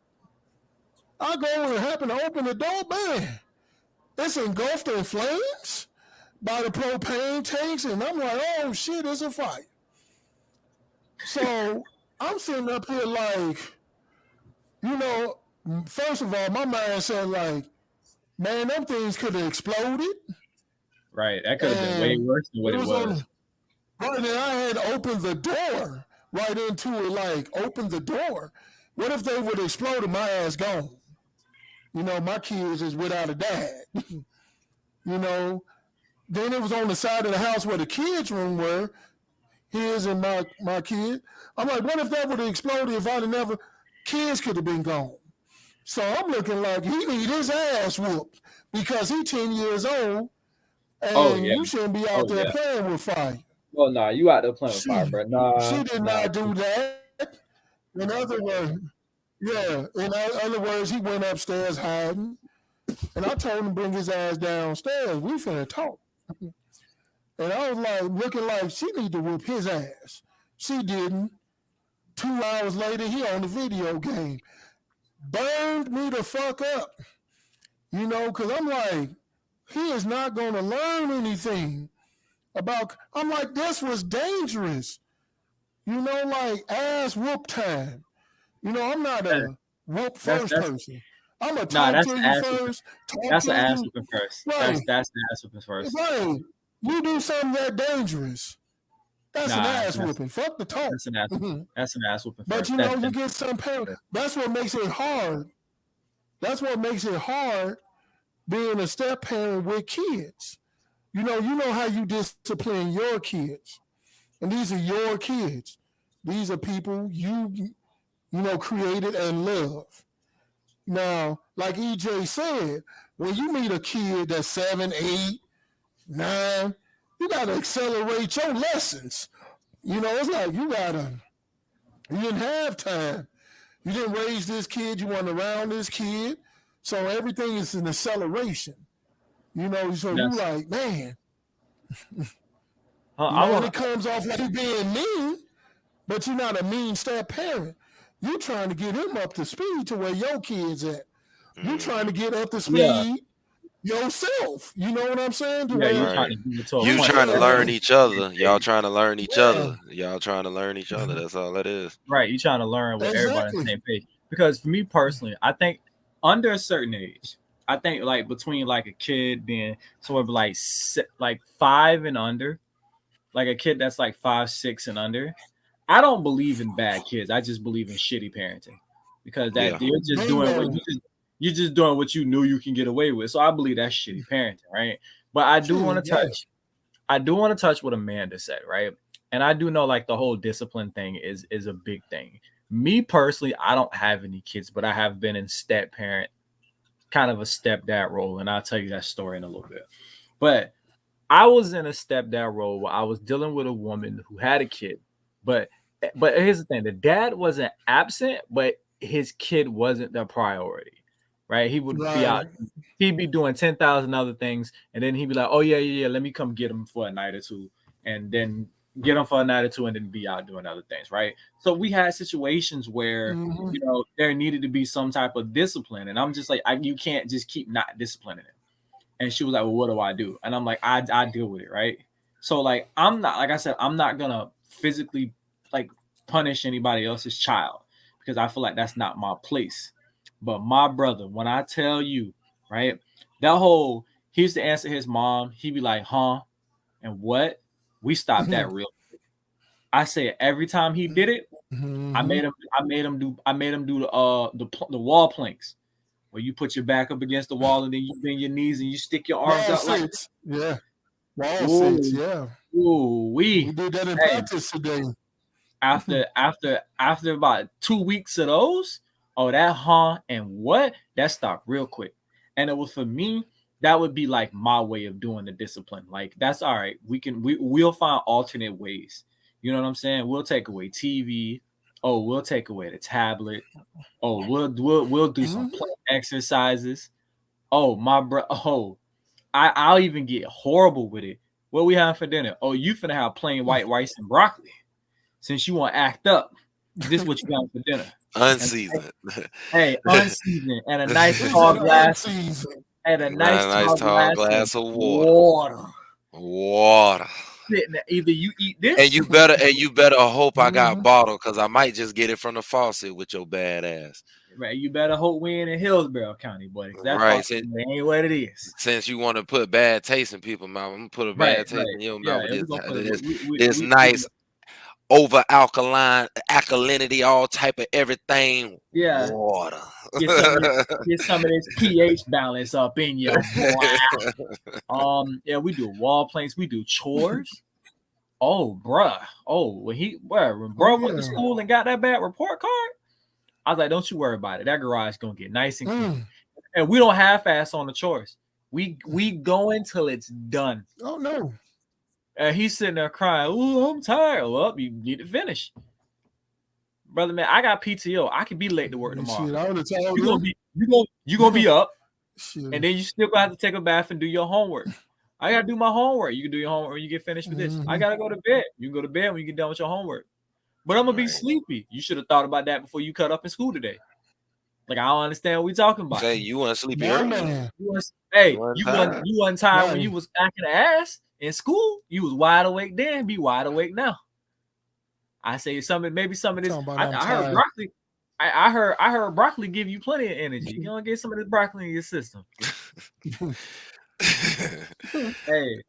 S1: I go and happen to open the door, bam. It's engulfed in flames by the propane tanks. And I'm like, oh shit, it's a fire. So I'm sitting up here like, first of all, my mind said like, man, them things could have exploded.
S2: Right. That could have been way worse than what it was.
S1: Right, and I had opened the door right into it, like, open the door. What if they would have exploded, my ass gone? My kids is without a dad. Then it was on the side of the house where the kids' room were, his and my kid. I'm like, what if that would have exploded if I'd have never, kids could have been gone. So I'm looking like he need his ass whooped because he 10 years old and you shouldn't be out there playing with fire.
S2: Well, nah, you out there playing with fire, bro. Nah,
S1: she did not do that. In other words, he went upstairs hiding, and I told him to bring his ass downstairs. We finna talk. And I was like, looking like she need to whoop his ass. She didn't. 2 hours later, he on the video game. burned me the fuck up. Because I'm like, he is not going to learn anything about. I'm like, this was dangerous. Like ass whoop time. I'm not a whoop first
S2: that's
S1: person. I'm going to
S2: nah,
S1: talk
S2: that's
S1: to
S2: the
S1: you
S2: ass whooping.
S1: first, talk
S2: That's
S1: to
S2: the ass
S1: you.
S2: whooping first.
S1: Right.
S2: That's the ass whooping first.
S1: Right. You do something that dangerous. That's an ass whooping. Fuck the talk.
S2: That's an ass. That's an ass whooping
S1: But
S2: first.
S1: you get some parents. That's what makes it hard. That's what makes it hard being a step parent with kids. You know how you discipline your kids, and these are your kids. These are people you created and love. Now, like EJ said, when you meet a kid that's 7, 8, 9, you gotta accelerate your lessons. It's like you didn't have time. You didn't raise this kid, you weren't around this kid. So everything is an acceleration. So you like, man. And it comes off like you being mean, but you're not a mean step parent. You're trying to get him up to speed to where your kid's at. You're trying to get up to speed yourself. You know what I'm saying?
S2: You're trying to give it to a
S3: you
S2: point.
S3: trying to learn each other. Y'all trying to learn each other. Y'all trying to learn each other. That's all it is.
S2: Right. You're trying to learn with everybody on the same page. Because for me personally, I think under a certain age, I think like between like a kid being somewhere like 5 and under, like a kid that's like 5, 6 and under, I don't believe in bad kids. I just believe in shitty parenting because you're just doing you're just doing what you knew you can get away with. So I believe that's shitty parenting, right? But I do want to touch what Amanda said, right? And I do know like the whole discipline thing is a big thing. Me personally, I don't have any kids, but I have been in step parent, kind of a stepdad role, and I'll tell you that story in a little bit. But I was in a stepdad role where I was dealing with a woman who had a kid, but here's the thing: the dad wasn't absent, but his kid wasn't the priority. Right? He would be out. He'd be doing 10,000 other things, and then he'd be like, "Oh yeah, let me come get him for a night or two," and then get him for a night or two, and then be out doing other things. Right? So we had situations where there needed to be some type of discipline, and I'm just like, you can't just keep not disciplining him. And she was like, "Well, what do I do?" And I'm like, "I deal with it, right?" So like, I'm not gonna physically like punish anybody else's child because I feel like that's not my place. But my brother, when I tell you, right, he used to answer his mom, he'd be like, "Huh?" and "What?" We stopped that real quick. I said every time he did it, I made him do the wall planks where you put your back up against the wall and then you bend your knees and you stick your arms out like
S1: wall sits, yeah.
S2: Ooh, we
S1: did that in practice today.
S2: After about 2 weeks of those. Oh, that and what? That stopped real quick. And it was for me, that would be like my way of doing the discipline. Like, that's all right. We'll find alternate ways. You know what I'm saying? We'll take away TV. Oh, we'll take away the tablet. Oh, we'll do some play exercises. Oh, my bro. Oh, I'll even get horrible with it. What we have for dinner? Oh, you finna have plain white rice and broccoli. Since you want to act up, this is what you got for dinner.
S3: Unseasoned.
S2: Unseasoned and a nice tall glass. And a nice tall glass of water. Either you eat this,
S3: and you better hope I got bottled because I might just get it from the faucet with your bad ass.
S2: Right, you better hope we ain't in Hillsborough County, buddy. That ain't what it is.
S3: Since you want to put bad taste in people's mouth, I'm gonna put a bad taste in your mouth. This nice over alkalinity, all type of everything.
S2: Yeah,
S3: water.
S2: Get some of this pH balance up in your boy. Yeah, we do wall planks, we do chores. Oh, bruh. Oh, when bro went to school and got that bad report card, I was like, don't you worry about it. That garage gonna get nice and clean. And we don't half-ass on the chores. We go until it's done.
S1: Oh no.
S2: And he's sitting there crying. Oh, I'm tired. Well, you need to finish. Brother, man, I got PTO. I can be late to work tomorrow. You're gonna be up. And then you still gonna have to take a bath and do your homework. I gotta do my homework. You can do your homework when you get finished with this. I gotta go to bed. You can go to bed when you get done with your homework. But I'm gonna be sleepy. You should have thought about that before you cut up in school today. Like I don't understand what we talking about.
S3: Say you want to sleep
S1: My
S3: early?
S1: man.
S2: You wasn't tired when you was acting the ass in school. You was wide awake then. Be wide awake now. I say maybe some of this. I heard broccoli. I heard broccoli give you plenty of energy. You don't get some of this broccoli in your system. Hey,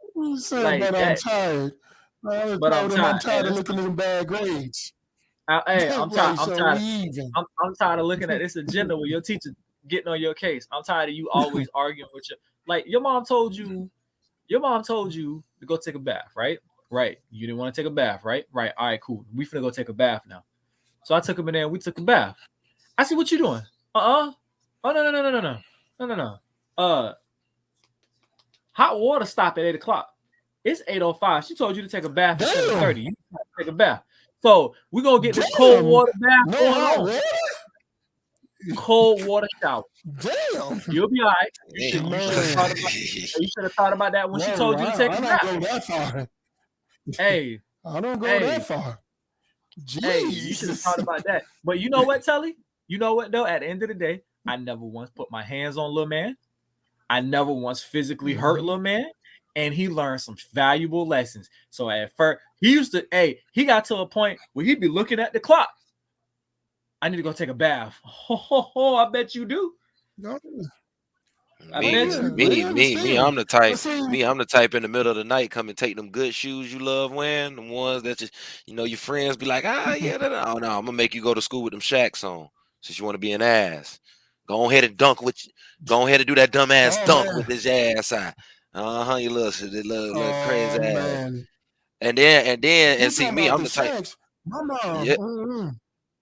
S1: like but I'm tired.
S2: But I'm tired.
S1: I'm tired of looking at them bad grades.
S2: I'm tired. I'm tired of looking at this agenda where your teacher getting on your case. I'm tired of you always arguing with your mom told you to go take a bath, right? Right. You didn't want to take a bath, right? Right. All right, cool. We finna go take a bath now. So I took him in there and we took a bath. I said, what you doing? Oh, no. Hot water stop at 8:00. It's 8:05. She told you to take a bath at 7:30. You take a bath. So we're gonna get this cold water bath going on. Cold water shower.
S1: Damn.
S2: You'll be all right. You should have thought about that when she told you to take a bath.
S1: I don't go that far.
S2: Hey.
S1: I don't go that far.
S2: Jesus. Hey, you should have thought about that. But you know what, Telly? You know what, though? At the end of the day, I never once put my hands on little man. I never once physically hurt little man. And he learned some valuable lessons. So at first, he got to a point where he'd be looking at the clock. I need to go take a bath. I bet you do.
S3: Me, I'm the type in the middle of the night come and take them good shoes you love wearing, the ones that your friends be like, yeah, oh no, I'm gonna make you go to school with them Shacks on since you want to be an ass. Go ahead and dunk with you. Go ahead and do that dumb ass dunk with this ass eye. You little crazy ass. And then see me, I'm the type.
S1: My mom.
S3: Yeah.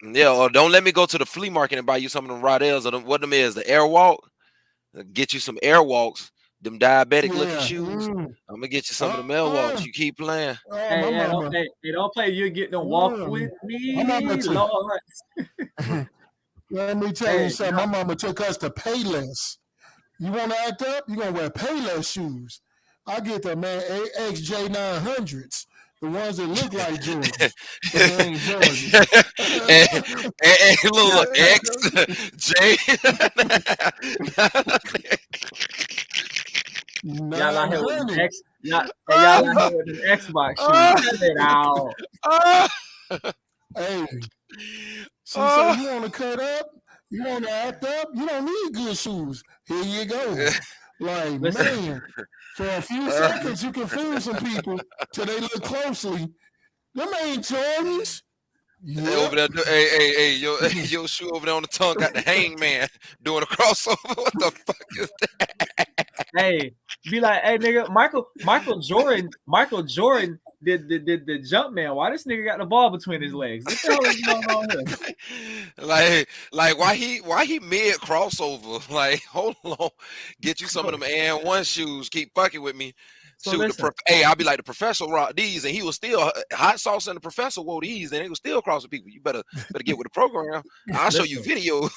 S3: Yeah, or don't let me go to the flea market and buy you some of them Rodells or what them is, the Airwalk. Get you some Airwalks, them diabetic looking shoes. I'm gonna get you some of them Airwalks. You keep playing.
S2: Don't play. You get them walk with me, Lord.
S1: Let me tell you something. My mama took us to Payless. You want to act up? You gonna wear Payless shoes. I get the man XJ900s. The ones that look like Jordans.
S3: and little XJ.
S2: Y'all out here with the Xbox shoes. Cut it out.
S1: Hey. So you want to cut up? You want to act up? You don't need good shoes. Here you go. Like, man, for a few seconds, you can fool some people till they look closely. Them ain't Jordans.
S3: Yeah. Over there, hey, your shoe over there on the tongue got the hangman doing a crossover. What the fuck is that?
S2: Hey, be like, hey, nigga, Michael Jordan did the jump man. Why this nigga got the ball between his legs? What the hell is going on
S3: here? Like why he mid crossover? Like, hold on, get you some of them AN1 shoes. Keep fucking with me. So I'll be like, the professor rocked these, and he was still hot sauce, and the professor wore these, and he was still crossing people. You better get with the program. I'll show you videos.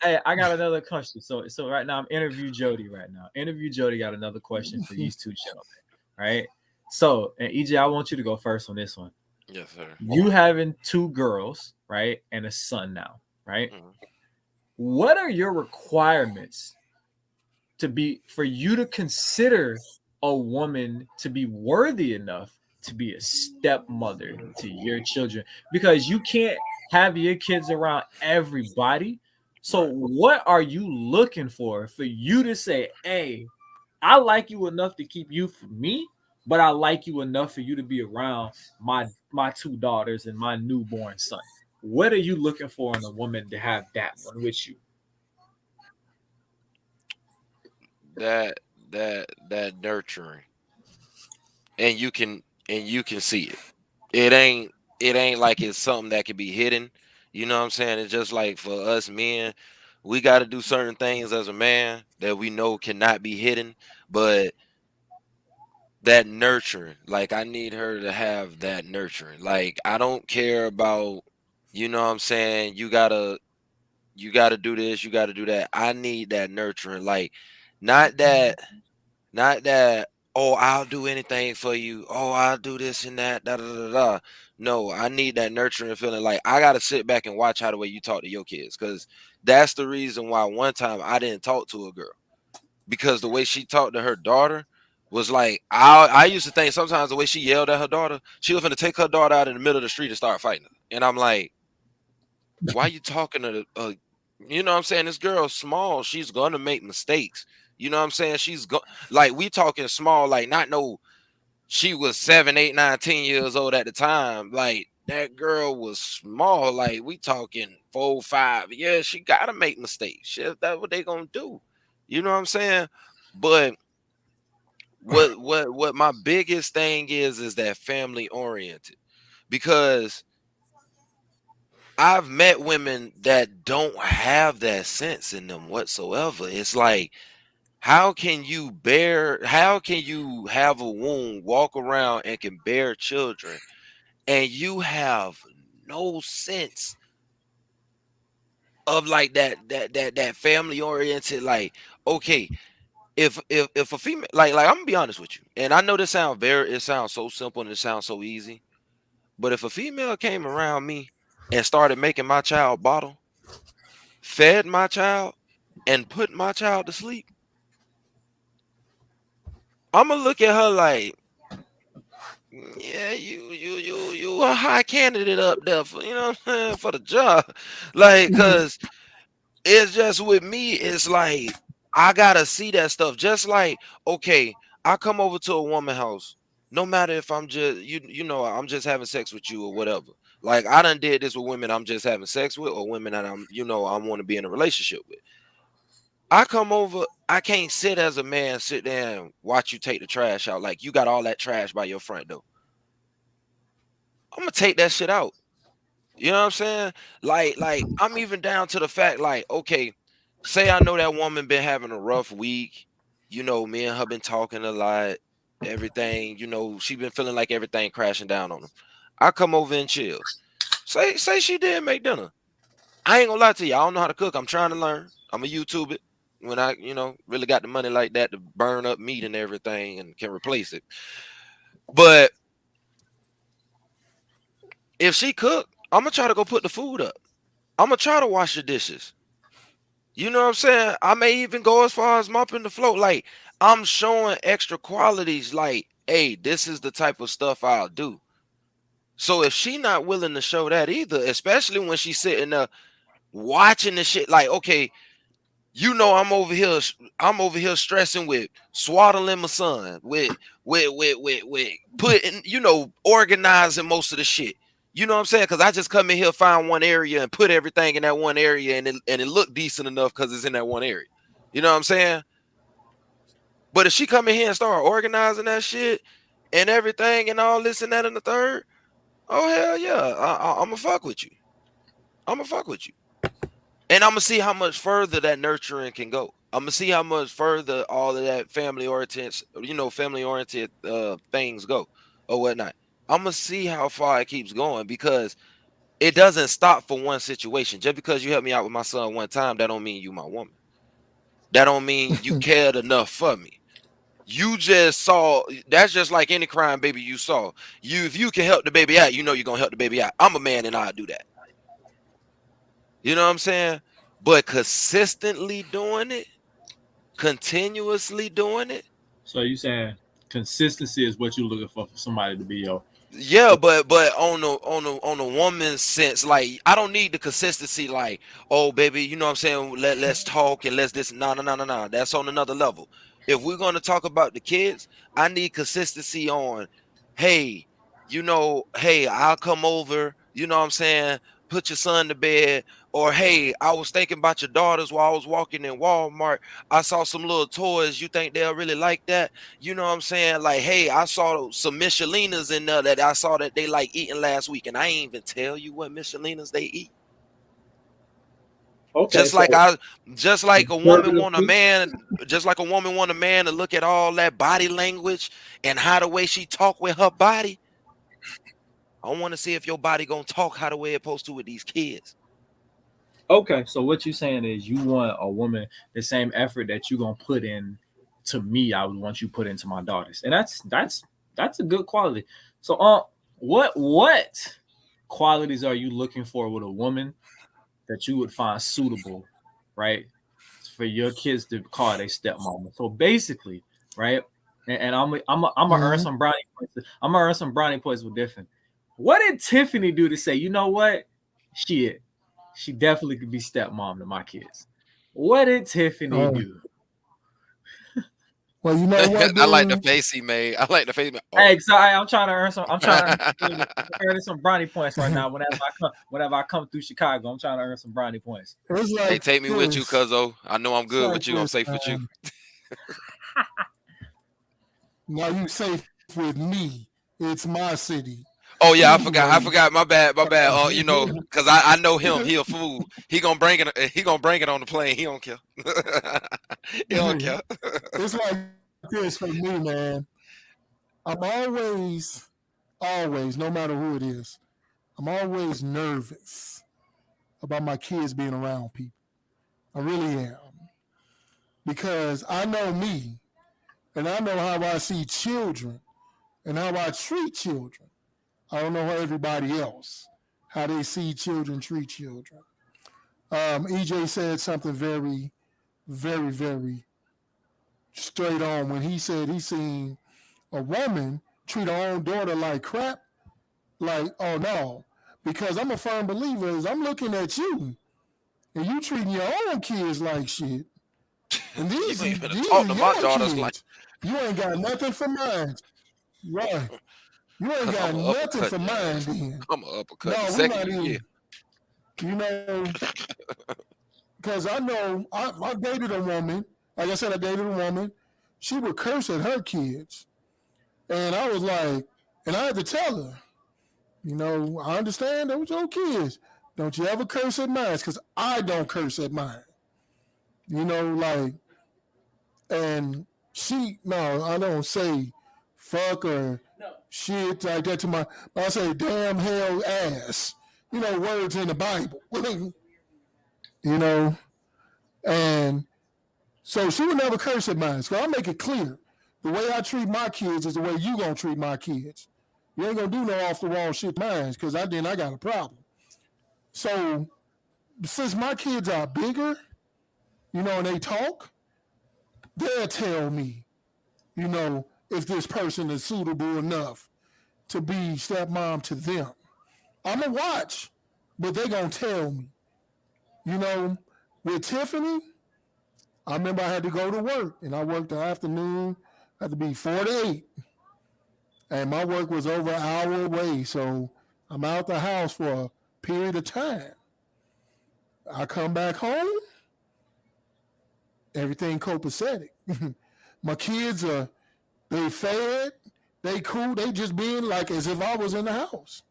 S2: Hey, I got another question. So right now I'm interview Jody right now. Interview Jody got another question for these two gentlemen, right? So, and EJ, I want you to go first on this one.
S3: Yes, sir.
S2: You having two girls, right, and a son now, right? Mm-hmm. What are your requirements for you to consider a woman to be worthy enough to be a stepmother to your children? Because you can't have your kids around everybody. So what are you looking for you to say, hey, I like you enough to keep you for me, but I like you enough for you to be around my two daughters and my newborn son? What are you looking for in a woman to have that one with you?
S3: That nurturing, and you can see it. It ain't like it's something that can be hidden. You know what I'm saying? It's just like for us men, we got to do certain things as a man that we know cannot be hidden. But that nurturing, like, I need her to have that nurturing. Like, I don't care about, you know what I'm saying, you gotta do this, you gotta do that. I need that nurturing. Like, not that, oh, I'll do anything for you. Oh, I'll do this and that, da da da da. No, I need that nurturing feeling. Like I gotta sit back and watch how the way you talk to your kids, because that's the reason why one time I didn't talk to a girl, because the way she talked to her daughter was like I used to think sometimes the way she yelled at her daughter, she was gonna take her daughter out in the middle of the street and start fighting her. And I'm like, why you talking to you know what I'm saying? This girl's small. She's gonna make mistakes. You know what I'm saying? Like we talking small, like not no she was 7, 8, 9, 10 years old at the time. Like that girl was small. Like we talking 4, 5. Yeah, she gotta make mistakes. Shit, that's what they gonna do. You know what I'm saying? But what my biggest thing is that family oriented, because I've met women that don't have that sense in them whatsoever. It's like, how can you have a womb, walk around and can bear children, and you have no sense of like that family oriented, like, okay, if a female, like I'm gonna be honest with you, and I know it sounds so simple and it sounds so easy, but if a female came around me and started making my child bottle, fed my child, and put my child to sleep, I'm gonna look at her like, yeah, you a high candidate up there for, you know what I'm saying, for the job. Like, cause it's just with me, it's like I gotta see that stuff. Just like, okay, I come over to a woman house, no matter if I'm just I'm just having sex with you or whatever. Like I done did this with women I'm just having sex with, or women that I want to be in a relationship with. I come over, I can't sit as a man, sit there and watch you take the trash out. Like you got all that trash by your front door. I'm gonna take that shit out. You know what I'm saying? Like I'm even down to the fact, like, okay, say I know that woman been having a rough week. Me and her been talking a lot, everything, she been feeling like everything crashing down on them. I come over and chill. Say she did make dinner. I ain't gonna lie to you. I don't know how to cook. I'm trying to learn. I'm a YouTube it when I, really got the money like that to burn up meat and everything and can replace it. But if she cook, I'm gonna try to go put the food up. I'm gonna try to wash the dishes. You know what I'm saying? I may even go as far as mopping the floor. Like I'm showing extra qualities. Like, hey, this is the type of stuff I'll do. So if she not willing to show that either, especially when she's sitting there watching the shit, like, okay, I'm over here stressing with swaddling my son, with putting, organizing most of the shit. You know what I'm saying? Because I just come in here, find one area and put everything in that one area, and it look decent enough because it's in that one area. You know what I'm saying? But if she come in here and start organizing that shit and everything and all this and that and the third, oh hell yeah, I'm gonna fuck with you. I'm gonna fuck with you. And I'm gonna see how much further that nurturing can go. I'm gonna see how much further all of that family oriented things go or whatnot. I'm gonna see how far it keeps going, because it doesn't stop for one situation. Just because you helped me out with my son one time, that don't mean you my woman. That don't mean you cared enough for me. You just saw, that's just like any crime baby you saw. If you can help the baby out, you're gonna help the baby out. I'm a man and I'll do that. You know what I'm saying? But consistently doing it, continuously doing it.
S2: So you saying consistency is what you're looking for somebody to be your.
S3: Yeah, but on the woman's sense, like I don't need the consistency, like, oh baby, you know what I'm saying? Let's talk and let's this. No. That's on another level. If we're gonna talk about the kids, I need consistency on, hey, hey, I'll come over, you know what I'm saying? Put your son to bed. Or hey, I was thinking about your daughters while I was walking in Walmart. I saw some little toys. You think they'll really like that? You know what I'm saying? Like, hey, I saw some Michelinas in there that I saw that they like eating last week, and I ain't even tell you what Michelinas they eat.
S2: Okay,
S3: Just
S2: so
S3: like I, just like a woman want a
S2: conservatively,
S3: man, just like a woman want a man to look at all that body language and how the way she talk with her body. I want to see if your body gonna talk how the way it's supposed to with these kids.
S2: okay, so what you're saying is you want a woman the same effort that you're gonna put in to me. I would want you put into my daughters, and that's a good quality. So, what qualities are you looking for with a woman that you would find suitable, right, for your kids to call their stepmama? So basically, right, and I'm gonna earn some brownie points. I'm gonna earn some brownie points with different. What did Tiffany do to say, you know what, she definitely could be stepmom to my kids? What did Tiffany do?
S1: Well, you know what, dude?
S3: I like the face he made. I like the face. Oh.
S2: Hey, sorry, I'm trying to earn some. I'm trying to earn some brownie points right now. Whenever I come through Chicago, I'm trying to earn some brownie points.
S1: It's like
S3: hey, take me
S1: this.
S3: with you, cuzzo. I know I'm good
S1: like
S3: with you. I'm
S1: this,
S3: safe with you.
S1: Now you safe with me. It's my city.
S3: Oh yeah, I forgot. My bad. You know, cause I know him. He a fool. He gonna bring it. He gonna bring it on the plane. He don't care. He don't care.
S1: It's like this for me, man. I'm always, no matter who it is, I'm always nervous about my kids being around people. I really am. Because I know me, and I know how I see children, and how I treat children. I don't know how everybody else, how they see children, treat children. EJ said something very, very, very straight on when he said he seen a woman treat her own daughter like crap. Like, oh no, because I'm a firm believer is I'm looking at you and you treating your own kids like shit. And these are your kids. Like... You ain't got nothing for mine. Right. You ain't got nothing for mine then.
S3: I'm an uppercut.
S1: No, we're not even. You know, because I know I dated a woman. Like I said, I dated a woman. She would curse at her kids. And I was like, and I had to tell her, you know, I understand those your kids. Don't you ever curse at mine, because I don't curse at mine. You know, like, and I don't say fuck or shit like that to my, I say damn, hell, ass. You know, words in the Bible. You know, and so she would never curse at mine. So I'll make it clear. The way I treat my kids is the way you gonna treat my kids. You ain't gonna do no off the wall shit mine, because I got a problem. So since my kids are bigger, you know, and they talk, they'll tell me, you know, if this person is suitable enough to be stepmom to them. I'm gonna watch, but they gonna tell me. You know, with Tiffany, I remember I had to go to work, and I worked the afternoon. I had to be 4 to 8. And my work was over an hour away, so I'm out the house for a period of time. I come back home, everything copacetic. My kids they fed, they cool, they just being like as if I was in the house.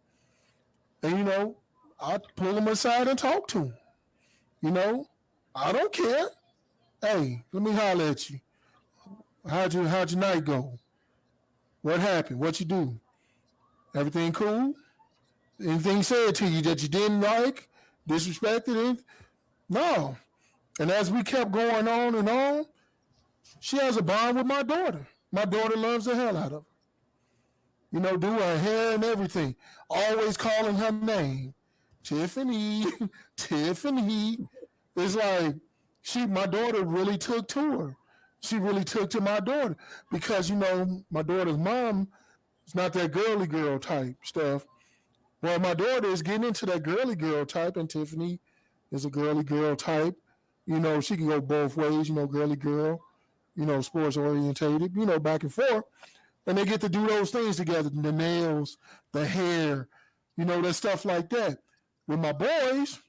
S1: And, you know, I pull them aside and talk to them. You know, I don't care. Hey, let me holler at you. How'd your night go? What happened? What you do? Everything cool? Anything said to you that you didn't like, disrespected? No. And as we kept going on and on, she has a bond with my daughter. My daughter loves the hell out of her. You know, do her hair and everything. Always calling her name. Tiffany, Tiffany. It's like my daughter really took to her. She really took to my daughter because, you know, my daughter's mom is not that girly girl type stuff. Well, my daughter is getting into that girly girl type, and Tiffany is a girly girl type. You know, she can go both ways, you know, girly girl, you know, sports orientated, you know, back and forth. And they get to do those things together, the nails, the hair, you know, that stuff like that. With my boys,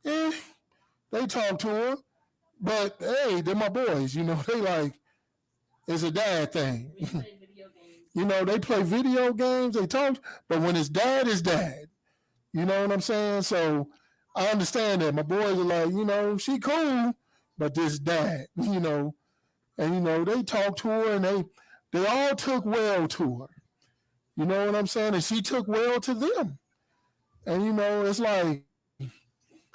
S1: they talk to her. But, hey, they're my boys, you know, they like, it's a dad thing. They play video games. You know, they play video games, they talk, but when it's dad, it's dad. You know what I'm saying? So I understand that. My boys are like, you know, she cool, but this dad, you know. And, you know, they talk to her and they all took well to her. You know what I'm saying? And she took well to them. And, you know, it's like,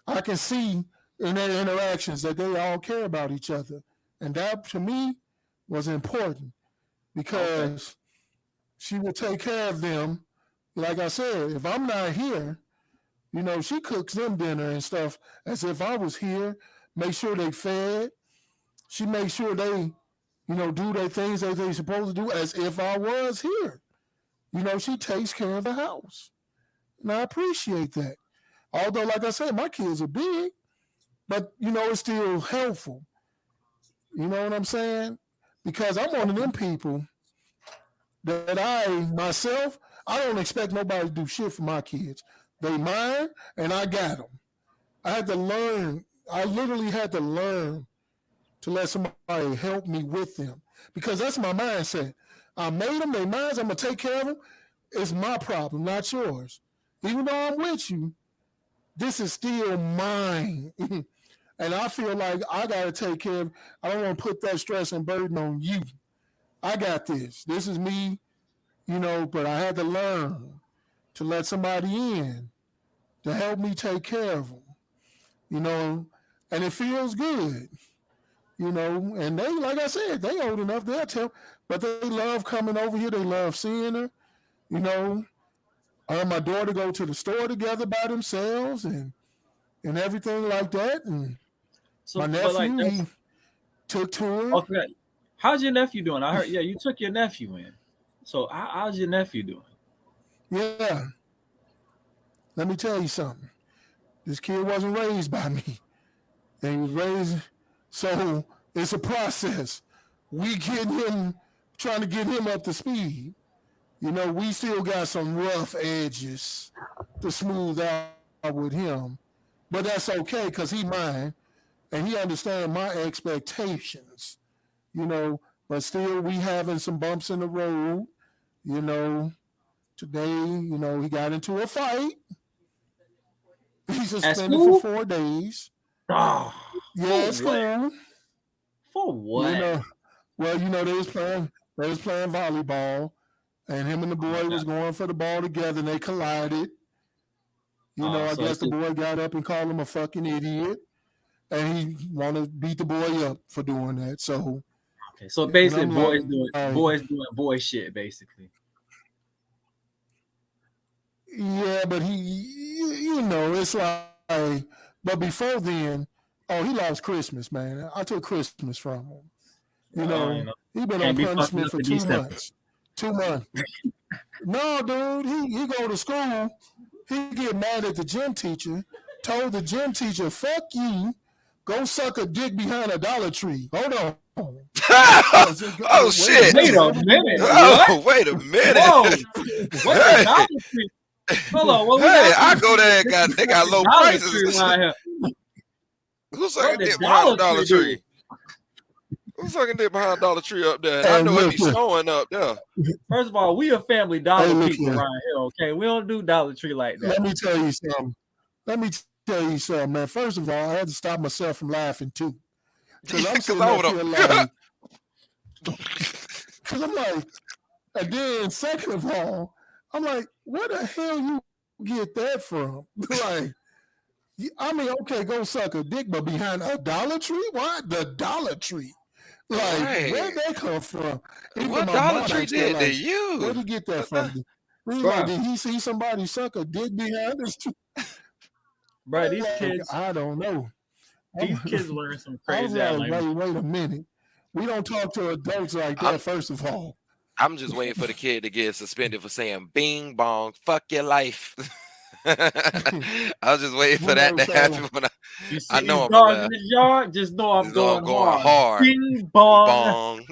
S1: I can see in their interactions that they all care about each other. And that, to me, was important because she would take care of them Like I said, if I'm not here, she cooks them dinner and stuff as if I was here. Make sure they fed. She makes sure they, do their things that they supposed to do as if I was here. She takes care of the house. And I appreciate that. Although, like I said, my kids are big, but it's still helpful. You know what I'm saying? Because I'm one of them people that I don't expect nobody to do shit for my kids. They mine, and I got them. I had to learn. I literally had to learn to let somebody help me with them because that's my mindset. I made them, they mine. I'm gonna take care of them. It's my problem, not yours. Even though I'm with you, this is still mine. And I feel like I gotta take care of. I don't want to put that stress and burden on you. I got this. This is me, but I had to learn to let somebody in to help me take care of them, and it feels good, and they, like I said, they old enough, they'll tell, but they love coming over here. They love seeing her, her and my daughter go to the store together by themselves and everything like that. And
S2: So,
S1: my
S2: but like,
S1: nephew, he took to her.
S2: okay, how's your nephew doing? I heard, yeah, you took your nephew in. So, how's your nephew doing?
S1: Yeah. Let me tell you something. This kid wasn't raised by me. He was raised, so it's a process. We trying to get him up to speed. We still got some rough edges to smooth out with him. But that's okay because he mine and he understands my expectations, but still we having some bumps in the road, Today, he got into a fight. He suspended for 4 days.
S2: Oh,
S1: Yeah, it's cool.
S2: For what?
S1: Well, they was playing volleyball, and him and the boy was going for the ball together, and they collided. I guess the boy got up and called him a fucking idiot, and he wanted to beat the boy up for doing that. So,
S2: okay, so basically, boys doing boy shit, basically.
S1: Yeah, but it's like, but before then, he lost Christmas, man. I took Christmas from him. He been on punishment for 2 months. 2 months. No, dude, he go to school. He get mad at the gym teacher. Told the gym teacher, "Fuck you, go suck a dick behind a Dollar Tree." Hold on.
S3: Oh shit!
S2: Wait a minute.
S3: Oh, wait a minute.
S2: Whoa. What's the Dollar Tree? Hold on.
S3: Hey, I go there and they got low prices. Who's sucking dick behind the Dollar Tree? Who's sucking dick behind Dollar Tree up there? And I know it be snowing up there.
S2: First of all, we a family dollar people around here, okay? We don't do Dollar Tree like that.
S1: Let me tell you something, man. First of all, I had to stop myself from laughing too. Because I'm sitting up here like, because I'm like, and then second of all, I'm like, where the hell you get that from? Like, I mean, okay, go suck a dick, but behind a Dollar Tree? Why the Dollar Tree? Like, where'd that come from?
S3: What Dollar Tree did to you?
S1: Where'd he get that from? Like, did he see somebody suck a dick behind his tree?
S2: Bro, these kids,
S1: I don't know.
S2: These kids learn some crazy language.
S1: Wait a minute. We don't talk to adults like that, first of all.
S3: I'm just waiting for the kid to get suspended for saying bing bong, fuck your life. I was just waiting for that to happen. When I know I'm
S2: in the yard, just know I'm going
S3: hard.
S2: Bing bong.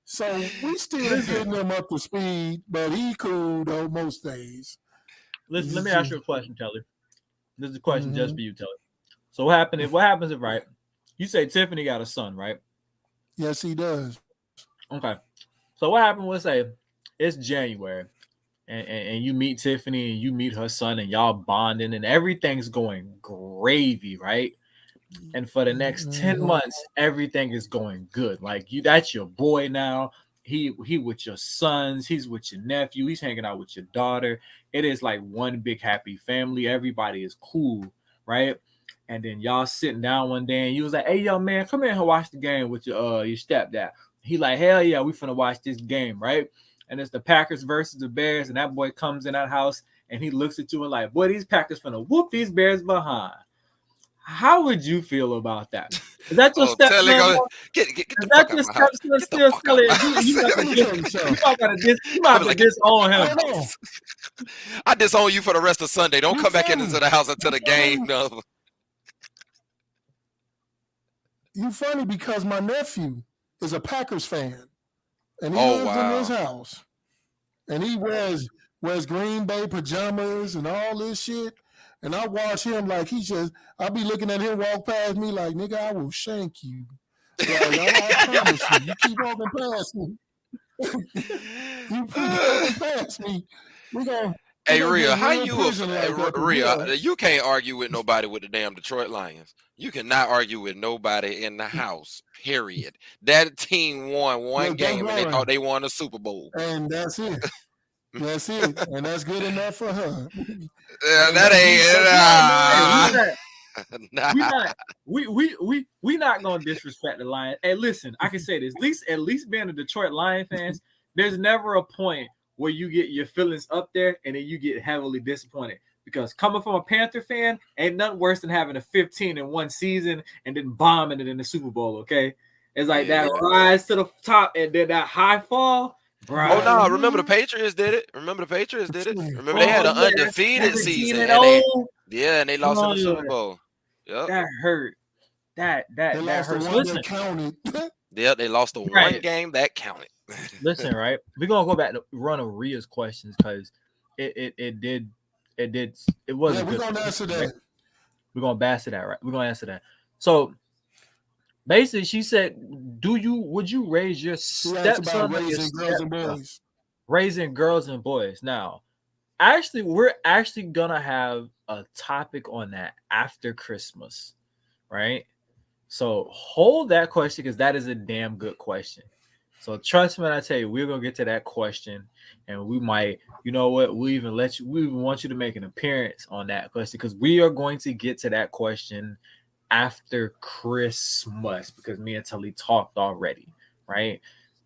S1: So we still getting them up to speed, but he cool though most days.
S2: Listen, let me ask you a question, Teller. This is a question just for you, Teller. So what happens if right? You say Tiffany got a son, right?
S1: Yes, he does.
S2: Okay. So what happened was, say it's January and you meet Tiffany and you meet her son and y'all bonding and everything's going gravy, right? And for the next 10 months, everything is going good. Like that's your boy now. He with your sons, he's with your nephew, he's hanging out with your daughter. It is like one big happy family. Everybody is cool, right? And then y'all sitting down one day and you was like, "Hey, yo, man, come in and watch the game with your stepdad." He like, "Hell yeah, we finna watch this game," right? and it's the Packers versus the Bears, and that boy comes in that house and he looks at you and like, boy, these Packers finna whoop these Bears behind. How would you feel about that? Is that your
S3: Oh, tell it,
S2: stepson?
S3: go get
S2: Is
S3: the
S2: that
S3: fuck out
S2: your
S3: of my house.
S2: stepson
S3: Get the
S2: still
S3: fuck out of
S2: selling?
S3: my
S2: You
S3: house.
S2: might
S1: Let me tell you something.
S2: you might have to
S3: Like,
S2: disown him.
S1: Hold on.
S3: I disown you for the rest of Sunday. Don't
S1: You
S3: come back
S1: funny.
S3: into the house until the
S1: You
S3: game.
S1: funny.
S3: No.
S1: You funny because my nephew is a Packers fan, and he
S3: Oh,
S1: lives in this
S3: wow.
S1: house, and he wears Green Bay pajamas and all this shit. And I watch him like I be looking at him walk past me like, nigga, I will shank you. Like, I promise you. You keep walking past me. You keep walking past me. We gonna
S3: Hey,
S1: get
S3: Rhea, how
S1: real
S3: you
S1: pigeon like that.
S3: Rhea? You can't argue with nobody with the damn Detroit Lions. You cannot argue with nobody in the house. Period. That team won one
S1: Look, they
S3: game and they
S1: won.
S3: thought they won a Super Bowl.
S1: And that's it. That's it. And that's good enough for her.
S3: That
S2: Hey,
S3: ain't. Nah.
S2: we not gonna disrespect the Lions. Hey, listen, I can say this. At least being a Detroit Lion fans, there's never a point where you get your feelings up there and then you get heavily disappointed. Because coming from a Panther fan, ain't nothing worse than having a 15-1 season and then bombing it in the Super Bowl. Okay, it's like that rise to the top and then that high fall. Bro.
S3: Oh no! Remember the Patriots did it. Remember they had an undefeated season and they lost in the Super Bowl. Yep.
S2: That hurt. That
S1: lost
S2: hurts.
S1: the one that counted.
S3: Yeah, they lost the one game that counted.
S2: Listen, right? We're gonna go back to run of Rhea's questions because it wasn't.
S1: Yeah, we're gonna answer that.
S2: Right? We're gonna answer that, right? We're gonna answer that. So basically, she said, would you raise your stepson or your
S1: girls and boys?
S2: Raising girls and boys. Now, actually, we're actually gonna have a topic on that after Christmas, right? So hold that question because that is a damn good question. So trust me when I tell you, we're gonna get to that question, and we might, you know what, we even want you to make an appearance on that question because we are going to get to that question after Christmas because me and Tully talked already, right?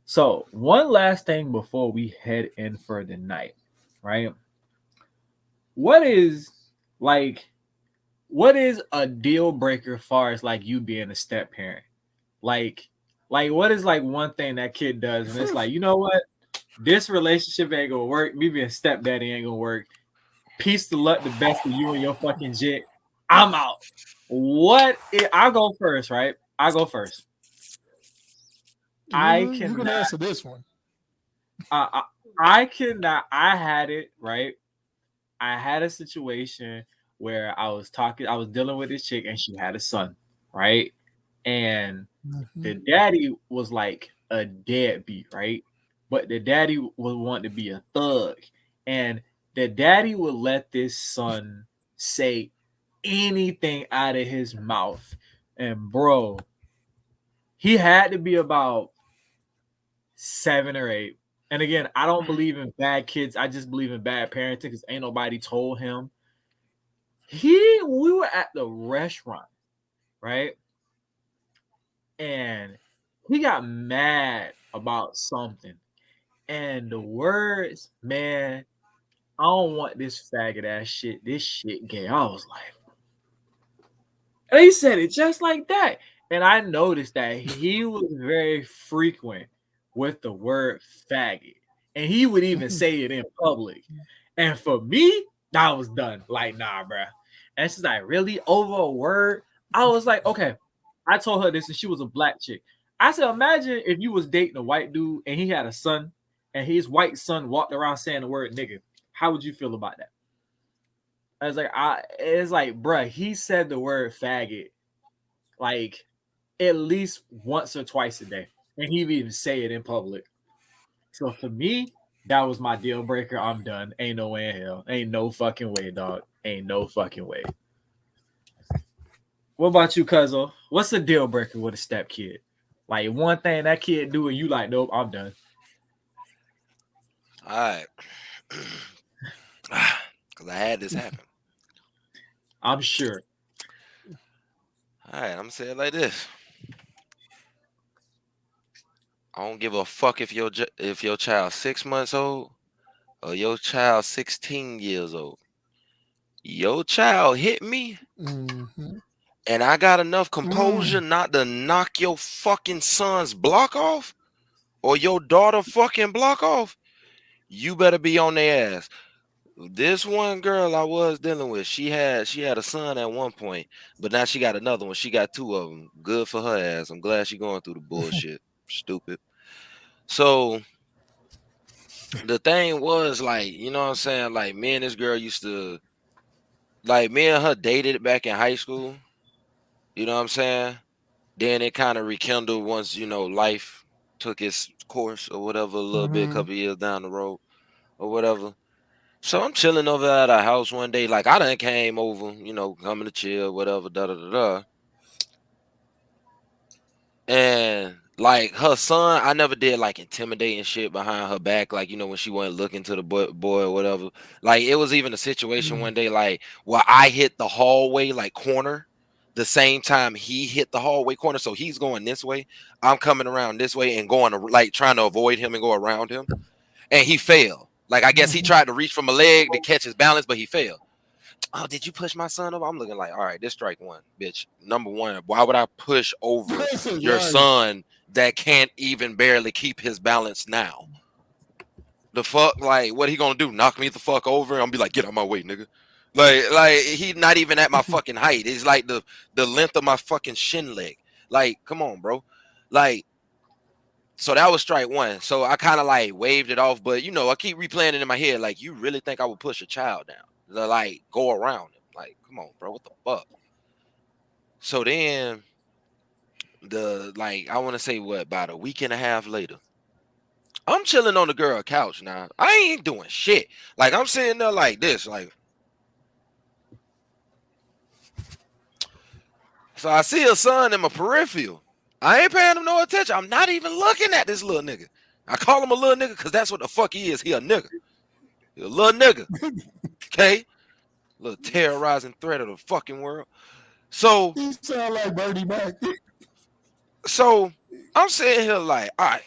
S2: So one last thing before we head in for the night, right? What is a deal breaker as far as like you being a step parent? Like what is like one thing that kid does and it's like, you know what? This relationship ain't gonna work. Me being stepdaddy ain't gonna work. Peace to luck, the best of you and your fucking jit. I'm out. I'll go first, right? I'll go first.
S1: You can answer this one.
S2: I cannot. I had it, right? I had a situation where I was dealing with this chick and she had a son, right? And the daddy was like a deadbeat, right? But the daddy was wanting to be a thug. And the daddy would let this son say anything out of his mouth. And bro, he had to be about 7 or 8. And again, I don't believe in bad kids. I just believe in bad parenting because ain't nobody told him. We were at the restaurant, right? And he got mad about something. And the words, man, I don't want this faggot ass shit. This shit gay. I was like, and he said it just like that. And I noticed that he was very frequent with the word faggot. And he would even say it in public. And for me, I was done. Like, nah, bruh. And she's like, really? Over a word? I was like, okay. I told her this, and she was a black chick. I said, imagine if you was dating a white dude and he had a son, and his white son walked around saying the word nigga. How would you feel about that? I was like, it's like, bruh, he said the word faggot like at least once or twice a day. And he would even say it in public. So for me, that was my deal breaker. I'm done. Ain't no way in hell. Ain't no fucking way, dog. Ain't no fucking way. What about you, Cuzzo? What's a deal breaker with a step kid? Like one thing that kid do and you like, nope, I'm done.
S3: All right. Because I had this happen.
S2: I'm sure.
S3: All right, I'm going to say it like this. I don't give a fuck if your child 6 months old or your child 16 years old. Your child hit me,
S1: Mm-hmm.
S3: and I got enough composure
S1: Mm.
S3: not to knock your fucking son's block off or your daughter fucking block off. You better be on their ass. This one girl I was dealing with, she had a son at one point, but now she got another one. She got two of them. Good for her ass. I'm glad she going through the bullshit. Stupid. So the thing was, like, you know what I'm saying? Like, me and this girl used to, like, me and her dated back in high school. You know what I'm saying? Then it kind of rekindled once, life took its course or whatever, a little bit, a
S1: Mm-hmm.
S3: couple years down the road or whatever. So I'm chilling over at our house one day. Like, I done came over, coming to chill, whatever, da da da da. And like her son, I never did like intimidating shit behind her back, like when she wasn't looking to the boy or whatever. Like, it was even a situation one day, like, where I hit the hallway like corner the same time he hit the hallway corner. So he's going this way, I'm coming around this way and going like trying to avoid him and go around him. And he failed. Like, I guess he
S1: Mm-hmm.
S3: tried to reach from a leg to catch his balance, but he failed. Oh, did you push my son over? I'm looking like, all right, this strike one, bitch. Number one, why would I push over your
S1: Right.
S3: son that can't even barely keep his balance now? The fuck, like, what he gonna do? Knock me the fuck over? I'm be like, get out my way, nigga. Like he not even at my fucking height. It's like the length of my fucking shin leg. Like, come on, bro. Like, so that was strike one. So I kind of like waved it off, but I keep replaying it in my head. Like, you really think I would push a child down? Like, go around him? Like, come on, bro. What the fuck? So then I want to say what, about a week and a half later, I'm chilling on the girl couch now. I ain't doing shit. Like, I'm sitting there like this, like. So I see a son in my peripheral. I ain't paying him no attention. I'm not even looking at this little nigga. I call him a little nigga because that's what the fuck he is. He a nigga. He a little nigga. Okay? Little terrorizing threat of the fucking world. So
S1: He sound like Bernie Mac.
S3: I'm sitting here like, all right,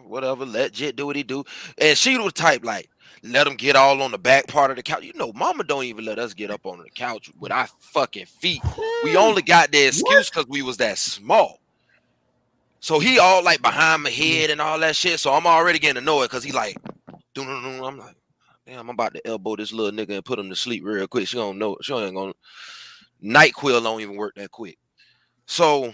S3: whatever, let Jit do what he do. And she was type like, let him get all on the back part of the couch. Mama don't even let us get up on the couch with our fucking feet. We only got the excuse because we was that small. So he all like behind my head and all that shit. So I'm already getting annoyed because he like, I'm like, damn, I'm about to elbow this little nigga and put him to sleep real quick. She don't know. She ain't gonna. NyQuil don't even work that quick. So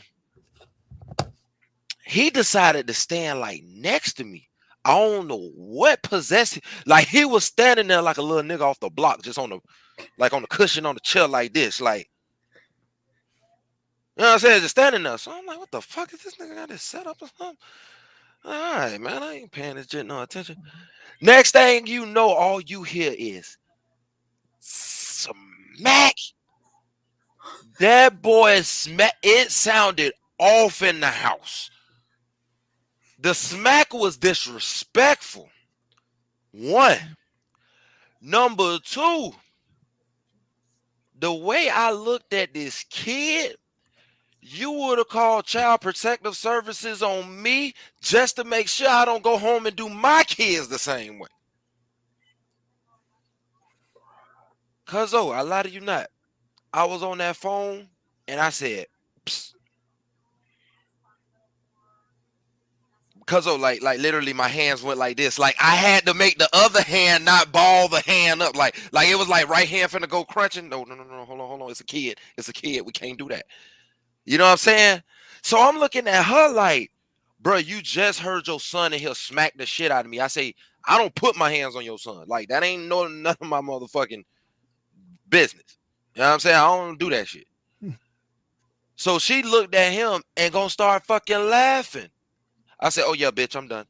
S3: he decided to stand like next to me. I don't know what possessed him. Like, he was standing there like a little nigga off the block, just on the cushion on the chair like this. Like, you know what I'm saying? Just standing there. So I'm like, what the fuck is this nigga got this set up or something? All right, man. I ain't paying this shit no attention. Next thing you know, all you hear is smack. That boy smack. It sounded off in the house. The smack was disrespectful. One. Number two, the way I looked at this kid, you would have called Child Protective Services on me just to make sure I don't go home and do my kids the same way. Cuzzo, I lie to you not. I was on that phone and I said, psst. Cuzzo, like literally my hands went like this. Like, I had to make the other hand not ball the hand up. Like it was like right hand finna go crunching. No. Hold on. It's a kid. We can't do that. You know what I'm saying? So I'm looking at her like, bro, you just heard your son and he'll smack the shit out of me. I say, I don't put my hands on your son. Like, that ain't none of my motherfucking business. You know what I'm saying? I don't do that shit. So she looked at him and gonna start fucking laughing. I said, oh yeah, bitch, I'm done.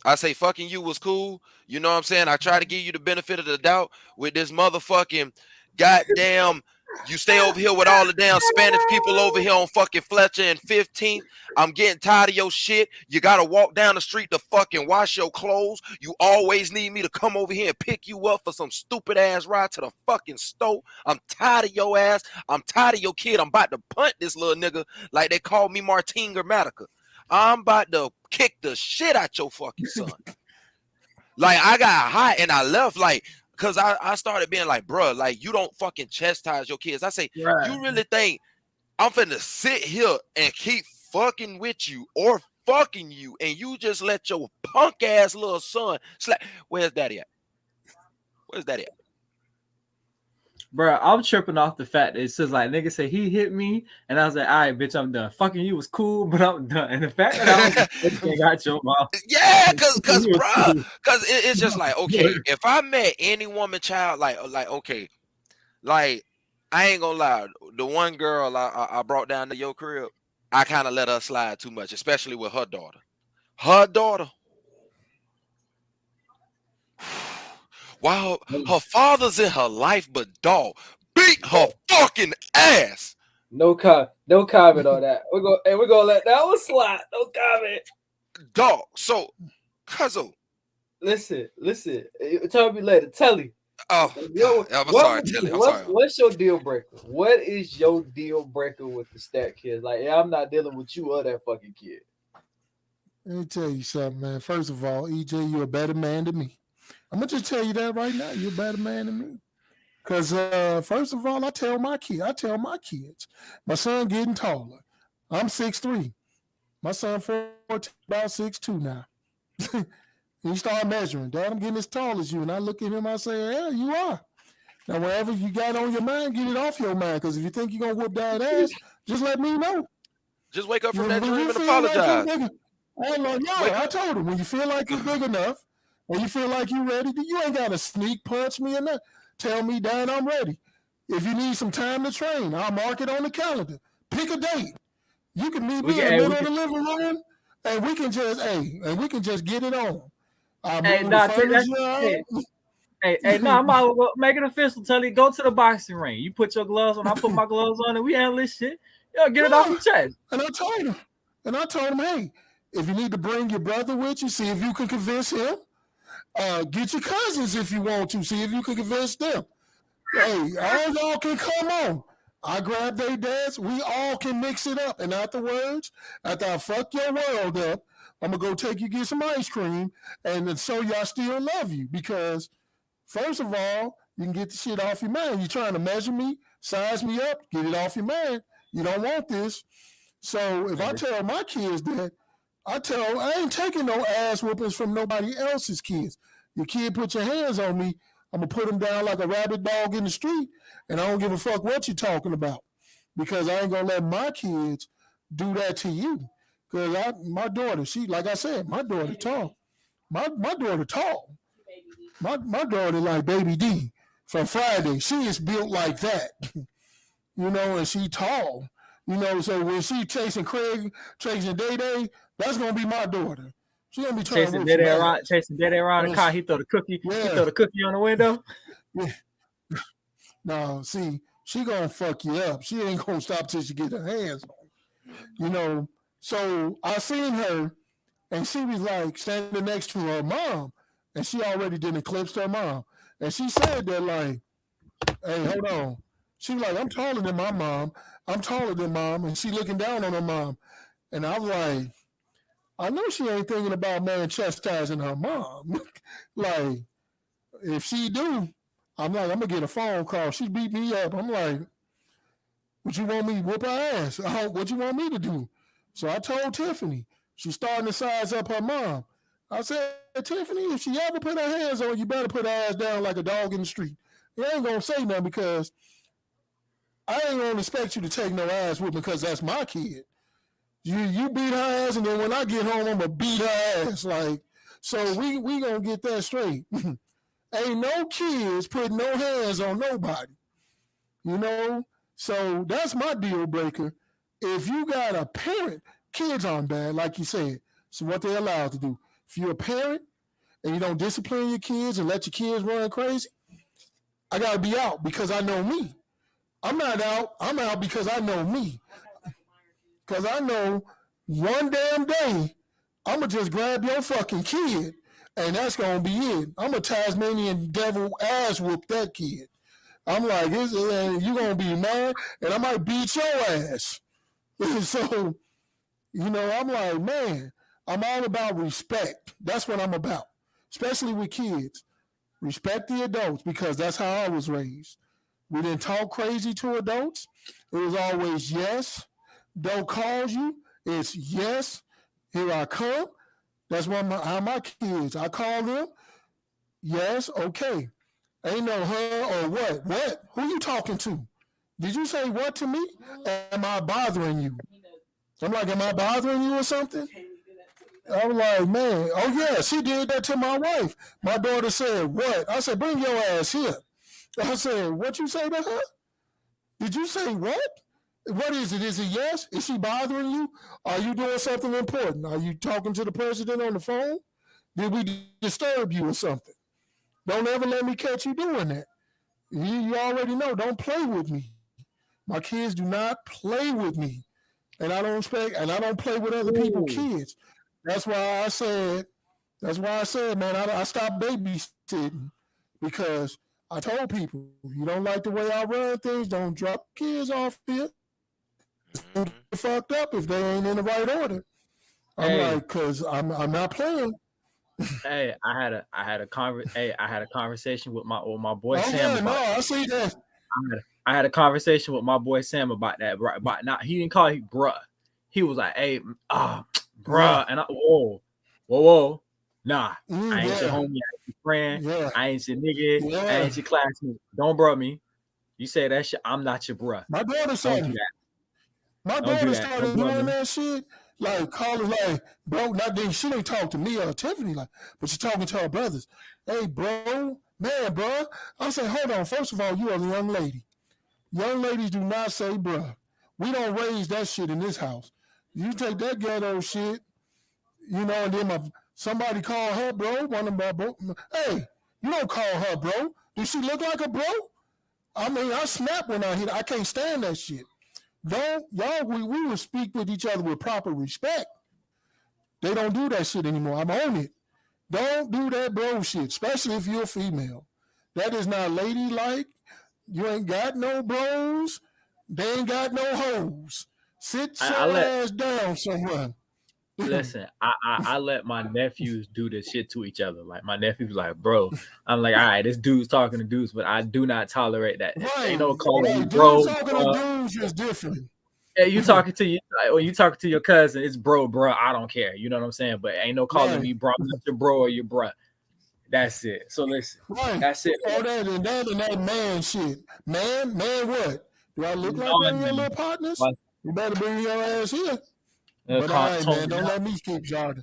S3: I say, fucking you was cool. You know what I'm saying? I try to give you the benefit of the doubt with this motherfucking goddamn. You stay over here with all the damn Spanish people over here on fucking Fletcher and 15th. I'm getting tired of your shit. You got to walk down the street to fucking wash your clothes. You always need me to come over here and pick you up for some stupid ass ride to the fucking stove. I'm tired of your ass. I'm tired of your kid. I'm about to punt this little nigga like they called me Martin Grammatica. I'm about to kick the shit out your fucking son. Like, I got hot and I left, like, because I started being like, bruh, like, you don't fucking chastise your kids. I say, you really think I'm finna sit here and keep fucking with you or fucking you, and you just let your punk ass little son slap? Where's daddy at? Where's daddy at?
S2: Bro, I'm tripping off the fact that it says like nigga say he hit me, and I was like, all right, bitch, I'm done. Fucking you was cool, but I'm done. And the fact that I was got your mouth.
S3: Yeah, cause bro, cause it's just like, okay, if I met any woman child, like okay, like I ain't gonna lie, the one girl I brought down to your crib, I kind of let her slide too much, especially with her daughter. Her daughter. While her father's in her life, but dog beat her fucking ass.
S2: No comment on that. We're gonna let that one slide. No comment.
S3: Dog. So, Cuzzo.
S2: Listen. Tell me later. Telly.
S3: Oh, I'm sorry, Telly. I'm sorry.
S2: What's your deal breaker? What is your deal breaker with the stat kids? Like, yeah, I'm not dealing with you or that fucking kid.
S1: Let me tell you something, man. First of all, EJ, you're a better man than me. I'm gonna just tell you that right now. You're a better man than me. Because first of all, I tell my kids, my son getting taller. I'm 6'3". My son 14, about 6'2" now. He start measuring. Dad, I'm getting as tall as you. And I look at him, I say, yeah, you are. Now, whatever you got on your mind, get it off your mind. Because if you think you're going to whoop that ass, just let me know.
S3: Just wake up from that dream and apologize.
S1: Like I told him, when you feel like you're big enough, when you feel like you're ready, you ain't got to sneak punch me or nothing. Tell me, Dad, I'm ready. If you need some time to train, I'll mark it on the calendar. Pick a date. You can meet me in the middle of the living room, and we can just get it on.
S2: Hey, no, I'm out. Make it official. Tell you, go to the boxing ring. You put your gloves on. I put my gloves on, and we handle this shit. Yo, get it off your chest.
S1: And I told him, hey, if you need to bring your brother with you, see if you can convince him. Get your cousins if you want to. See if you can convince them. Hey, all y'all can come on. I grab their dads. We all can mix it up. And afterwards, after I fuck your world up, I'm going to go take you get some ice cream and then show you I still love you. Because, first of all, you can get the shit off your mind. You're trying to measure me, size me up, get it off your mind. You don't want this. So if I tell my kids that, I ain't taking no ass whoopings from nobody else's kids. Your kid put your hands on me, I'm going to put him down like a rabid dog in the street, and I don't give a fuck what you're talking about because I ain't going to let my kids do that to you. Because my daughter, like I said, my daughter tall. My daughter tall. My daughter like Baby D from Friday. She is built like that, and she tall. So when she chasing Craig, chasing Day-Day, that's going to be my daughter. She gonna be
S2: chasing Daddy around the car. He throw the cookie. Yeah. He throw the cookie on the window.
S1: Yeah. No, see, she gonna fuck you up. She ain't gonna stop till she get her hands on. So I seen her, and she was like standing next to her mom, and she already did eclipse her mom, and she said that like, "Hey, hold on." She was like, "I'm taller than my mom. I'm taller than mom," and she looking down on her mom, and I was like. I know she ain't thinking about man chastising her mom. Like, if she do, I'm like, I'm gonna get a phone call. She beat me up. I'm like, what you want me to whoop her ass? What you want me to do? So I told Tiffany, she's starting to size up her mom. I said, Tiffany, if she ever put her hands on you, better put her ass down like a dog in the street. You ain't gonna say nothing because I ain't gonna expect you to take no ass with me because that's my kid. You beat her ass, and then when I get home, I'm gonna beat her ass. Like, so we gonna get that straight. Ain't no kids putting no hands on nobody. So that's my deal breaker. If you got a parent, kids aren't bad, like you said. So what they're allowed to do. If you're a parent and you don't discipline your kids and let your kids run crazy, I gotta be out because I know me. I'm not out. I'm out because I know me. Because I know one damn day, I'm going to just grab your fucking kid, and that's going to be it. I'm a Tasmanian devil ass whoop that kid. I'm like, you're going to be mad, and I might beat your ass. So, I'm like, man, I'm all about respect. That's what I'm about, especially with kids. Respect the adults because that's how I was raised. We didn't talk crazy to adults. It was always yes. Don't call you. It's yes. Here I come. That's how my kids. I call them. Yes. Okay. Ain't no huh or what. What? Who you talking to? Did you say what to me? Am I bothering you? I'm like, am I bothering you or something? I was like, man, oh yeah, she did that to my wife. My daughter said, what? I said, bring your ass here. I said, what you say to her? Did you say what? What is it? Is it yes? Is she bothering you? Are you doing something important? Are you talking to the president on the phone? Did we disturb you or something? Don't ever let me catch you doing that. You already know. Don't play with me. My kids do not play with me, and I don't expect, and I don't play with other people's kids. That's why I said. That's why I said, man, I stopped babysitting because I told people, you don't like the way I run things, don't drop kids off here. Don't get fucked up if they ain't in the right order. I'm like, cause I'm not playing.
S2: Hey, I had a conversation with my boy Sam.
S1: Yeah, no, I see that.
S2: I had a conversation with my boy Sam about that. About not, he didn't call it bruh. He was like, hey, bruh,
S1: Yeah.
S2: and whoa, nah, I ain't
S1: yeah.
S2: your homie, I ain't your friend,
S1: Yeah.
S2: I ain't your nigga, I
S1: Yeah.
S2: ain't your classmate. Don't bruh me. You say that shit, I'm not your bruh.
S1: My daughter
S2: Don't do
S1: started.
S2: that.
S1: My
S2: Don't do
S1: daughter
S2: that. Don't
S1: started
S2: bruh
S1: doing
S2: me.
S1: that shit. Like calling like, bro, not then she didn't talk to me or Tiffany, like, but she's talking to her brothers. Hey, bro, man, bro. I said, hold on. First of all, you are the young lady. Young ladies do not say bruh. We don't raise that shit in this house. You take that ghetto shit, and then somebody call her bro. One of my bro. Hey, you don't call her bro. Does she look like a bro? I mean, I snap when I hit. I can't stand that shit. We will speak with each other with proper respect. They don't do that shit anymore. I'm on it. Don't do that bro shit, especially if you're a female. That is not ladylike. You ain't got no bros. They ain't got no hoes. Sit your ass down somewhere.
S2: Listen, I let my nephews do this shit to each other. Like my nephew's like, bro, I'm like, all right, this dude's talking to dudes, but I do not tolerate that.
S1: Right.
S2: Ain't no calling me
S1: Dudes
S2: bro.
S1: talking to dudes is different.
S2: Hey, you talking to you when you talking to your cousin, it's bro. I don't care. You know what I'm saying? But ain't no calling me bro. I'm not your bro or your bruh. That's it. So listen, that's it.
S1: Oh, that man shit. Man, what? Do I look like one of your little partners? You better bring your ass here. But all right, man, don't let me keep jarring.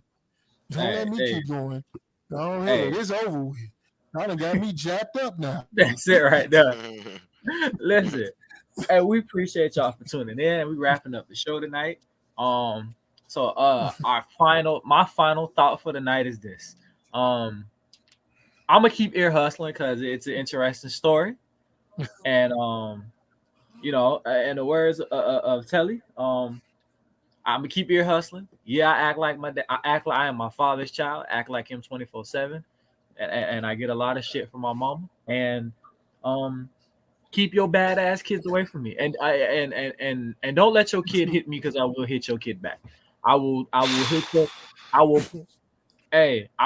S1: Don't let me keep going. Go ahead. It's over with. I done got me jacked up now.
S2: That's it right there. Listen, hey, we appreciate y'all for tuning in. We wrapping up the show tonight. So my final thought for the night is this. I'm gonna keep ear hustling because it's an interesting story, and in the words of Telly, I'm gonna keep ear hustling. Yeah, I act like I act like I am my father's child. Act like him 24/7, and I get a lot of shit from my mom. And keep your badass kids away from me, and don't let your kid hit me because I will hit your kid back. I will hit you. I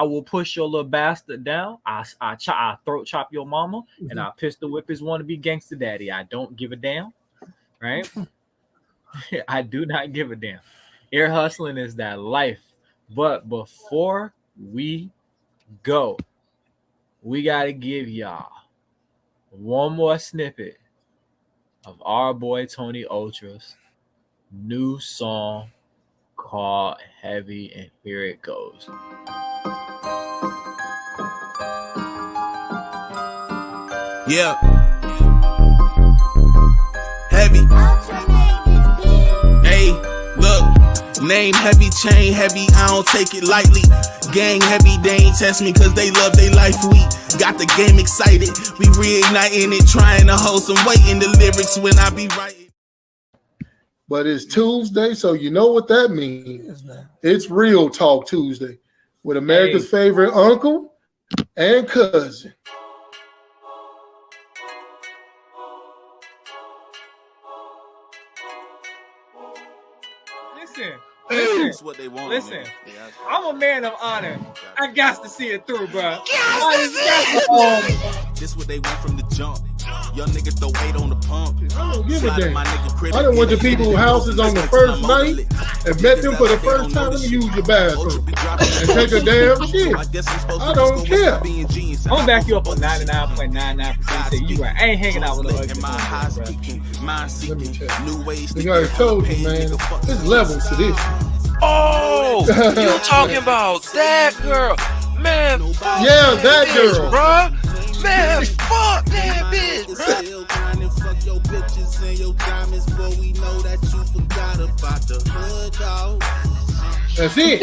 S2: will push your little bastard down. I throat chop your mama, and I pistol whip his wannabe gangster daddy. I don't give a damn, right? I do not give a damn. Ear hustling is that life. But before we go, we gotta give y'all one more snippet of our boy Tony Ultra's new song called Heavy, and here it goes.
S4: Yeah. Heavy. Hey, look. Name heavy, chain heavy, I don't take it lightly. Gang heavy, they ain't test me cause they love their life. We got the game excited. We reigniting it, trying to hold some weight in the lyrics when I be writing.
S1: But it's Tuesday, so you know what that means. It's Real Talk Tuesday with America's favorite uncle and cousin.
S2: Listen,
S4: That's what they want.
S2: Listen.
S4: Man. Yeah.
S2: I'm a man of honor. I got to see it through, bro.
S4: This what they want from the jump. Young nigga throw weight on the pump.
S1: I don't give a
S4: Slide
S1: damn.
S4: my nigga credit.
S1: I done went to people's houses on the first night and met them for the first time and use the bathroom and take a damn shit. I don't care.
S2: I'm gonna back you up on 99.99%. Say you ain't hanging out with no ugly
S1: Let me check. The guy told you, man, there's levels to this.
S3: Oh, you talking about that girl? Man, fuck
S1: Yeah, that
S3: bitch,
S1: girl.
S3: bruh. Man, fuck that bitch, bruh.
S1: That's it.